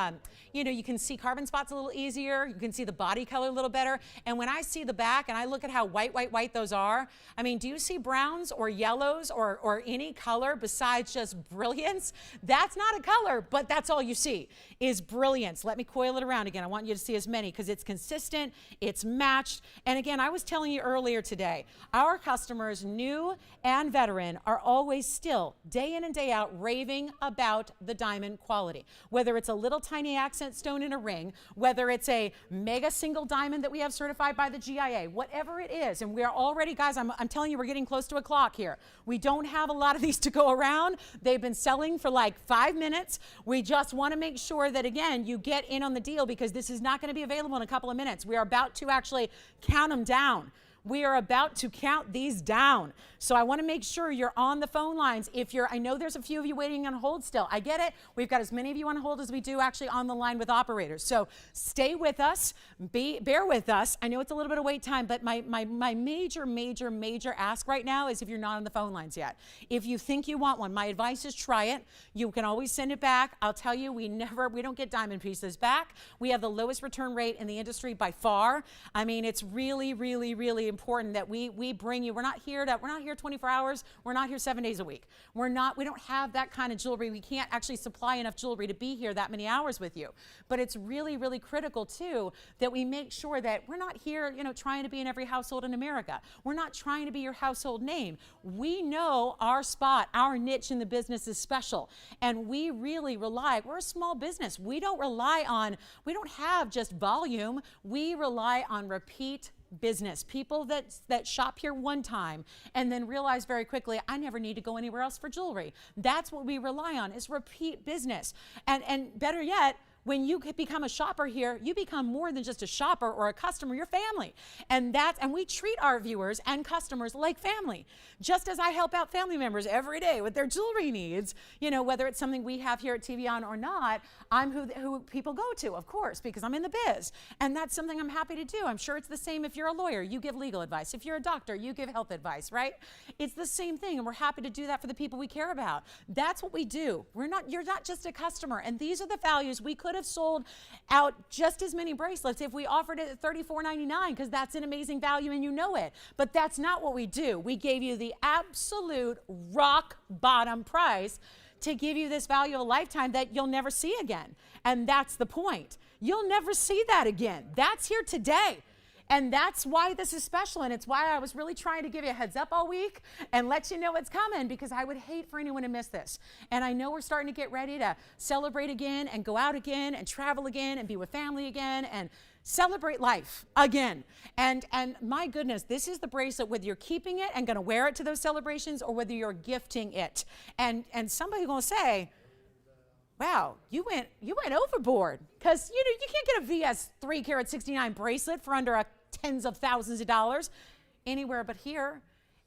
you know, you can see carbon spots a little easier. You can see the body color a little better. And when I see the back and I look at how white, white, white those are, I mean, do you see browns or yellows or any color besides just brilliance? That's not a color, but that's all you see is brilliance. Let me coil it around again. I want you to see as many because it's consistent, it's matched. And again, I was telling you earlier today, our customers, new and veteran, are always still, day in and day out, raving about the diamond quality. Whether it's a little tiny accent stone in a ring, whether it's a mega single diamond that we have certified by the GIA, whatever it is, and we're already, guys, I'm telling you, we're getting close to a clock here. We don't have a lot of these to go around. They've been selling for like 5 minutes. We just want to make sure that, again, you get in on the deal because this is not going to be available in a couple of minutes. We are about to actually count them down. We are about to count these down. So I want to make sure you're on the phone lines. If you're, I know there's a few of you waiting on hold still. I get it. We've got as many of you on hold as we do actually on the line with operators. So stay with us. Bear with us. I know it's a little bit of wait time, but my major ask right now is if you're not on the phone lines yet. If you think you want one, my advice is try it. You can always send it back. I'll tell you, we don't get diamond pieces back. We have the lowest return rate in the industry by far. I mean, it's really important that we bring you. We're not here 24 hours. We're not here 7 days a week. We don't have that kind of jewelry. We can't actually supply enough jewelry to be here that many hours with you. But it's really critical too that we make sure that we're not here, you know, trying to be in every household in America. We're not trying to be your household name. We know our spot, our niche in the business is special. And we really rely, we're a small business. We don't have just volume. We rely on repeat business, people that shop here one time and then realize very quickly, I never need to go anywhere else for jewelry. That's what we rely on is repeat business. And better yet, when you become a shopper here, you become more than just a shopper or a customer, you're family. And we treat our viewers and customers like family. Just as I help out family members every day with their jewelry needs, you know, whether it's something we have here at TVON or not, I'm who people go to, of course, because I'm in the biz. And that's something I'm happy to do. I'm sure it's the same if you're a lawyer, you give legal advice. If you're a doctor, you give health advice, right? It's the same thing, and we're happy to do that for the people we care about. That's what we do. You're not just a customer, and these are the values. We could have sold out just as many bracelets if we offered it at $34.99 because that's an amazing value and you know it. But that's not what we do. We gave you the absolute rock bottom price to give you this value of a lifetime that you'll never see again. And that's the point. You'll never see that again. That's here today. And that's why this is special, and it's why I was really trying to give you a heads up all week and let you know what's coming, because I would hate for anyone to miss this. And I know we're starting to get ready to celebrate again and go out again and travel again and be with family again and celebrate life again. And my goodness, this is the bracelet, whether you're keeping it and going to wear it to those celebrations or whether you're gifting it. And somebody's going to say, wow, you went overboard, because you know you can't get a VS 3 carat 69 bracelet for under tens of thousands of dollars anywhere but here.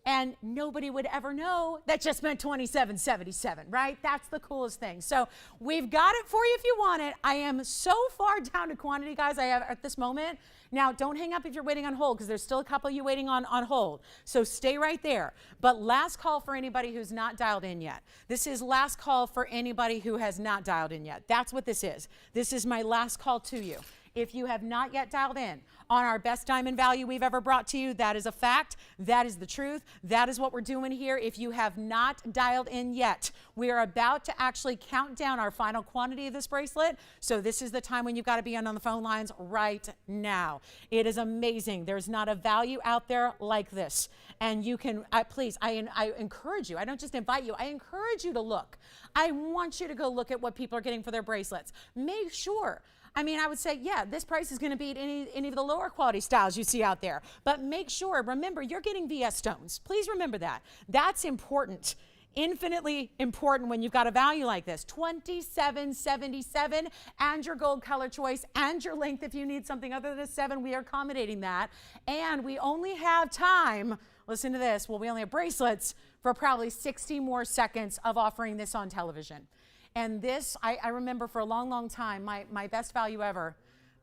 And nobody would ever know that just meant $27.77, right? That's the coolest thing. So we've got it for you if you want it. I am so far down to quantity, guys, I have at this moment. Now, don't hang up if you're waiting on hold, because there's still a couple of you waiting on hold. So stay right there. But last call for anybody who's not dialed in yet. This is last call for anybody who has not dialed in yet. That's what this is. This is my last call to you. If you have not yet dialed in on our best diamond value we've ever brought to you, that is a fact. That is the truth. That is what we're doing here. If you have not dialed in yet, we are about to actually count down our final quantity of this bracelet. So this is the time when you've got to be on the phone lines right now. It is amazing. There's not a value out there like this. And you can, please, I encourage you. I don't just invite you. I encourage you to look. I want you to go look at what people are getting for their bracelets. Make sure. I mean, I would say, yeah, this price is going to beat any of the lower quality styles you see out there. But make sure, remember, you're getting VS stones. Please remember that. That's important. Infinitely important when you've got a value like this. $27.77 and your gold color choice and your length if you need something other than a 7. We are accommodating that. And we only have time, listen to this, well, we only have bracelets for probably 60 more seconds of offering this on television. And this, I remember for a long, long time, my best value ever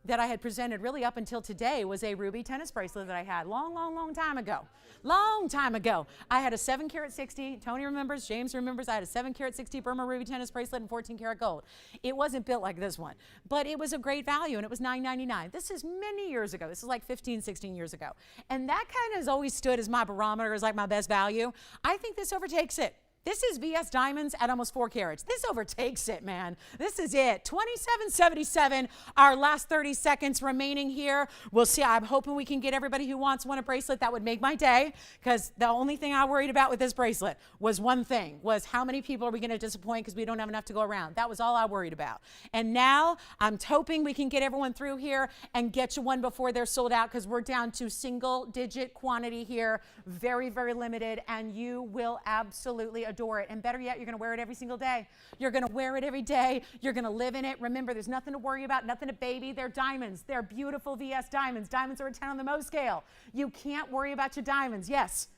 that I had presented really up until today was a ruby tennis bracelet that I had long, long, long time ago. Long time ago. I had a 7 carat 60. Tony remembers, James remembers, I had a 7 carat 60 Burma ruby tennis bracelet and 14 karat gold. It wasn't built like this one, but it was a great value and it was $9.99. This is many years ago. This is like 15, 16 years ago. And that kind of has always stood as my barometer, as like my best value. I think this overtakes it. This is VS diamonds at almost 4 carats. This overtakes it, man. This is it. $27.77. Our last 30 seconds remaining here. We'll see. I'm hoping we can get everybody who wants one a bracelet. That would make my day, because the only thing I worried about with this bracelet was one thing, was how many people are we going to disappoint because we don't have enough to go around. That was all I worried about. And now I'm hoping we can get everyone through here and get you one before they're sold out, because we're down to single-digit quantity here. Very, very limited, and you will absolutely adore it. And better yet, you're going to wear it every single day. You're going to wear it every day. You're going to live in it. Remember, there's nothing to worry about, nothing to baby. They're diamonds. They're beautiful VS diamonds. Diamonds are a 10 on the Mohs scale. You can't worry about your diamonds. Yes.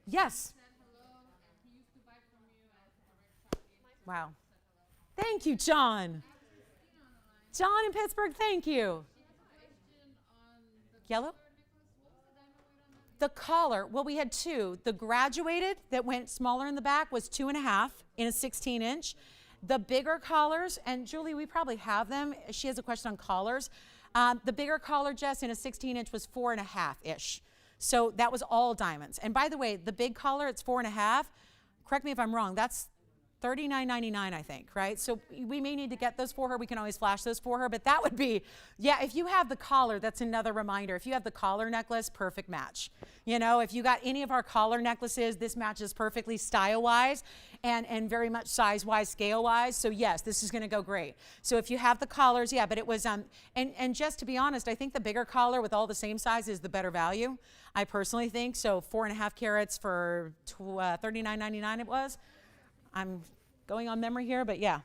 Yes. Wow. Thank you, John. John in Pittsburgh, thank you. Yellow? The collar, well, we had two. The graduated that went smaller in the back was 2.5 in a 16-inch. The bigger collars, and Julie, we probably have them. She has a question on collars. The bigger collar, Jess, in a 16-inch was 4.5-ish. So that was all diamonds. And by the way, the big collar, it's 4.5. Correct me if I'm wrong. That's $39.99, I think, right? So we may need to get those for her. We can always flash those for her, but that would be, yeah, if you have the collar, that's another reminder. If you have the collar necklace, perfect match. You know, if you got any of our collar necklaces, this matches perfectly style-wise and very much size-wise, scale-wise. So yes, this is gonna go great. So if you have the collars, yeah, but it was, and just to be honest, I think the bigger collar with all the same size is the better value. I personally think, so 4.5 carats for $39.99 it was. I'm going on memory here, but yeah.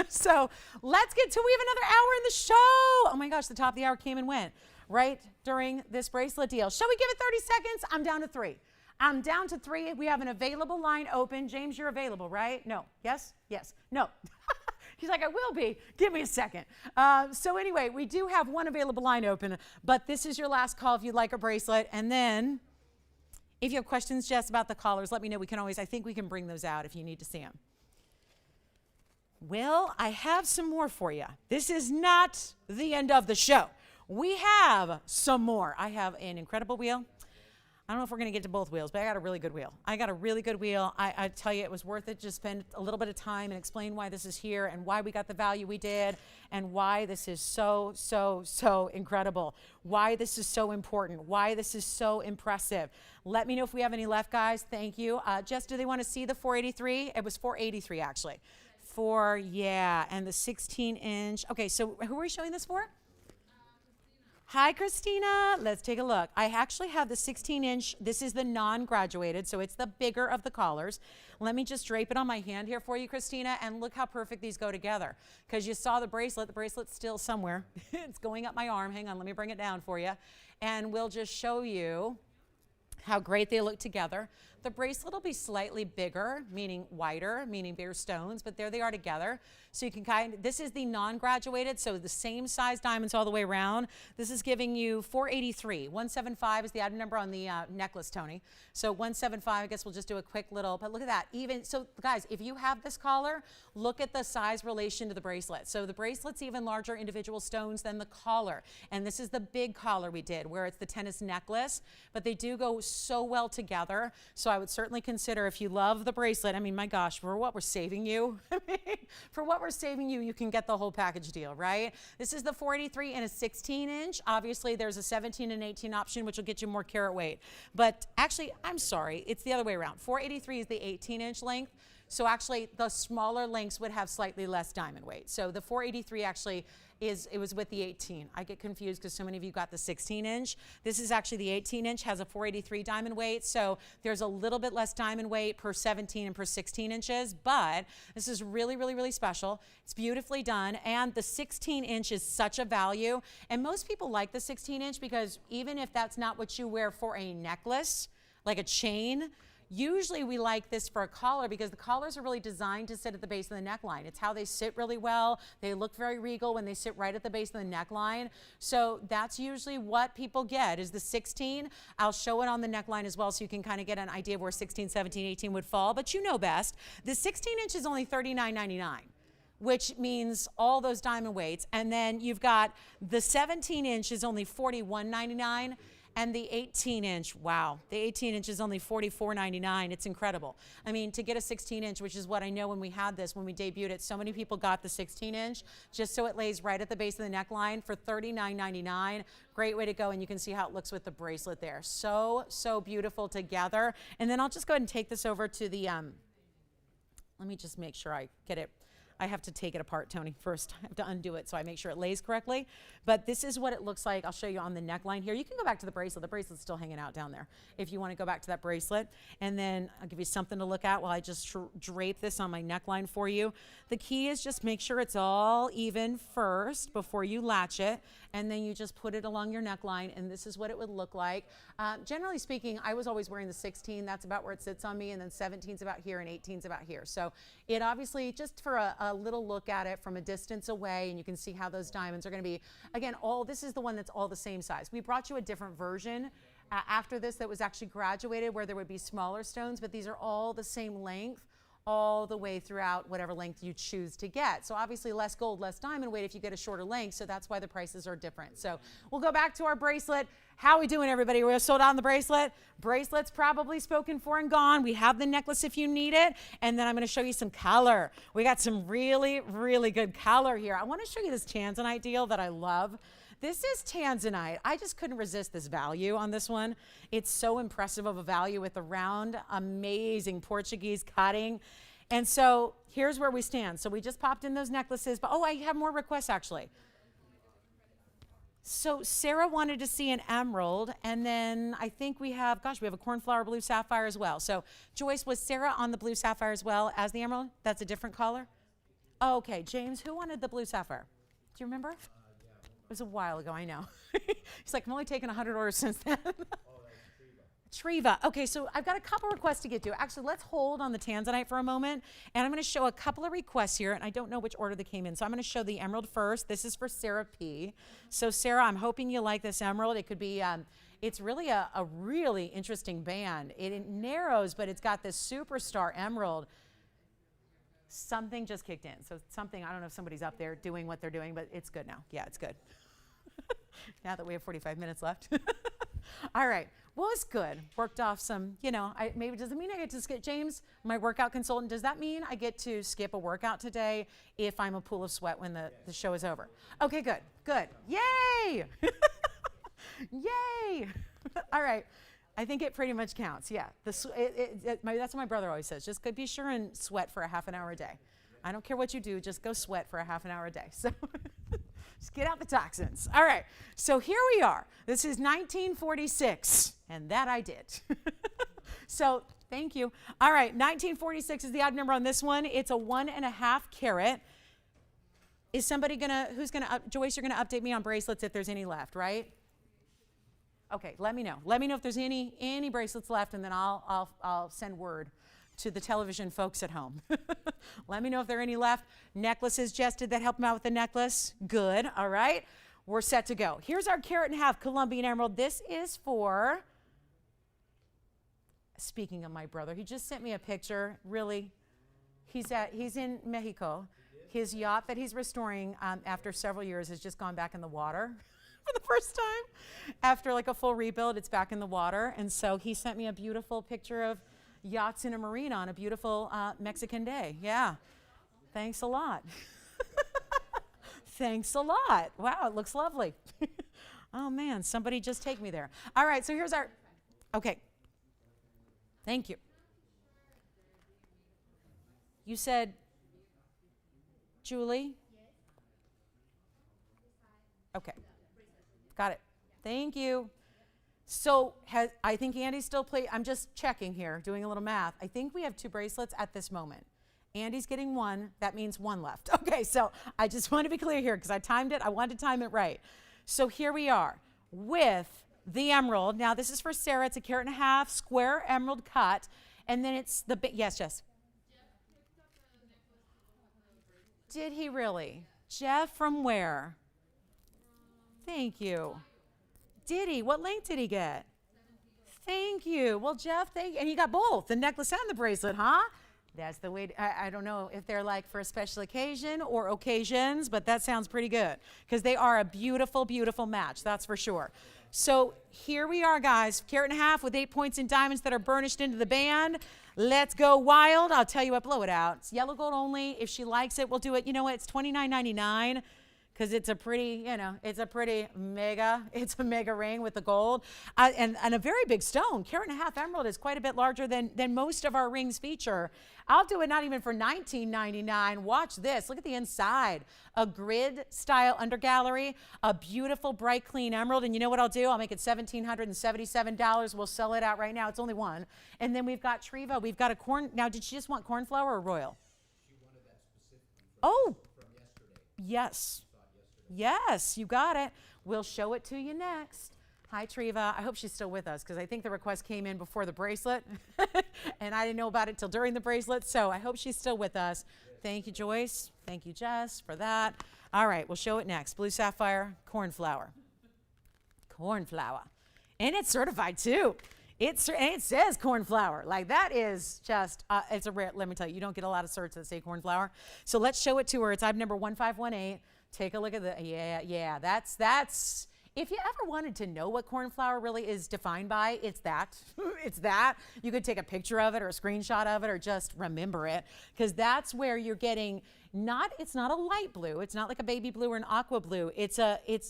So let's get to, we have another hour in the show. Oh my gosh, the top of the hour came and went right during this bracelet deal. Shall we give it 30 seconds? I'm down to 3. I'm down to 3. We have an available line open. James, you're available, right? No. Yes? Yes. No. He's like, I will be. Give me a second. So anyway, we do have one available line open, but this is your last call if you'd like a bracelet. And then if you have questions, Jess, about the collars, let me know. We can always, I think we can bring those out if you need to see them. Well, I have some more for you. This is not the end of the show. We have some more. I have an incredible wheel. I don't know if we're going to get to both wheels, but I got a really good wheel. I tell you, it was worth it to spend a little bit of time and explain why this is here and why we got the value we did and why this is so, so, so incredible, why this is so important, why this is so impressive. Let me know if we have any left, guys. Thank you. Jess, do they want to see the 483? It was 483, actually. Yeah, and the 16-inch. Okay, so who are we showing this for? Hi, Christina. Let's take a look. I actually have the 16-inch. This is the non-graduated, so it's the bigger of the collars. Let me just drape it on my hand here for you, Christina, and look how perfect these go together. Because you saw the bracelet. The bracelet's still somewhere. It's going up my arm. Hang on, let me bring it down for you. And we'll just show you how great they look together. The bracelet will be slightly bigger, meaning wider, meaning bigger stones, but there they are together. So you can this is the non-graduated, so the same size diamonds all the way around. This is giving you 483. 175 is the item number on the necklace, Tony. So 175, I guess we'll just do a quick little, but look at that. So guys, if you have this collar, look at the size relation to the bracelet. So the bracelet's even larger individual stones than the collar. And this is the big collar we did, where it's the tennis necklace, but they do go so well together. So I would certainly consider, if you love the bracelet, I mean, my gosh, for what we're saving you, for what we're saving you, you can get the whole package deal, right? This is the 483 and a 16 inch. Obviously there's a 17 and 18 option, which will get you more carat weight. But actually, I'm sorry, it's the other way around. 483 is the 18 inch length. So actually the smaller lengths would have slightly less diamond weight. So the 483 actually it was with the 18. I get confused because so many of you got the 16 inch. This is actually the 18 inch, has a 483 diamond weight. So there's a little bit less diamond weight per 17 and per 16 inches, but this is really, really, really special. It's beautifully done. And the 16 inch is such a value. And most people like the 16 inch because even if that's not what you wear for a necklace, like a chain, usually we like this for a collar because the collars are really designed to sit at the base of the neckline. It's how they sit really well. They look very regal when they sit right at the base of the neckline. So that's usually what people get is the 16. I'll show it on the neckline as well so you can kind of get an idea of where 16, 17, 18 would fall, but you know best. The 16 inch is only $39.99. Which means all those diamond weights. And then you've got the 17 inch is only $41.99. And the 18 inch, wow, the 18 inch is only $44.99. It's incredible. I mean, to get a 16 inch, which is what I know when we had this, when we debuted it, so many people got the 16 inch just so it lays right at the base of the neckline for $39.99. Great way to go, and you can see how it looks with the bracelet there. So, so beautiful together. And then I'll just go ahead and take this over to the, let me just make sure I get it. I have to take it apart, Tony, first. I have to undo it so I make sure it lays correctly. But this is what it looks like. I'll show you on the neckline here. You can go back to the bracelet. The bracelet's still hanging out down there if you want to go back to that bracelet. And then I'll give you something to look at while I just drape this on my neckline for you. The key is just make sure it's all even first before you latch it. And then you just put it along your neckline, and this is what it would look like. Generally speaking, I was always wearing the 16. That's about where it sits on me, and then 17's about here, and 18's about here. So it obviously, just for a little look at it from a distance away, and you can see how those diamonds are going to be. Again, this is the one that's all the same size. We brought you a different version after this that was actually graduated, where there would be smaller stones, but these are all the same length all the way throughout whatever length you choose to get. So obviously less gold, less diamond weight if you get a shorter length, so that's why the prices are different. So we'll go back to our bracelet. How are we doing, everybody? We're sold out on the bracelet. Bracelet's probably spoken for and gone. We have the necklace if you need it, and then I'm gonna show you some color. We got some really, really good color here. I wanna show you this tanzanite deal that I love. This is tanzanite. I just couldn't resist this value on this one. It's so impressive of a value with the round, amazing Portuguese cutting. And so here's where we stand. So we just popped in those necklaces, but I have more requests actually. So Sarah wanted to see an emerald, and then I think we have a cornflower blue sapphire as well. So Joyce, was Sarah on the blue sapphire as well as the emerald? That's a different color? Oh, okay, James, who wanted the blue sapphire? Do you remember? It was a while ago, I know. He's like, I'm only taking 100 orders since then. Treva. Okay, so I've got a couple requests to get to. Actually, let's hold on the tanzanite for a moment, and I'm going to show a couple of requests here, and I don't know which order they came in. So I'm going to show the emerald first. This is for Sarah P. So Sarah, I'm hoping you like this emerald. It could be, it's really a really interesting band. It narrows, but it's got this superstar emerald. Something just kicked in. So something, I don't know if somebody's up there doing what they're doing, but it's good now. Yeah, it's good. Now that we have 45 minutes left. All right. Well, it's good. Worked off some, maybe does it mean I get to skip, James, my workout consultant, does that mean I get to skip a workout today if I'm a pool of sweat when the show is over? Okay, good, good. Yay! Yay! All right. I think it pretty much counts, yeah. That's what my brother always says. Just be sure and sweat for a half an hour a day. I don't care what you do, just go sweat for a half an hour a day. So just get out the toxins. All right, so here we are. This is 1946, and that I did. So thank you. All right, 1946 is the item number on this one. It's a 1.5 carat. Is somebody Joyce, you're gonna update me on bracelets if there's any left, right? Okay, let me know. Let me know if there's any bracelets left, and then I'll send word to the television folks at home. Let me know if there are any left. Necklaces, Jess, did that help him out with the necklace? Good, all right. We're set to go. Here's our carat and a half Colombian emerald. This is for, speaking of my brother, he just sent me a picture, really. He's in Mexico. His yacht that he's restoring after several years has just gone back in the water for the first time. After like a full rebuild, it's back in the water. And so he sent me a beautiful picture of yachts in a marina on a beautiful Mexican day. Yeah, thanks a lot. Thanks a lot. Wow, it looks lovely. Oh man, somebody just take me there. All right, so here's our, okay. Thank you. You said, Julie? Okay, got it. Thank you. So I think Andy's still I'm just checking here, doing a little math. I think we have 2 bracelets at this moment. Andy's getting 1. That means 1 left. Okay, so I just want to be clear here because I timed it. I wanted to time it right. So here we are with the emerald. Now this is for Sarah. It's a carat and a half square emerald cut. And then it's the, yes, Jess. Did he really? Jeff from where? Thank you. Did he? What length did he get? 17. Thank you. Well, Jeff, thank you. And he got both, the necklace and the bracelet, huh? That's the way, I don't know if they're like for a special occasion or occasions, but that sounds pretty good because they are a beautiful, beautiful match, that's for sure. So here we are, guys, carat and a half with 8 points in diamonds that are burnished into the band. Let's go wild. I'll tell you what, blow it out. It's yellow gold only. If she likes it, we'll do it. You know what? It's $29.99. Because it's a pretty, it's a mega ring with the gold. And a very big stone. Carat and a half emerald is quite a bit larger than most of our rings feature. I'll do it not even for $19.99. Watch this. Look at the inside. A grid style undergallery. A beautiful, bright, clean emerald. And you know what I'll do? I'll make it $1,777. We'll sell it out right now. It's only 1. And then we've got Treva. We've got a corn. Now, did she just want cornflower or royal? She wanted that specifically from yesterday. Yes. Yes, you got it. We'll show it to you next. Hi, Treva. I hope she's still with us because I think the request came in before the bracelet, and I didn't know about it till during the bracelet, so I hope she's still with us. Thank you, Joyce. Thank you, Jess, for that. All right, we'll show it next. Blue sapphire, cornflower. Cornflower. And it's certified, too. It says cornflower. Like, that is just, it's a rare, let me tell you, you don't get a lot of certs that say cornflower. So let's show it to her. It's item number 1518. Take a look at the, yeah, that's, if you ever wanted to know what cornflower really is defined by, it's that. It's that. You could take a picture of it or a screenshot of it or just remember it because that's where you're getting it's not a light blue. It's not like a baby blue or an aqua blue. It's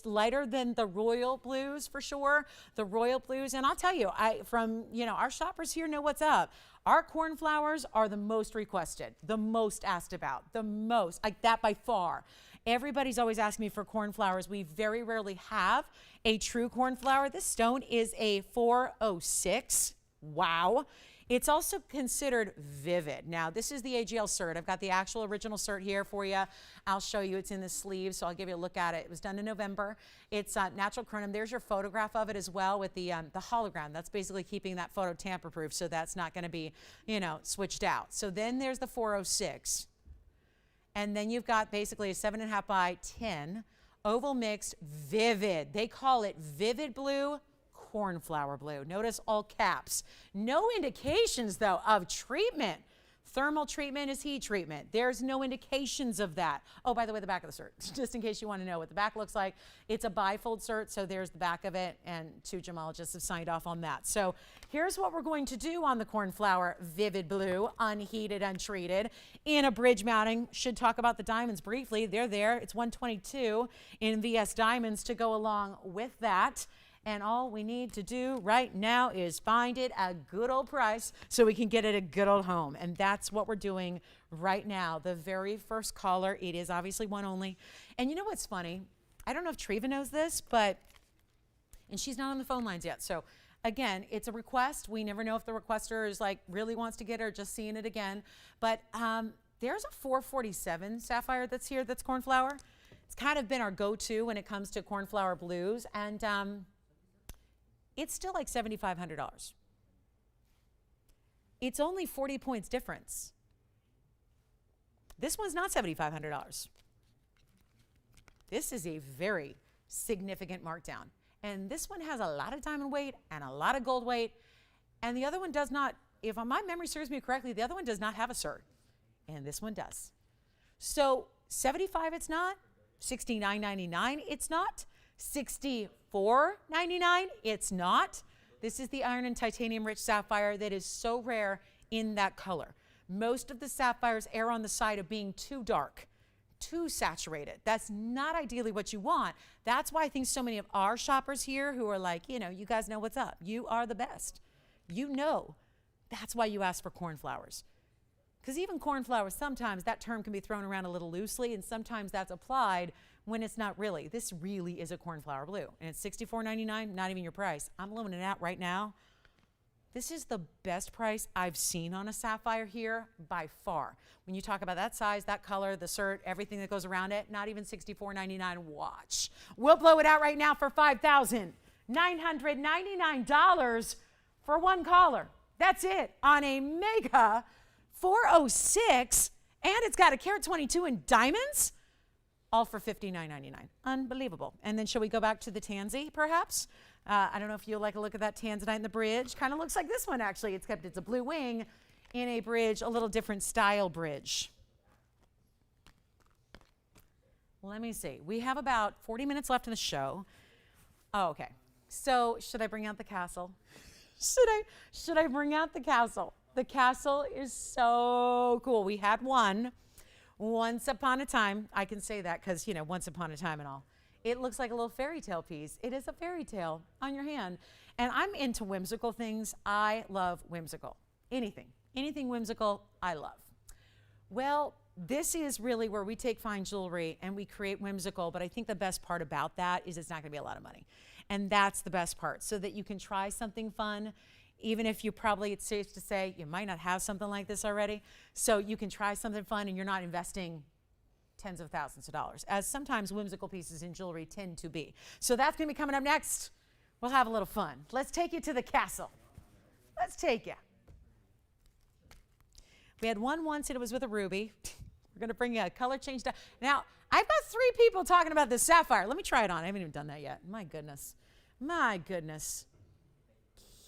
lighter than the royal blues for sure, the royal blues. And I'll tell you, our shoppers here know what's up. Our cornflowers are the most requested, the most asked about, the most, like that by far. Everybody's always asking me for cornflowers. We very rarely have a true cornflower. This stone is a 406. Wow. It's also considered vivid. Now, this is the AGL cert. I've got the actual original cert here for you. I'll show you. It's in the sleeve, so I'll give you a look at it. It was done in November. It's natural chromium. There's your photograph of it as well with the hologram. That's basically keeping that photo tamper-proof, so that's not going to be, switched out. So then there's the 406. And then you've got basically a 7.5 by 10 oval mixed vivid. They call it vivid blue, cornflower blue. Notice all caps. No indications though of treatment. Thermal treatment is heat treatment. There's no indications of that. Oh, by the way, the back of the cert, just in case you want to know what the back looks like. It's a bifold cert, so there's the back of it, and 2 gemologists have signed off on that. So here's what we're going to do on the cornflower vivid blue, unheated, untreated, in a bridge mounting. Should talk about the diamonds briefly. They're there. It's 122 in VS diamonds to go along with that. And all we need to do right now is find it a good old price so we can get it a good old home. And that's what we're doing right now. The very first caller, it is obviously one only. And you know what's funny? I don't know if Treva knows this, and she's not on the phone lines yet. So again, it's a request. We never know if the requester is like really wants to get her, just seeing it again. But there's a 447 sapphire that's here, that's cornflower. It's kind of been our go-to when it comes to cornflower blues. And it's still like $7,500. It's only 40 points difference. This one's not $7,500. This is a very significant markdown. And this one has a lot of diamond weight and a lot of gold weight. And the other one does not, if my memory serves me correctly, the other one does not have a cert. And this one does. So $75 it's not, $69.99 it's not, $64.99 it's not. This is the iron and titanium rich sapphire that is so rare in that color. Most of the sapphires err on the side of being too dark, too saturated. That's not ideally what you want. That's why I think so many of our shoppers here who are like, you know, you guys know what's up. You are the best. You know. That's why you ask for cornflowers. Because even cornflowers, sometimes that term can be thrown around a little loosely, and sometimes that's applied when it's not really. This really is a cornflower blue, and it's $64.99, not even your price. I'm loaning it out right now. This is the best price I've seen on a sapphire here by far. When you talk about that size, that color, the cert, everything that goes around it, not even $64.99. Watch. We'll blow it out right now for $5,999 for one collar. That's it on a mega 406, and it's got a carat 22 in diamonds, all for $59.99. Unbelievable. And then shall we go back to the tansy, perhaps? I don't know if you'll like a look at that tanzanite in the bridge. Kind of looks like this one, actually, except it's a blue wing in a bridge, a little different style bridge. Let me see. We have about 40 minutes left in the show. Oh, okay. So should I bring out the castle? Should I bring out the castle? The castle is so cool. We had one once upon a time. I can say that because, you know, once upon a time and all. It looks like a little fairy tale piece. It is a fairy tale on your hand. And I'm into whimsical things. I love whimsical. Anything whimsical, I love. Well, this is really where we take fine jewelry and we create whimsical, but I think the best part about that is it's not gonna be a lot of money. And that's the best part, so that you can try something fun, even if you probably, it's safe to say, you might not have something like this already. So you can try something fun and you're not investing tens of thousands of dollars, as sometimes whimsical pieces in jewelry tend to be. So that's gonna be coming up next. We'll have a little fun. Let's take you to the castle. Let's take you. We had one once and it was with a ruby. We're gonna bring you a color change down. Now, I've got 3 people talking about this sapphire. Let me try it on. I haven't even done that yet. My goodness. My goodness.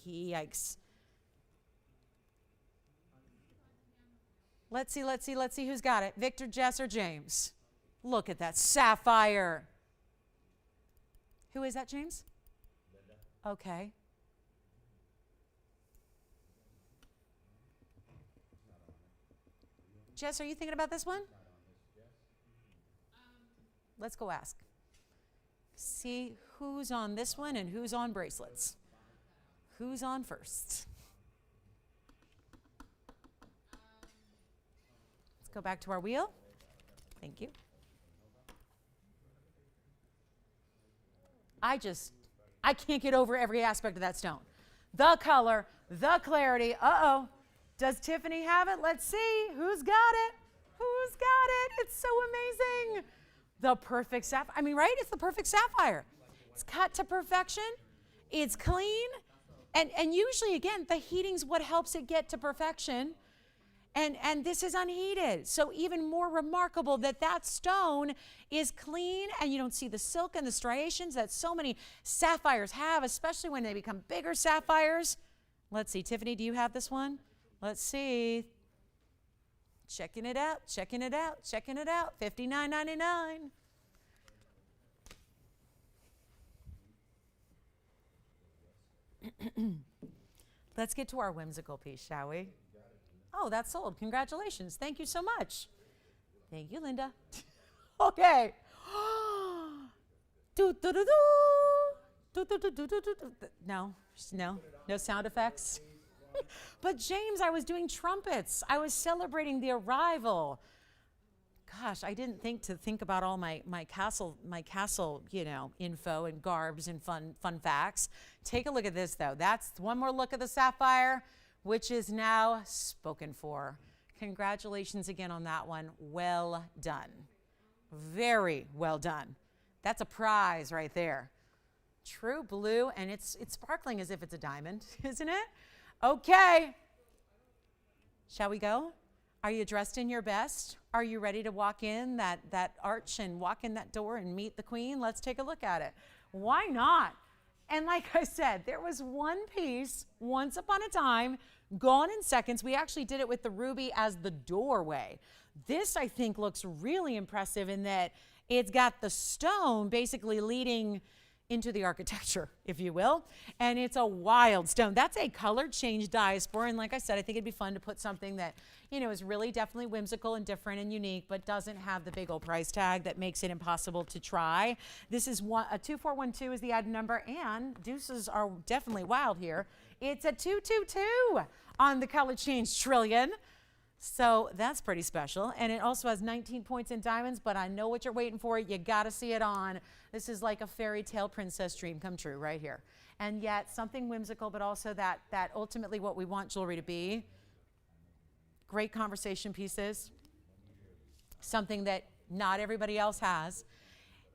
Yikes. Let's see who's got it. Victor, Jess, or James? Look at that sapphire. Who is that, James? Linda. Okay. Jess, are you thinking about this one? Let's go ask. See who's on this one and who's on bracelets. Who's on first? Let's go back to our wheel. Thank you. I can't get over every aspect of that stone. The color, the clarity. Uh-oh. Does Tiffany have it? Let's see. Who's got it? Who's got it? It's so amazing. The perfect sapphire. I mean, right? It's the perfect sapphire. It's cut to perfection. It's clean. And usually, again, the heating's what helps it get to perfection. And this is unheated. So even more remarkable that that stone is clean and you don't see the silk and the striations that so many sapphires have, especially when they become bigger sapphires. Let's see. Tiffany, do you have this one? Let's see. Checking it out, checking it out, checking it out. $59.99. Let's get to our whimsical piece, shall we? Oh, that's sold. Congratulations. Thank you so much. Thank you, Linda. Okay. No sound effects. But James, I was doing trumpets. I was celebrating the arrival. Gosh, I didn't think about all my castle, you know, info and garbs and fun facts. Take a look at this though. That's one more look at the sapphire, which is now spoken for. Congratulations again on that one. Well done. Very well done. That's a prize right there. true blue, and it's sparkling as if it's a diamond, isn't it? Okay. Shall we go? Are you dressed in your best? Are you ready to walk in that arch and walk in that door and meet the queen? Let's take a look at it. Why not? And like I said, there was one piece once upon a time, gone in seconds. We actually did it with the ruby as the doorway. This, I think, looks really impressive in that it's got the stone basically leading into the architecture, if you will. And it's a wild stone. That's a color change diaspora. And like I said, I think it'd be fun to put something that, you know, is really definitely whimsical and different and unique, but doesn't have the big old price tag that makes it impossible to try. This is a 2412 is the item number, and deuces are definitely wild here. It's a 222 on the color change trillion. So that's pretty special. And it also has 19 points in diamonds, but I know what you're waiting for. You got to see it on. This is like a fairy tale princess dream come true right here. And yet something whimsical, but also that ultimately what we want jewelry to be. Great conversation pieces. Something that not everybody else has.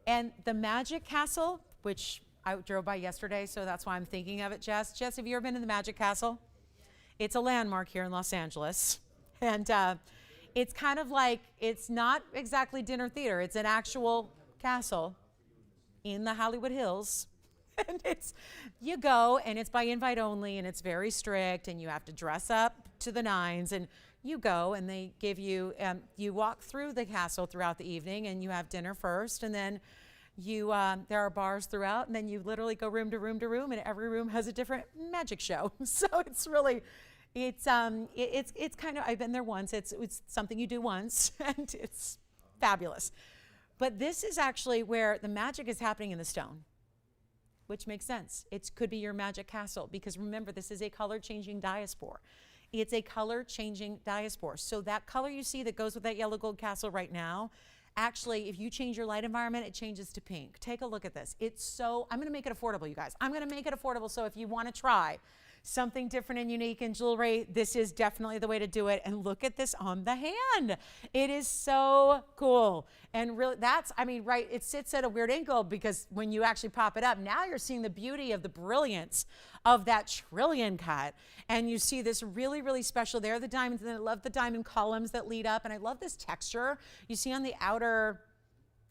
And the Magic Castle, which I drove by yesterday, so that's why I'm thinking of it, Jess. Jess, have you ever been to the Magic Castle? It's a landmark here in Los Angeles. And it's kind of like, it's not exactly dinner theater. It's an actual castle in the Hollywood Hills. And you go, and it's by invite only, and it's very strict, and you have to dress up to the nines. And you go, and they give you, you walk through the castle throughout the evening, and you have dinner first, and then there are bars throughout, and then you literally go room to room to room, and every room has a different magic show. So it's really... It's kind of, I've been there once. It's something you do once, and it's fabulous. But this is actually where the magic is happening in the stone, which makes sense. It could be your magic castle, because remember, this is a color-changing diaspora. It's a color-changing diaspora. So that color you see that goes with that yellow gold castle right now, actually, if you change your light environment, it changes to pink. Take a look at this. I'm going to make it affordable, you guys. I'm going to make it affordable, so if you want to try something different and unique in jewelry, this is definitely the way to do it. And look at this on the hand. It is so cool. And really, right, it sits at a weird angle, because when you actually pop it up, now you're seeing the beauty of the brilliance of that trillion cut. And you see this really, really special there, the diamonds, and I love the diamond columns that lead up, and I love this texture. You see on the outer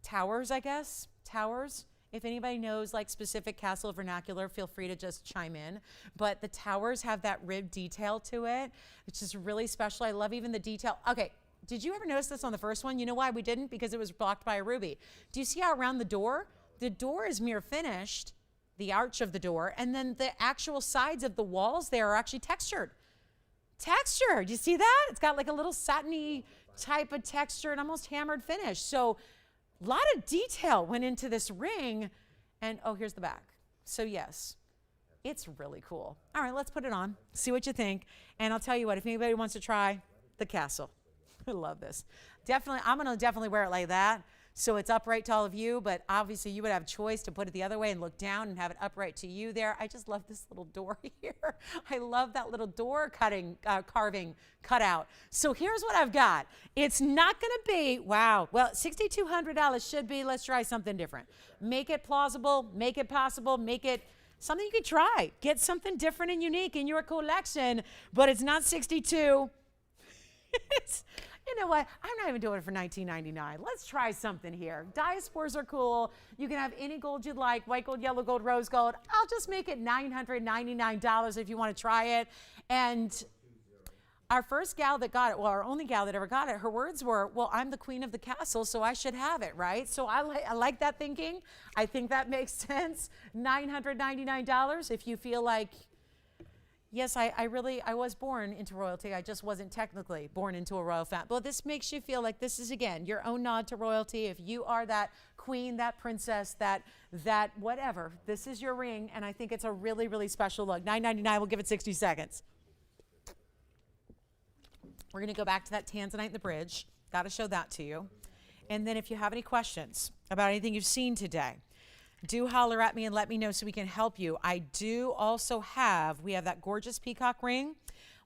towers, I guess, towers. If anybody knows like specific castle vernacular, feel free to just chime in. But the towers have that rib detail to it, which is really special. I love even the detail. Okay, did you ever notice this on the first one? You know why we didn't? Because it was blocked by a ruby. Do you see how around the door is mirror finished, the arch of the door, and then the actual sides of the walls there are actually textured. Textured, you see that? It's got like a little satiny type of texture and almost hammered finish. So a lot of detail went into this ring, and oh, here's the back. So yes, it's really cool. All right, let's put it on, see what you think. And I'll tell you what, if anybody wants to try the castle, I love this. Definitely, I'm gonna definitely wear it like that, so it's upright to all of you, but obviously you would have choice to put it the other way and look down and have it upright to you there. I just love this little door here. I love that little door carving cutout. So here's what I've got. It's not gonna be, wow, well, $6,200 should be, let's try something different. Make it plausible, make it possible, make it something you could try. Get something different and unique in your collection, but it's not 62. You know what? I'm not even doing it for $19.99. Let's try something here. Diasporas are cool. You can have any gold you'd like, white gold, yellow gold, rose gold. I'll just make it $999 if you want to try it. And our first gal that got it, well, our only gal that ever got it, her words were, well, I'm the queen of the castle, so I should have it, right? So I like that thinking. I think that makes sense. $999 if you feel like, yes, I was born into royalty. I just wasn't technically born into a royal family. Well, this makes you feel like this is, again, your own nod to royalty. If you are that queen, that princess, that whatever, this is your ring, and I think it's a really, really special look. $9.99, we'll give it 60 seconds. We're going to go back to that tanzanite in the bridge. Got to show that to you. And then if you have any questions about anything you've seen today, do holler at me and let me know so we can help you. I do also we have that gorgeous peacock ring.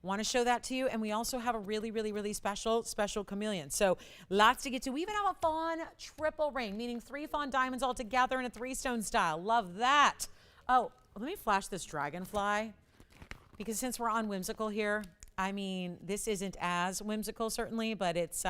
Want to show that to you. And we also have a really, really, really special chameleon. So lots to get to. We even have a fawn triple ring, meaning 3 fawn diamonds all together in a 3-stone style. Love that. Oh, let me flash this dragonfly, because since we're on whimsical here, I mean, this isn't as whimsical certainly, but it's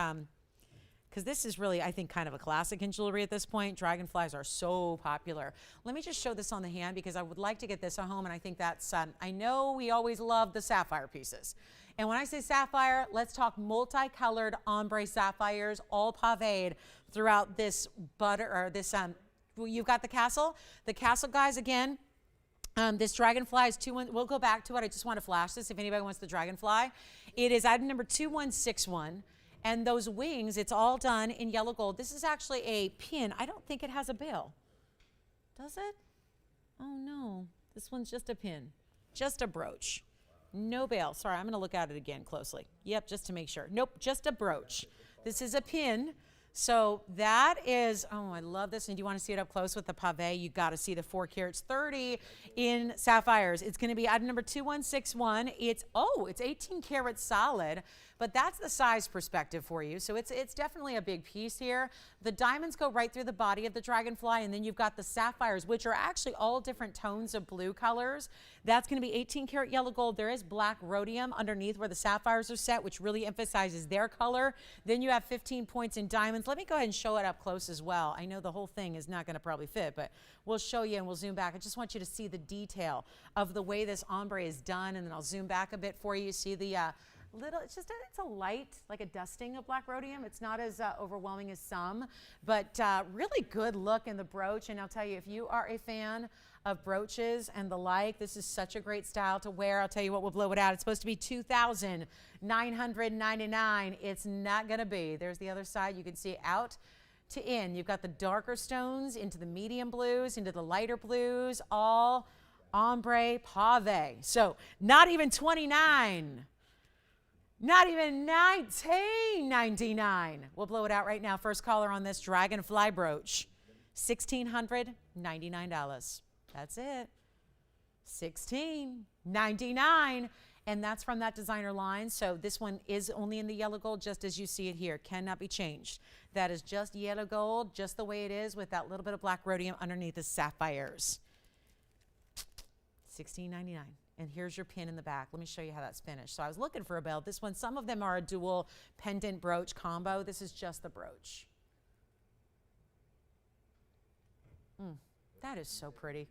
because this is really, I think, kind of a classic in jewelry at this point. Dragonflies are so popular. Let me just show this on the hand because I would like to get this at home, and I think that's, I know we always love the sapphire pieces. And when I say sapphire, let's talk multicolored ombre sapphires, all paved throughout this butter, or this, you've got the castle. The castle, guys, again, this dragonfly is we'll go back to it. I just want to flash this if anybody wants the dragonfly. It is item number 2161. And those wings, it's all done in yellow gold. This is actually a pin. I don't think it has a bail. Does it? Oh, no. This one's just a pin. Just a brooch. No bail. Sorry, I'm going to look at it again closely. Yep, just to make sure. Nope, just a brooch. This is a pin. So that is, oh, I love this. And do you want to see it up close with the pave? You got to see the 4 carats 30 in sapphires. It's going to be item number 2161. It's 18 carats solid, but that's the size perspective for you. So it's definitely a big piece here. The diamonds go right through the body of the dragonfly, and then you've got the sapphires, which are actually all different tones of blue colors. That's going to be 18 karat yellow gold. There is black rhodium underneath where the sapphires are set, which really emphasizes their color. Then you have 15 points in diamonds. Let me go ahead and show it up close as well. I know the whole thing is not going to probably fit, but we'll show you and we'll zoom back. I just want you to see the detail of the way this ombre is done, and then I'll zoom back a bit for you. See the it's a light, like a dusting of black rhodium. It's not as overwhelming as some, but really good look in the brooch. And I'll tell you, if you are a fan of brooches and the like, this is such a great style to wear. I'll tell you what, we'll blow it out. It's supposed to be $2,999. It's not going to be. There's the other side. You can see out to in. You've got the darker stones into the medium blues, into the lighter blues, all ombre pave. So not even 29. Not even $19.99. We'll blow it out right now. First caller on this dragonfly brooch, $1,699. That's it. $1,699. And that's from that designer line. So this one is only in the yellow gold, just as you see it here. Cannot be changed. That is just yellow gold, just the way it is, with that little bit of black rhodium underneath the sapphires. $1,699. And here's your pin in the back. Let me show you how that's finished. So I was looking for a belt. This one, some of them are a dual pendant brooch combo. This is just the brooch. That is so pretty.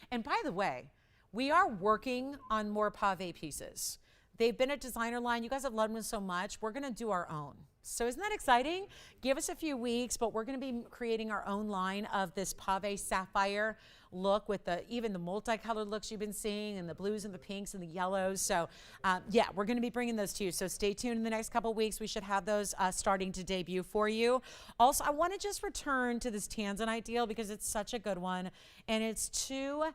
And by the way, we are working on more pave pieces. They've been a designer line. You guys have loved them so much. We're going to do our own. So isn't that exciting? Give us a few weeks, but we're going to be creating our own line of this pave sapphire look with even the multicolored looks you've been seeing, and the blues and the pinks and the yellows. So yeah, we're going to be bringing those to you. So stay tuned in the next couple of weeks. We should have those starting to debut for you. Also, I want to just return to this tanzanite deal because it's such a good one, and it's 2.5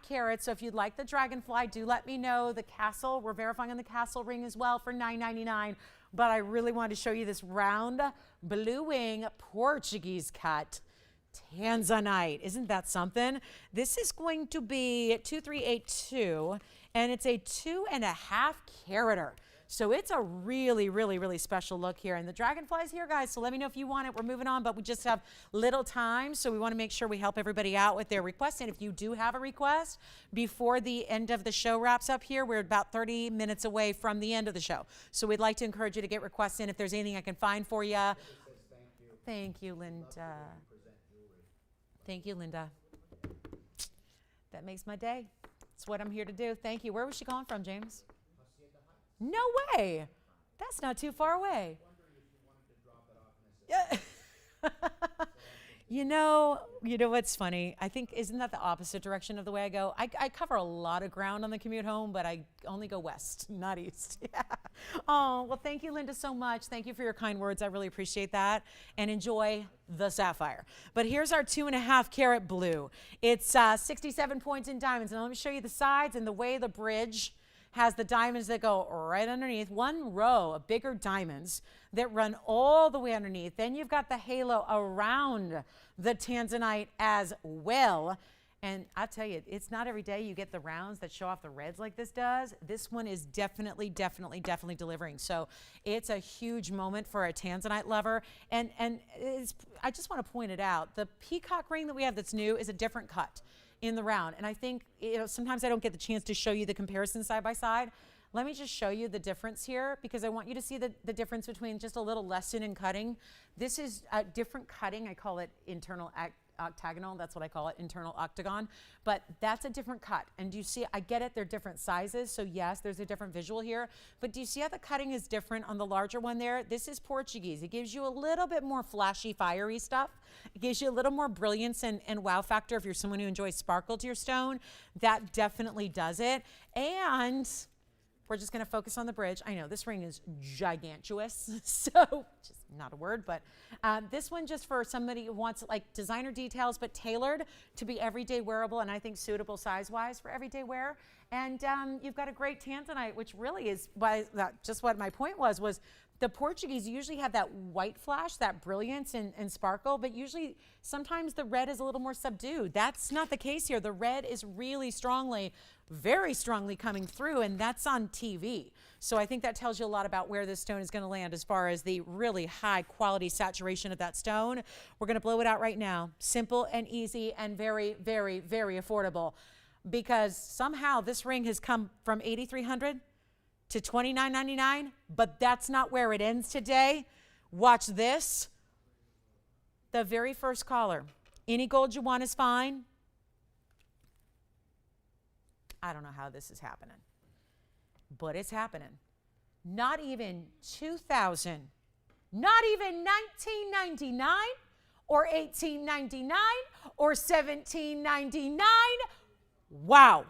carats. So if you'd like the dragonfly, do let me know. The castle, we're verifying on the castle ring as well for $9.99. But I really wanted to show you this round blue wing Portuguese cut tanzanite. Isn't that something? This is going to be 2382, and it's a 2.5 carater. So it's a really, really, really special look here. And the dragonfly's here, guys, so let me know if you want it. We're moving on, but we just have little time, so we want to make sure we help everybody out with their requests. And if you do have a request before the end of the show wraps up here, we're about 30 minutes away from the end of the show. So we'd like to encourage you to get requests in if there's anything I can find for you. Thank you, Linda. Thank you, Linda. That makes my day. It's what I'm here to do. Thank you. Where was she calling from, James? No way. That's not too far away. Yeah. You know what's funny? I think, isn't that the opposite direction of the way I go? I cover a lot of ground on the commute home, but I only go west, not east. Yeah. Oh, well, thank you, Linda, so much. Thank you for your kind words. I really appreciate that. And enjoy the sapphire. But here's our 2.5 carat blue. It's 67 points in diamonds. And let me show you the sides and the way the bridge has the diamonds that go right underneath. One row of bigger diamonds that run all the way underneath. Then you've got the halo around the tanzanite as well. And I tell you, it's not every day you get the rounds that show off the reds like this does. This one is definitely delivering. So it's a huge moment for a tanzanite lover. And I just want to point it out. The peacock ring that we have that's new is a different cut. in the round. And I think, sometimes I don't get the chance to show you the comparison side by side. Let me just show you the difference here because I want you to see the difference between just a little lesson in cutting. This is a different cutting. I call it internal octagonal. That's what I call it, internal octagon. But that's a different cut. And do you see, I get it, they're different sizes. So yes, there's a different visual here. But do you see how the cutting is different on the larger one there? This is Portuguese. It gives you a little bit more flashy, fiery stuff. It gives you a little more brilliance and wow factor. If you're someone who enjoys sparkle to your stone, that definitely does it. And we're just going to focus on the bridge. I know this ring is gigantuous, so just not a word, but this one just for somebody who wants like designer details, but tailored to be everyday wearable, and I think suitable size-wise for everyday wear. And you've got a great tanzanite, which really is just what my point was the Portuguese usually have that white flash, that brilliance and sparkle, but usually sometimes the red is a little more subdued. That's not the case here. The red is really strongly, very strongly coming through, and that's on TV. So I think that tells you a lot about where this stone is going to land as far as the really high quality saturation of that stone. We're going to blow it out right now. Simple and easy and very, very, very affordable, because somehow this ring has come from $8,300 to $29.99, but that's not where it ends today. Watch this. The very first caller. Any gold you want is fine. I don't know how this is happening, but it's happening. Not even 2000, not even 1999 or 1899 or 1799. Wow,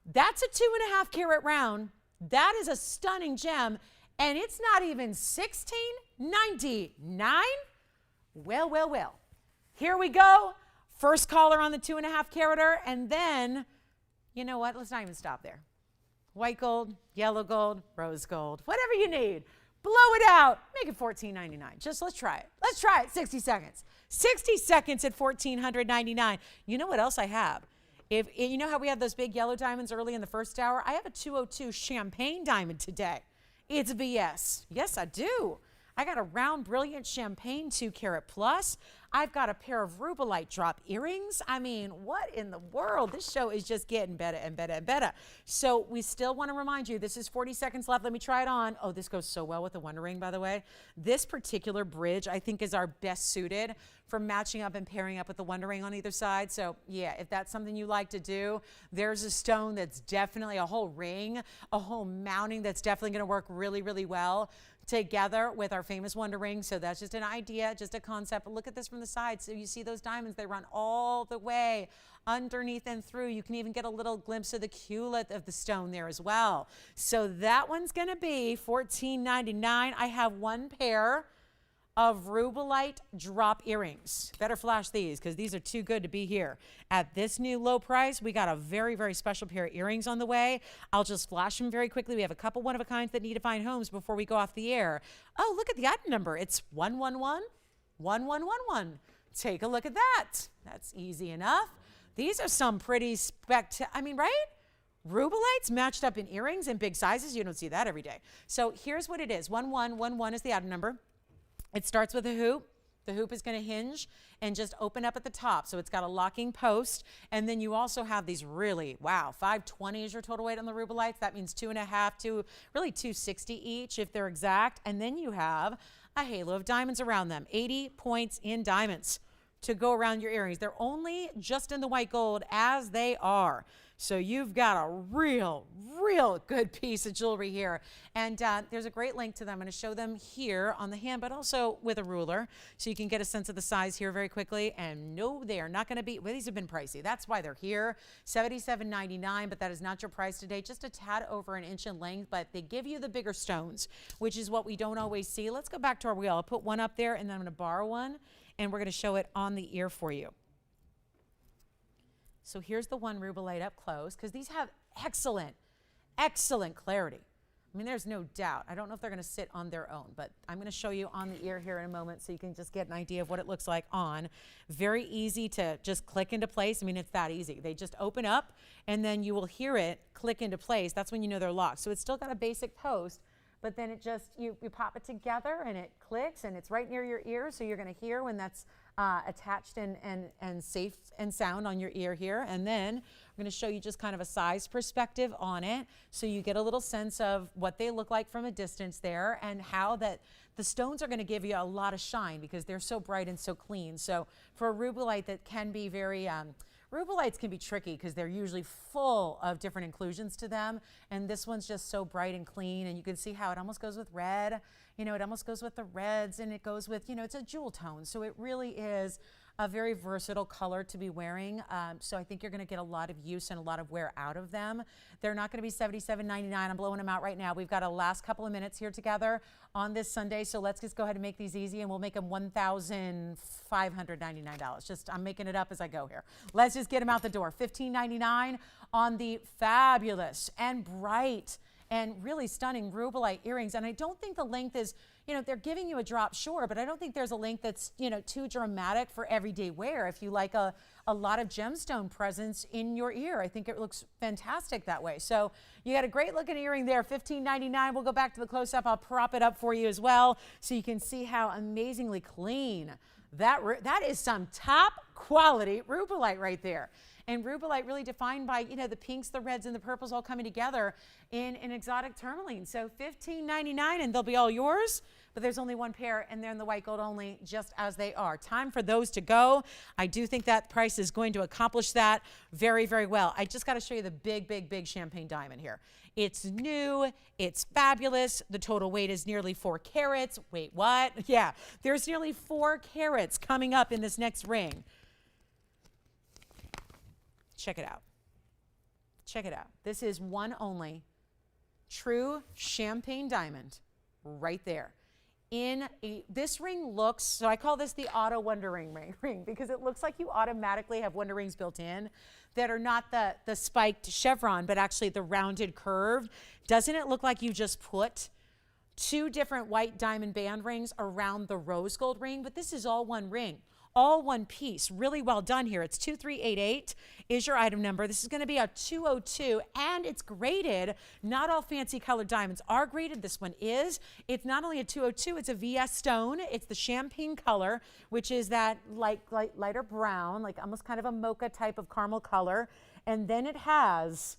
that's a 2.5 carat round. That is a stunning gem, and it's not even $16.99. Well, well, well. Here we go. First caller on the 2.5 carater, and then, you know what? Let's not even stop there. White gold, yellow gold, rose gold, whatever you need. Blow it out. Make it $14.99. Just let's try it. Let's try it. 60 seconds. 60 seconds at $1,499. You know what else I have? You know how we have those big yellow diamonds early in the first hour? I have a 202 champagne diamond today. It's VS. Yes, I do. I got a round, brilliant champagne 2 carat plus. I've got a pair of rubelite drop earrings. I mean, what in the world? This show is just getting better and better and better. So we still want to remind you, this is 40 seconds left. Let me try it on. Oh, this goes so well with the Wonder Ring, by the way. This particular bridge, I think, is our best suited for matching up and pairing up with the Wonder Ring on either side. So yeah, if that's something you like to do, there's a stone that's definitely a whole ring, a whole mounting that's definitely going to work really, really well together with our famous Wonder Ring. So that's just an idea, just a concept. But look at this from the side. So you see those diamonds, they run all the way underneath and through. You can even get a little glimpse of the culet of the stone there as well. So that one's going to be $14.99. I have one pair of rubelite drop earrings. Better flash these because these are too good to be here. At this new low price, we got a very, very special pair of earrings on the way. I'll just flash them very quickly. We have a couple one-of-a-kinds that need to find homes before we go off the air. Oh, look at the item number. It's 111-1111. Take a look at that. That's easy enough. These are some pretty I mean, right? Rubelites matched up in earrings in big sizes. You don't see that every day. So here's what it is. 1111 is the item number. It starts with a hoop. The hoop is going to hinge and just open up at the top. So it's got a locking post. And then you also have these really, wow, 520 is your total weight on the rubelites. That means 2.5 to really 260 each if they're exact. And then you have a halo of diamonds around them. 80 points in diamonds to go around your earrings. They're only just in the white gold as they are. So you've got a real good piece of jewelry here. And there's a great link to them. I'm going to show them here on the hand, but also with a ruler. So you can get a sense of the size here very quickly. And no, they are not going to be, well, these have been pricey. That's why they're here. $77.99, but that is not your price today. Just a tad over an inch in length, but they give you the bigger stones, which is what we don't always see. Let's go back to our wheel. I'll put one up there, and then I'm going to borrow one, and we're going to show it on the ear for you. So here's the one rubelite up close, because these have excellent clarity. I mean, there's no doubt. I don't know if they're going to sit on their own, but I'm going to show you on the ear here in a moment so you can just get an idea of what it looks like on. Very easy to just click into place. I mean, it's that easy. They just open up, and then you will hear it click into place. That's when you know they're locked. So it's still got a basic post, but then it just, you pop it together and it clicks and it's right near your ear, so you're going to hear when that's attached and safe and sound on your ear here. And then I'm going to show you just kind of a size perspective on it, so you get a little sense of what they look like from a distance there, and how that the stones are going to give you a lot of shine because they're so bright and so clean. So for a rubellite that can be very, rubellites can be tricky because they're usually full of different inclusions to them, and this one's just so bright and clean, and you can see how it almost goes with red. You know, it almost goes with the reds, and it goes with, you know, it's a jewel tone, so it really is a very versatile color to be wearing. So I think you're going to get a lot of use and a lot of wear out of them. They're not going to be $77.99. I'm blowing them out right now. We've got a last couple of minutes here together on this Sunday, so let's just go ahead and make these easy, and we'll make them $1,599. Just, I'm making it up as I go here. Let's just get them out the door. $15.99 on the fabulous and bright and really stunning rubellite earrings. And I don't think the length is, you know, they're giving you a drop, sure, but I don't think there's a length that's, you know, too dramatic for everyday wear. If you like a lot of gemstone presence in your ear, I think it looks fantastic that way. So you got a great looking earring there, $15.99. We'll go back to the close-up. I'll prop it up for you as well, so you can see how amazingly clean that is. Some top quality rubellite right there. And rubellite really defined by, you know, the pinks, the reds, and the purples all coming together in an exotic tourmaline. So $15.99, and they'll be all yours, but there's only one pair, and they're in the white gold only, just as they are. Time for those to go. I do think that price is going to accomplish that very, very well. I just got to show you the big, big, big champagne diamond here. It's new, it's fabulous. The total weight is nearly 4 carats. Wait, what? Yeah, there's nearly 4 carats coming up in this next ring. Check it out. Check it out. This is one only true champagne diamond right there. This ring looks, so I call this the auto wonder ring because it looks like you automatically have wonder rings built in that are not the spiked chevron, but actually the rounded curve. Doesn't it look like you just put 2 different white diamond band rings around the rose gold ring? But this is all one ring. All one piece. Really well done here. It's 2388 is your item number. This is going to be a 202, and it's graded. Not all fancy colored diamonds are graded. This one is. It's not only a 202, it's a VS stone. It's the champagne color, which is that lighter brown, like almost kind of a mocha type of caramel color. And then it has,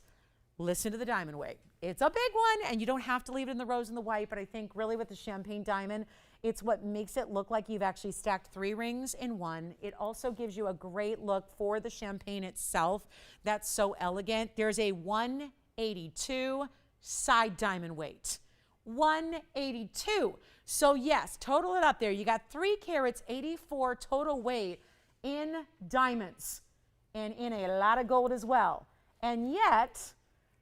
listen to the diamond weight. It's a big one, and you don't have to leave it in the rose and the white, but I think really with the champagne diamond, it's what makes it look like you've actually stacked 3 rings in one. It also gives you a great look for the champagne itself. That's so elegant. There's a 182 side diamond weight. 182. So yes, total it up there. You got 3 carats, 84 total weight in diamonds and in a lot of gold as well. And yet,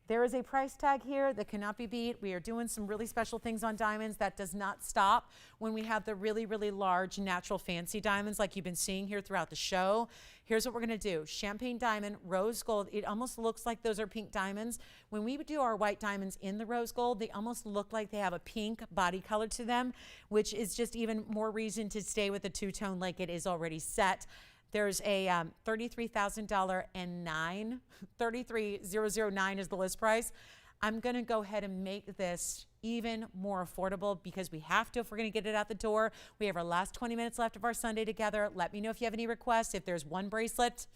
there is a price tag here that cannot be beat. We are doing some really special things on diamonds. That does not stop when we have the really, really large natural fancy diamonds like you've been seeing here throughout the show. Here's what we're going to do. Champagne diamond, rose gold. It almost looks like those are pink diamonds. When we do our white diamonds in the rose gold, they almost look like they have a pink body color to them, which is just even more reason to stay with the two-tone like it is already set. There's a $33,000 and $33,009 is the list price. I'm going to go ahead and make this even more affordable because we have to if we're going to get it out the door. We have our last 20 minutes left of our Sunday together. Let me know if you have any requests. If there's one bracelet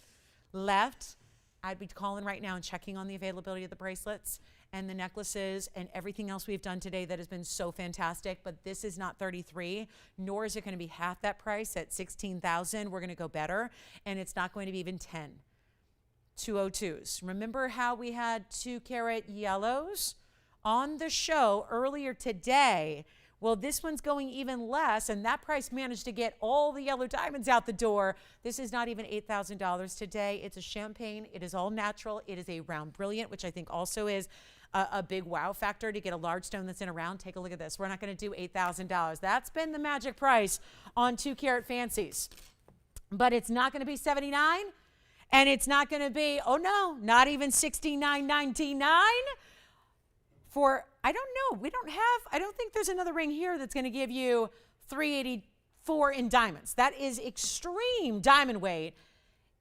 left, I'd be calling right now and checking on the availability of the bracelets and the necklaces and everything else we've done today that has been so fantastic. But this is not 33, nor is it going to be half that price at 16,000. We're going to go better, and it's not going to be even 10. 202s. Remember how we had 2 carat yellows on the show earlier today? Well, this one's going even less, and that price managed to get all the yellow diamonds out the door. This is not even $8,000 today. It's a champagne. It is all natural. It is a round brilliant, which I think also is a big wow factor to get a large stone that's in a round. Take a look at this. We're not going to do $8,000. That's been the magic price on 2 carat fancies. But it's not going to be $79, and it's not going to be, oh no, not even $69.99 for, I don't know, I don't think there's another ring here that's going to give you $384 in diamonds. That is extreme diamond weight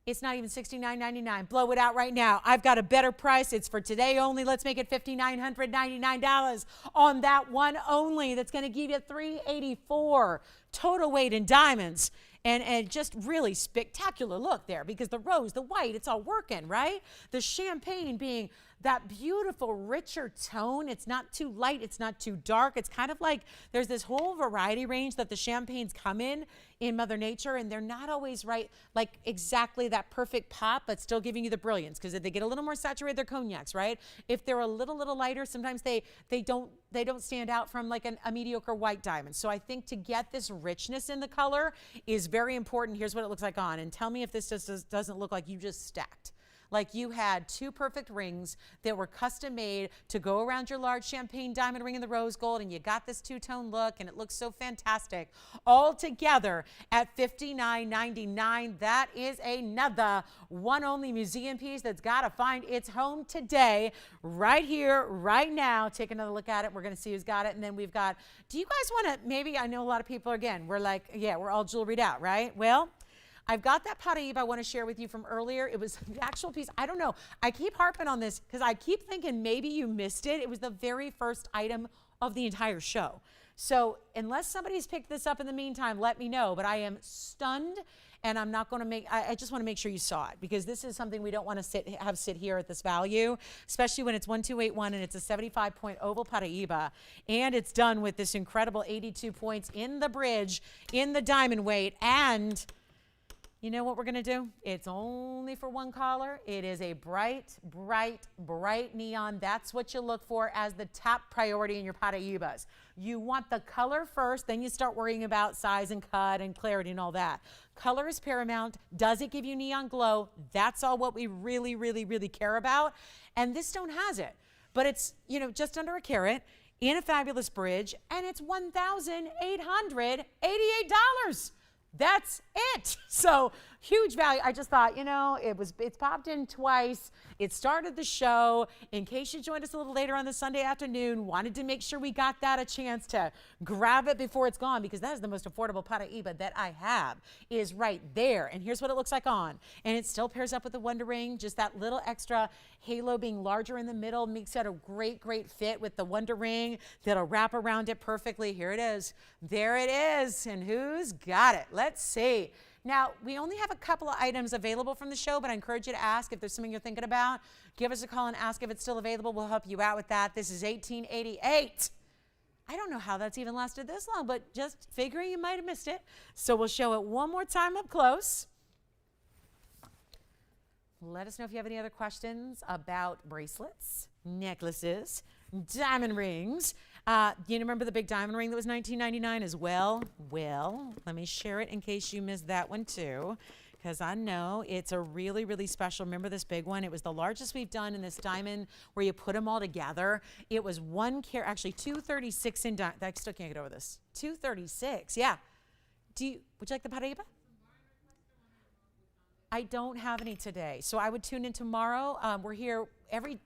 It's not even $69.99. Blow it out right now. I've got a better price. It's for today only. Let's make it $5,999 on that one only. That's going to give you $384 total weight in diamonds. And just really spectacular look there, because the rose, the white, it's all working, right? The champagne being that beautiful, richer tone. It's not too light. It's not too dark. It's kind of like there's this whole variety range that the champagnes come in Mother Nature, and they're not always right, like exactly that perfect pop, but still giving you the brilliance, because if they get a little more saturated, they're cognacs, right? If they're a little lighter, sometimes they don't stand out from like a mediocre white diamond. So I think to get this richness in the color is very important. Here's what it looks like on, and tell me if this just doesn't look like you just stacked. Like you had two perfect rings that were custom made to go around your large champagne diamond ring in the rose gold, and you got this two-tone look, and it looks so fantastic. All together at $59.99. That is another one-only museum piece that's got to find its home today, right here, right now. Take another look at it. We're going to see who's got it, and then we've got, do you guys want to, maybe, I know a lot of people, again, we're like, yeah, we're all jewelried out, right? Well, I've got that Paraíba I want to share with you from earlier. It was the actual piece. I don't know. I keep harping on this because I keep thinking maybe you missed it. It was the very first item of the entire show. So unless somebody's picked this up in the meantime, let me know. But I am stunned, and I'm not going to make, I just want to make sure you saw it, because this is something we don't want to have sit here at this value, especially when it's 1281 and it's a 75-point oval Paraíba, and it's done with this incredible 82 points in the bridge, in the diamond weight, and you know what we're going to do? It's only for one caller. It is a bright, bright, bright neon. That's what you look for as the top priority in your Paraíbas. You want the color first, then you start worrying about size and cut and clarity and all that. Color is paramount. Does it give you neon glow? That's all what we really, really, really care about. And this stone has it. But it's, you know, just under a carat in a fabulous bridge, and it's $1,888. That's it. So huge value. I just thought, you know, it's popped in twice. It started the show. In case you joined us a little later on this Sunday afternoon, wanted to make sure we got that a chance to grab it before it's gone, because that is the most affordable Paraíba that I have, is right there. And here's what it looks like on. And it still pairs up with the Wonder Ring. Just that little extra halo being larger in the middle makes it a great, great fit with the Wonder Ring that'll wrap around it perfectly. Here it is. There it is. And who's got it? Let's see. Now, we only have a couple of items available from the show, but I encourage you to ask if there's something you're thinking about. Give us a call and ask if it's still available. We'll help you out with that. This is 1888. I don't know how that's even lasted this long, but just figuring you might have missed it. So we'll show it one more time up close. Let us know if you have any other questions about bracelets, necklaces, diamond rings. You remember the big diamond ring that was $19.99 as well? Well, let me share it in case you missed that one too, because I know it's a really, really special. Remember this big one? It was the largest we've done in this diamond where you put them all together. It was 1 carat, actually 236 in diamond. I still can't get over this. 236, yeah. Would you like the Paraíba? I don't have any today, so I would tune in tomorrow. We're here every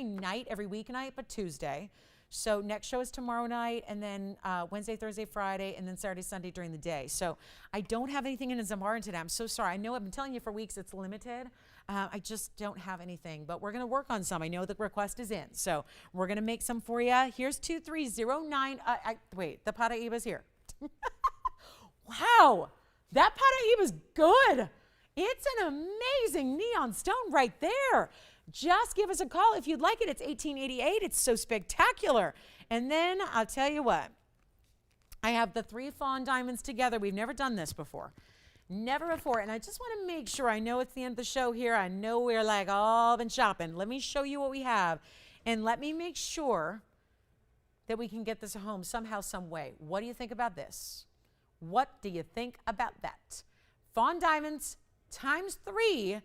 night, every weeknight, but Tuesday. So next show is tomorrow night, and then Wednesday, Thursday, Friday, and then Saturday, Sunday during the day. So I don't have anything in Zamora today. I'm so sorry. I know I've been telling you for weeks it's limited. I just don't have anything, but we're going to work on some. I know the request is in, so we're going to make some for you. Here's 2309. Wait, the Paraíba's here. Wow, that Paraíba's good. It's an amazing neon stone right there. Just give us a call if you'd like it. It's 1888. It's so spectacular. And then I'll tell you what. I have the 3 fawn diamonds together. We've never done this before. Never before. And I just want to make sure. I know it's the end of the show here. I know we're like all been shopping. Let me show you what we have. And let me make sure that we can get this home somehow, some way. What do you think about this? What do you think about that? Fawn diamonds times 3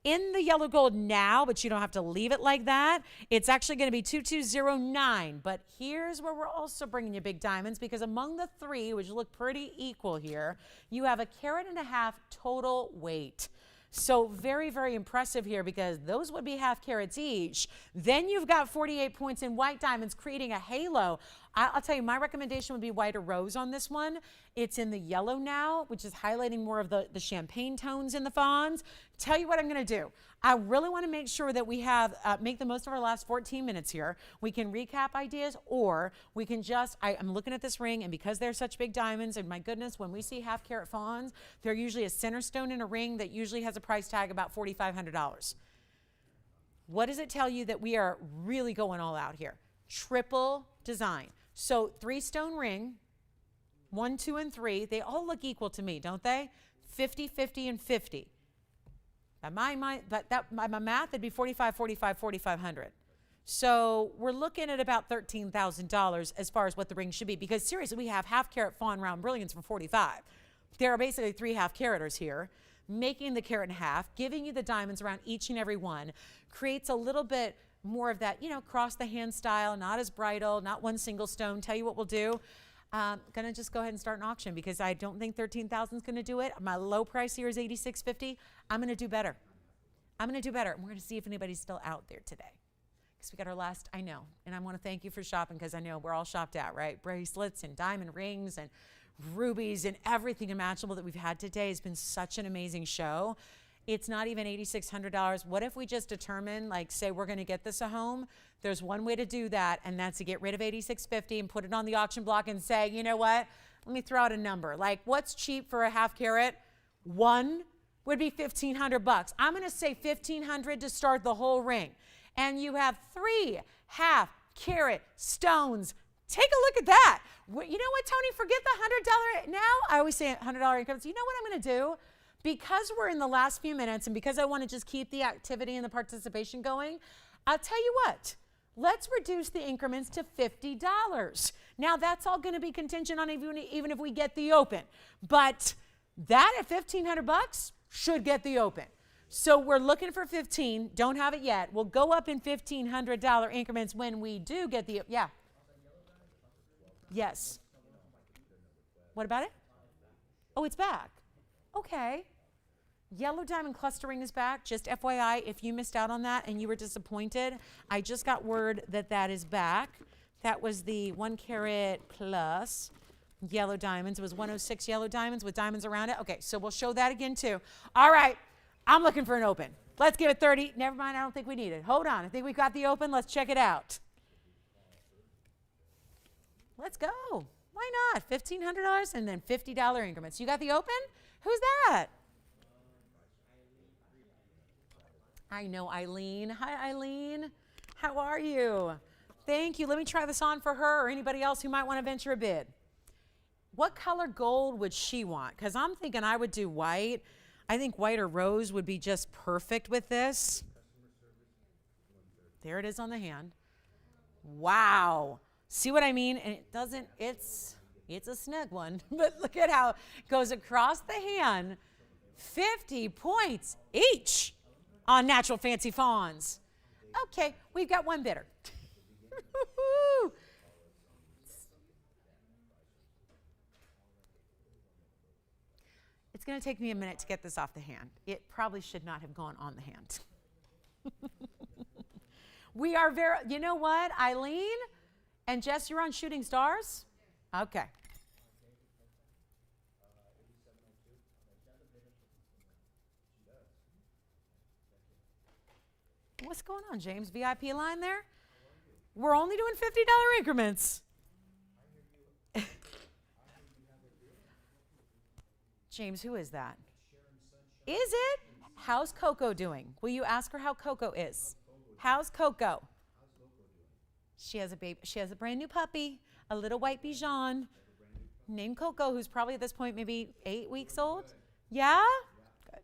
in the yellow gold now, but you don't have to leave it like that. It's actually going to be 2209. But here's where we're also bringing you big diamonds, because among the 3, which look pretty equal here, you have 1.5 carats total weight. So very, very impressive here, because those would be 0.5 carats each. Then you've got 48 points in white diamonds, creating a halo I'll tell you, my recommendation would be white or rose on this one. It's in the yellow now, which is highlighting more of the champagne tones in the fawns. Tell you what I'm going to do. I really want to make sure that we have, make the most of our last 14 minutes here. We can recap ideas, or we can just, I'm looking at this ring, and because they're such big diamonds, and my goodness, when we see half carat fawns, they're usually a center stone in a ring that usually has a price tag about $4,500. What does it tell you that we are really going all out here? Triple design. So 3-stone ring, 1, 2, and 3, they all look equal to me, don't they? 50, 50, and 50. By my math, it'd be 45, 45, 4,500. So we're looking at about $13,000 as far as what the ring should be, because seriously, we have half carat fawn round brilliance for 45. There are basically 3 half caraters here, making the carat in half, giving you the diamonds around each and every one, creates a little bit more of that, you know, cross the hand style, not as bridal, not one single stone. Tell you what we'll do. Gonna just go ahead and start an auction because I don't think 13,000 is gonna do it. My low price here is $8,650. I'm gonna do better. I'm gonna do better. And we're gonna see if anybody's still out there today. Because we got our last, I know, and I wanna thank you for shopping because I know we're all shopped out, right? Bracelets and diamond rings and rubies and everything imaginable that we've had today has been such an amazing show. It's not even $8,600. What if we just determine, like, say we're going to get this a home? There's one way to do that, and that's to get rid of $8,650 and put it on the auction block and say, you know what? Let me throw out a number. Like, what's cheap for a half carat? 1 would be $1,500. I'm going to say $1,500 to start the whole ring. And you have 3 half carat stones. Take a look at that. You know what, Tony? Forget the $100 now. I always say $100 increments. You know what I'm going to do? Because we're in the last few minutes and because I want to just keep the activity and the participation going, I'll tell you what, let's reduce the increments to $50. Now that's all going to be contingent on even if we get the open. But that at $1,500 should get the open. So we're looking for 15, don't have it yet. We'll go up in $1,500 increments when we do get the, yeah. Yes. What about it? Oh, it's back. Okay. Yellow diamond clustering is back. Just FYI, if you missed out on that and you were disappointed, I just got word that that is back. That was the 1 carat plus yellow diamonds. It was 106 yellow diamonds with diamonds around it. Okay, so we'll show that again too. All right, I'm looking for an open. Let's give it 30. Never mind, I don't think we need it. Hold on, I think we've got the open. Let's check it out. Let's go. Why not? $1,500 and then $50 increments. You got the open? Who's that? I know Eileen. Hi, Eileen. How are you? Thank you. Let me try this on for her or anybody else who might want to venture a bid. What color gold would she want? Because I'm thinking I would do white. I think white or rose would be just perfect with this. There it is on the hand. Wow. See what I mean? And it doesn't, it's a snug one, but look at how it goes across the hand. 50 points each on natural fancy fawns. Okay, we've got one bidder. It's going to take me a minute to get this off the hand. It probably should not have gone on the hand. We are very, you know what, Eileen and Jess, you're on Shooting Stars? Okay. What's going on, James? VIP line there? We're only doing $50 increments. James, who is that? Is it? How's Coco doing? Will you ask her how Coco is? How's Coco? She has a baby. She has a brand new puppy, a little white Bichon named Coco, who's probably at this point maybe 8 weeks old. Yeah? Good.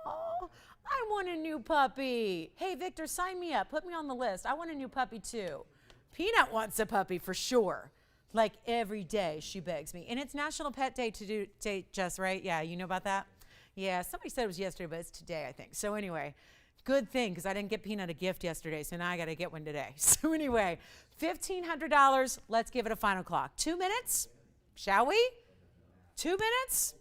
Oh, I want a new puppy. Hey, Victor, sign me up. Put me on the list. I want a new puppy too. Peanut wants a puppy for sure. Like every day she begs me. And it's National Pet Day, Jess, right? Yeah, you know about that? Yeah, somebody said it was yesterday, but it's today, I think. So anyway, good thing, because I didn't get Peanut a gift yesterday, so now I got to get one today. So anyway, $1,500. Let's give it a final clock. 2 minutes? Shall we? 2 minutes?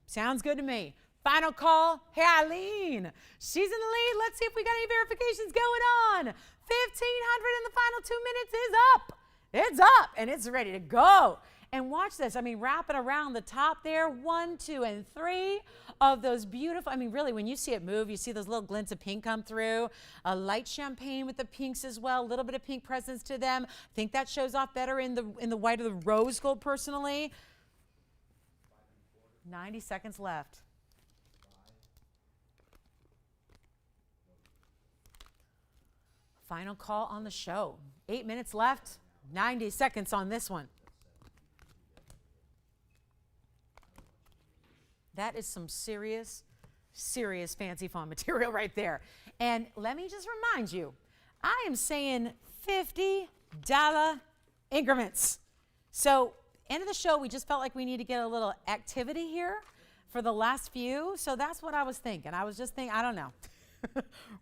Sounds good to me. Final call. Hey, Eileen. She's in the lead. Let's see if we got any verifications going on. 1,500 in the final 2 minutes is up. It's up and it's ready to go. And watch this. I mean, wrap it around the top there. 1, 2, and 3 of those beautiful. I mean, really, when you see it move, you see those little glints of pink come through. A light champagne with the pinks as well. A little bit of pink presence to them. I think that shows off better in the white of the rose gold personally. 90 seconds left. Final call on the show. 8 minutes left. 90 seconds on this one. That is some serious, serious fancy foam material right there. And let me just remind you, I am saying $50 increments. So end of the show, we just felt like we need to get a little activity here for the last few. So that's what I was thinking. I was just thinking, I don't know.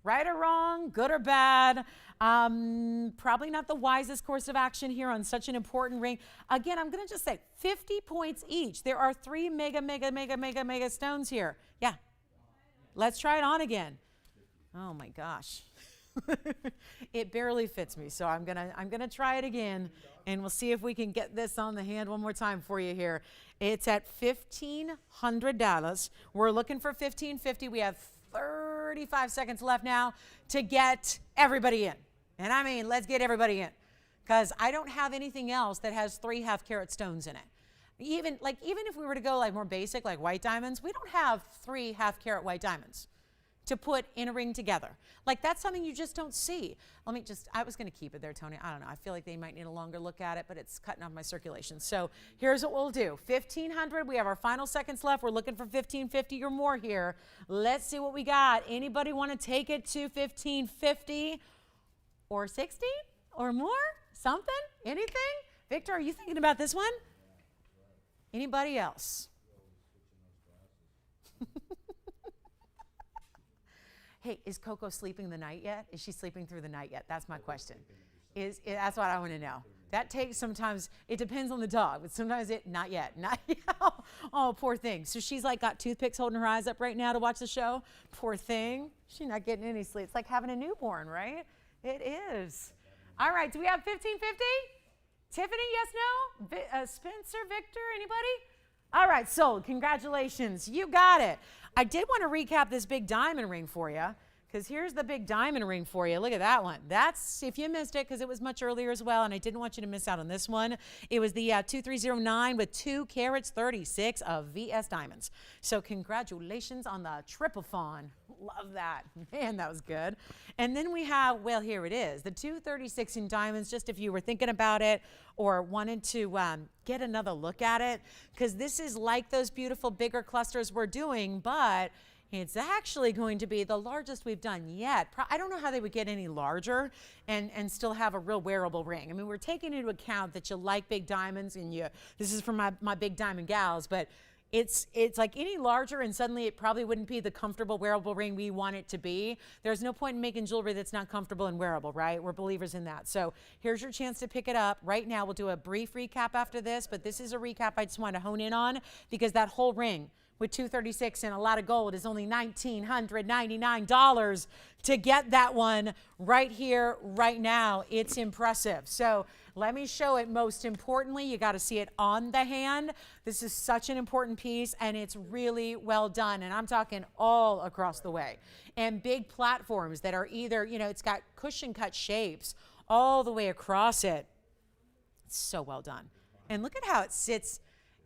Right or wrong, good or bad, probably not the wisest course of action here on such an important ring. Again, I'm going to just say 50 points each. There are 3 mega stones here. Yeah. Let's try it on again. Oh my gosh. It barely fits me, so I'm gonna try it again, and we'll see if we can get this on the hand one more time for you here. It's at $1,500. We're looking for $1,550. We have 35 seconds left now to get everybody in. And I mean, let's get everybody in, because I don't have anything else that has 3 half-carat stones in it. Even if we were to go like more basic, like white diamonds, we don't have 3 half-carat white diamonds to put in a ring together. Like, that's something you just don't see. I was gonna keep it there, Tony. I don't know, I feel like they might need a longer look at it, but it's cutting off my circulation. So here's what we'll do. 1,500, we have our final seconds left. We're looking for 1,550 or more here. Let's see what we got. Anybody wanna take it to 1,550 or 60 or more? Something, anything? Victor, are you thinking about this one? Anybody else? Hey, is Coco sleeping the night yet? Is she sleeping through the night yet? That's my question. That's what I want to know. That takes sometimes, it depends on the dog, but sometimes not yet. Not yet. Oh, poor thing. So she's like got toothpicks holding her eyes up right now to watch the show. Poor thing. She's not getting any sleep. It's like having a newborn, right? It is. All right, do we have 1,550? Tiffany, yes, no? Spencer, Victor, anybody? All right, sold. Congratulations. You got it. I did want to recap this big diamond ring for you, because here's the big diamond ring for you. Look at that one. That's, if you missed it, because it was much earlier as well, and I didn't want you to miss out on this one. It was the 2309 with 2 carats 36 of VS diamonds. So congratulations on the triple fawn. Love that. Man, that was good. And then we have, well, here it is, the 236 in diamonds, just if you were thinking about it or wanted to get another look at it, because this is like those beautiful bigger clusters we're doing, but it's actually going to be the largest we've done yet. I don't know how they would get any larger and still have a real wearable ring. I mean, we're taking into account that you like big diamonds, and this is for my big diamond gals, but it's like any larger and suddenly it probably wouldn't be the comfortable wearable ring we want it to be. There's no point in making jewelry that's not comfortable and wearable, right? We're believers in that. So here's your chance to pick it up. Right now, we'll do a brief recap after this, but this is a recap I just want to hone in on, because that whole ring with 236 and a lot of gold is only $1,999 to get that one right here, right now. It's impressive. So let me show it. Most importantly, you got to see it on the hand. This is such an important piece, and it's really well done. And I'm talking all across the way. And big platforms that are either, it's got cushion cut shapes all the way across it. It's so well done. And look at how it sits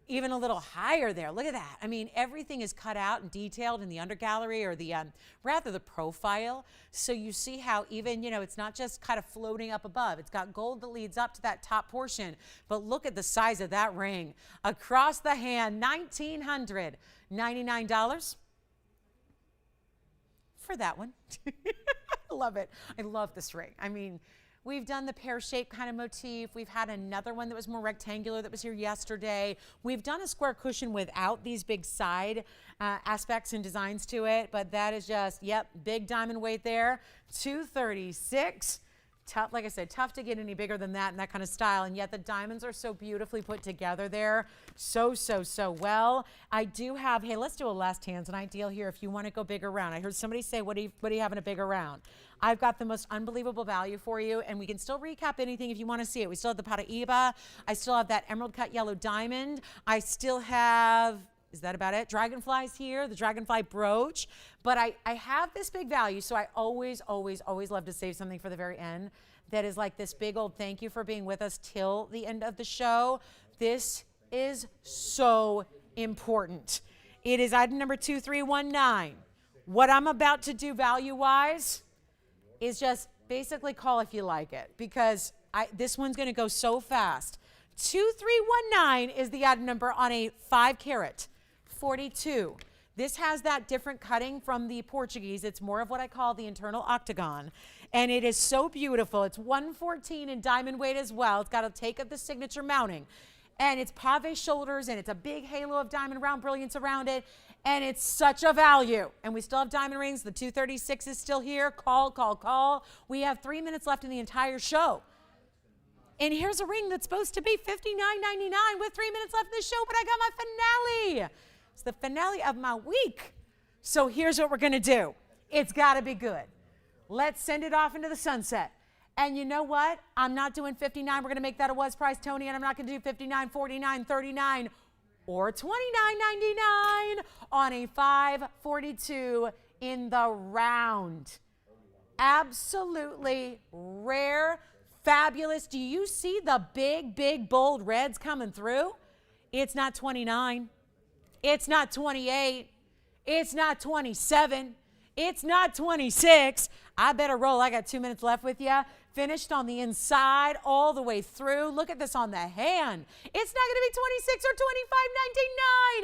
even a little higher there. Look at that. I mean, everything is cut out and detailed in the undergallery, or the profile. So you see how even, it's not just kind of floating up above. It's got gold that leads up to that top portion. But look at the size of that ring. Across the hand, $1,999 for that one. I love it. I love this ring. I mean, we've done the pear-shaped kind of motif. We've had another one that was more rectangular that was here yesterday. We've done a square cushion without these big side aspects and designs to it, but that is just, yep, big diamond weight there. 236, tough, like I said, tough to get any bigger than that and that kind of style. And yet the diamonds are so beautifully put together there. So well. I do have, hey, let's do a last Tanzanite deal here if you want to go bigger round. I heard somebody say, what do you have in a bigger round? I've got the most unbelievable value for you, and we can still recap anything if you want to see it. We still have the Paraíba. I still have that emerald cut yellow diamond. I still have, is that about it? Dragonflies here, the dragonfly brooch. But I have this big value, so I always love to save something for the very end that is like this big old thank you for being with us till the end of the show. This is so important. It is item number 2319. What I'm about to do value-wise is just basically call if you like it, because this one's going to go so fast. 2319 is the item number on a 5 carat 42. This has that different cutting from the Portuguese. It's more of what I call the internal octagon, and it is so beautiful. It's 114 in diamond weight as well. It's got a take of the signature mounting, and it's pave shoulders, and it's a big halo of diamond round brilliance around it. And it's such a value. And we still have diamond rings. The 236 is still here. Call. We have 3 minutes left in the entire show. And here's a ring that's supposed to be $59.99 with 3 minutes left in the show, but I got my finale. It's the finale of my week. So here's what we're going to do. It's got to be good. Let's send it off into the sunset. And you know what? I'm not doing 59. We're going to make that a was price, Tony, and I'm not going to do 59, 49, 39. Or $29.99 on a 542 in the round. Absolutely rare, fabulous. Do you see the big, bold reds coming through? It's not 29. It's not 28. It's not 27. It's not 26. I better roll. I got 2 minutes left with you. Finished on the inside all the way through. Look at this on the hand. It's not going to be 26 or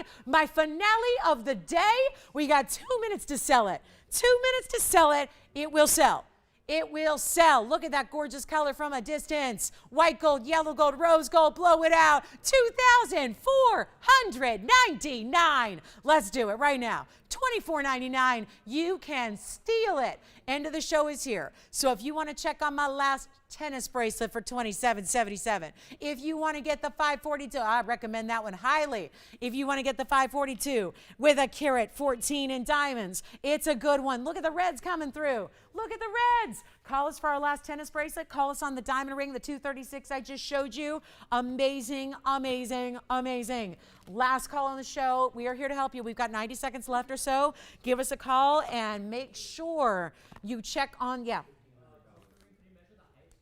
25.99. My finale of the day. We got 2 minutes to sell it. 2 minutes to sell it. It will sell. It will sell. Look at that gorgeous color from a distance. White gold, yellow gold, rose gold. Blow it out. $2,499. Let's do it right now. $24.99. You can steal it. End of the show is here. So if you want to check on my last tennis bracelet for $27.77, if you want to get the 542, I recommend that one highly. If you want to get the 542 with a carat 14 in diamonds, it's a good one. Look at the reds coming through. Look at the reds. Call us for our last tennis bracelet. Call us on the diamond ring, the 236 I just showed you. Amazing. Last call on the show. We are here to help you. We've got 90 seconds left or so. Give us a call and make sure you check on,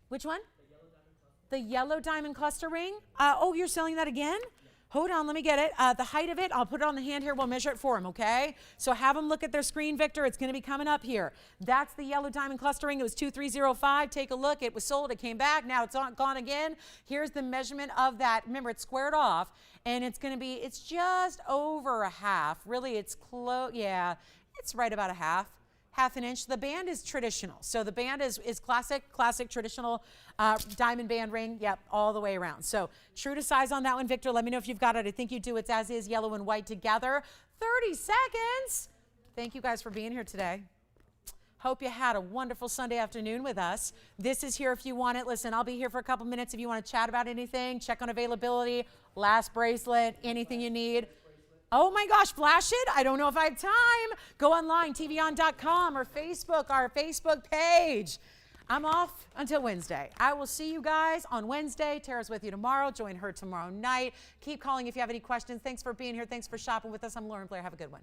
Which one? The yellow diamond cluster ring. Oh, you're selling that again? Hold on, let me get it. The height of it, I'll put it on the hand here. We'll measure it for them, okay? So have them look at their screen, Victor. It's going to be coming up here. That's the yellow diamond cluster ring. It was 2305. Take a look. It was sold. It came back. Now it's gone again. Here's the measurement of that. Remember, it's squared off, and it's going to be, it's just over a half. Really, it's close. Yeah, it's right about a half an inch. The band is traditional. So the band is classic traditional diamond band ring. Yep, all the way around. So true to size on that one, Victor. Let me know if you've got it. I think you do. It's as is, yellow and white together. 30 seconds. Thank you guys for being here today. Hope you had a wonderful Sunday afternoon with us. This is here if you want it. Listen, I'll be here for a couple minutes if you want to chat about anything, check on availability, last bracelet, anything you need. Oh my gosh, flash it? I don't know if I have time. Go online, tvon.com or Facebook, our Facebook page. I'm off until Wednesday. I will see you guys on Wednesday. Tara's with you tomorrow. Join her tomorrow night. Keep calling if you have any questions. Thanks for being here. Thanks for shopping with us. I'm Lauren Blair. Have a good one.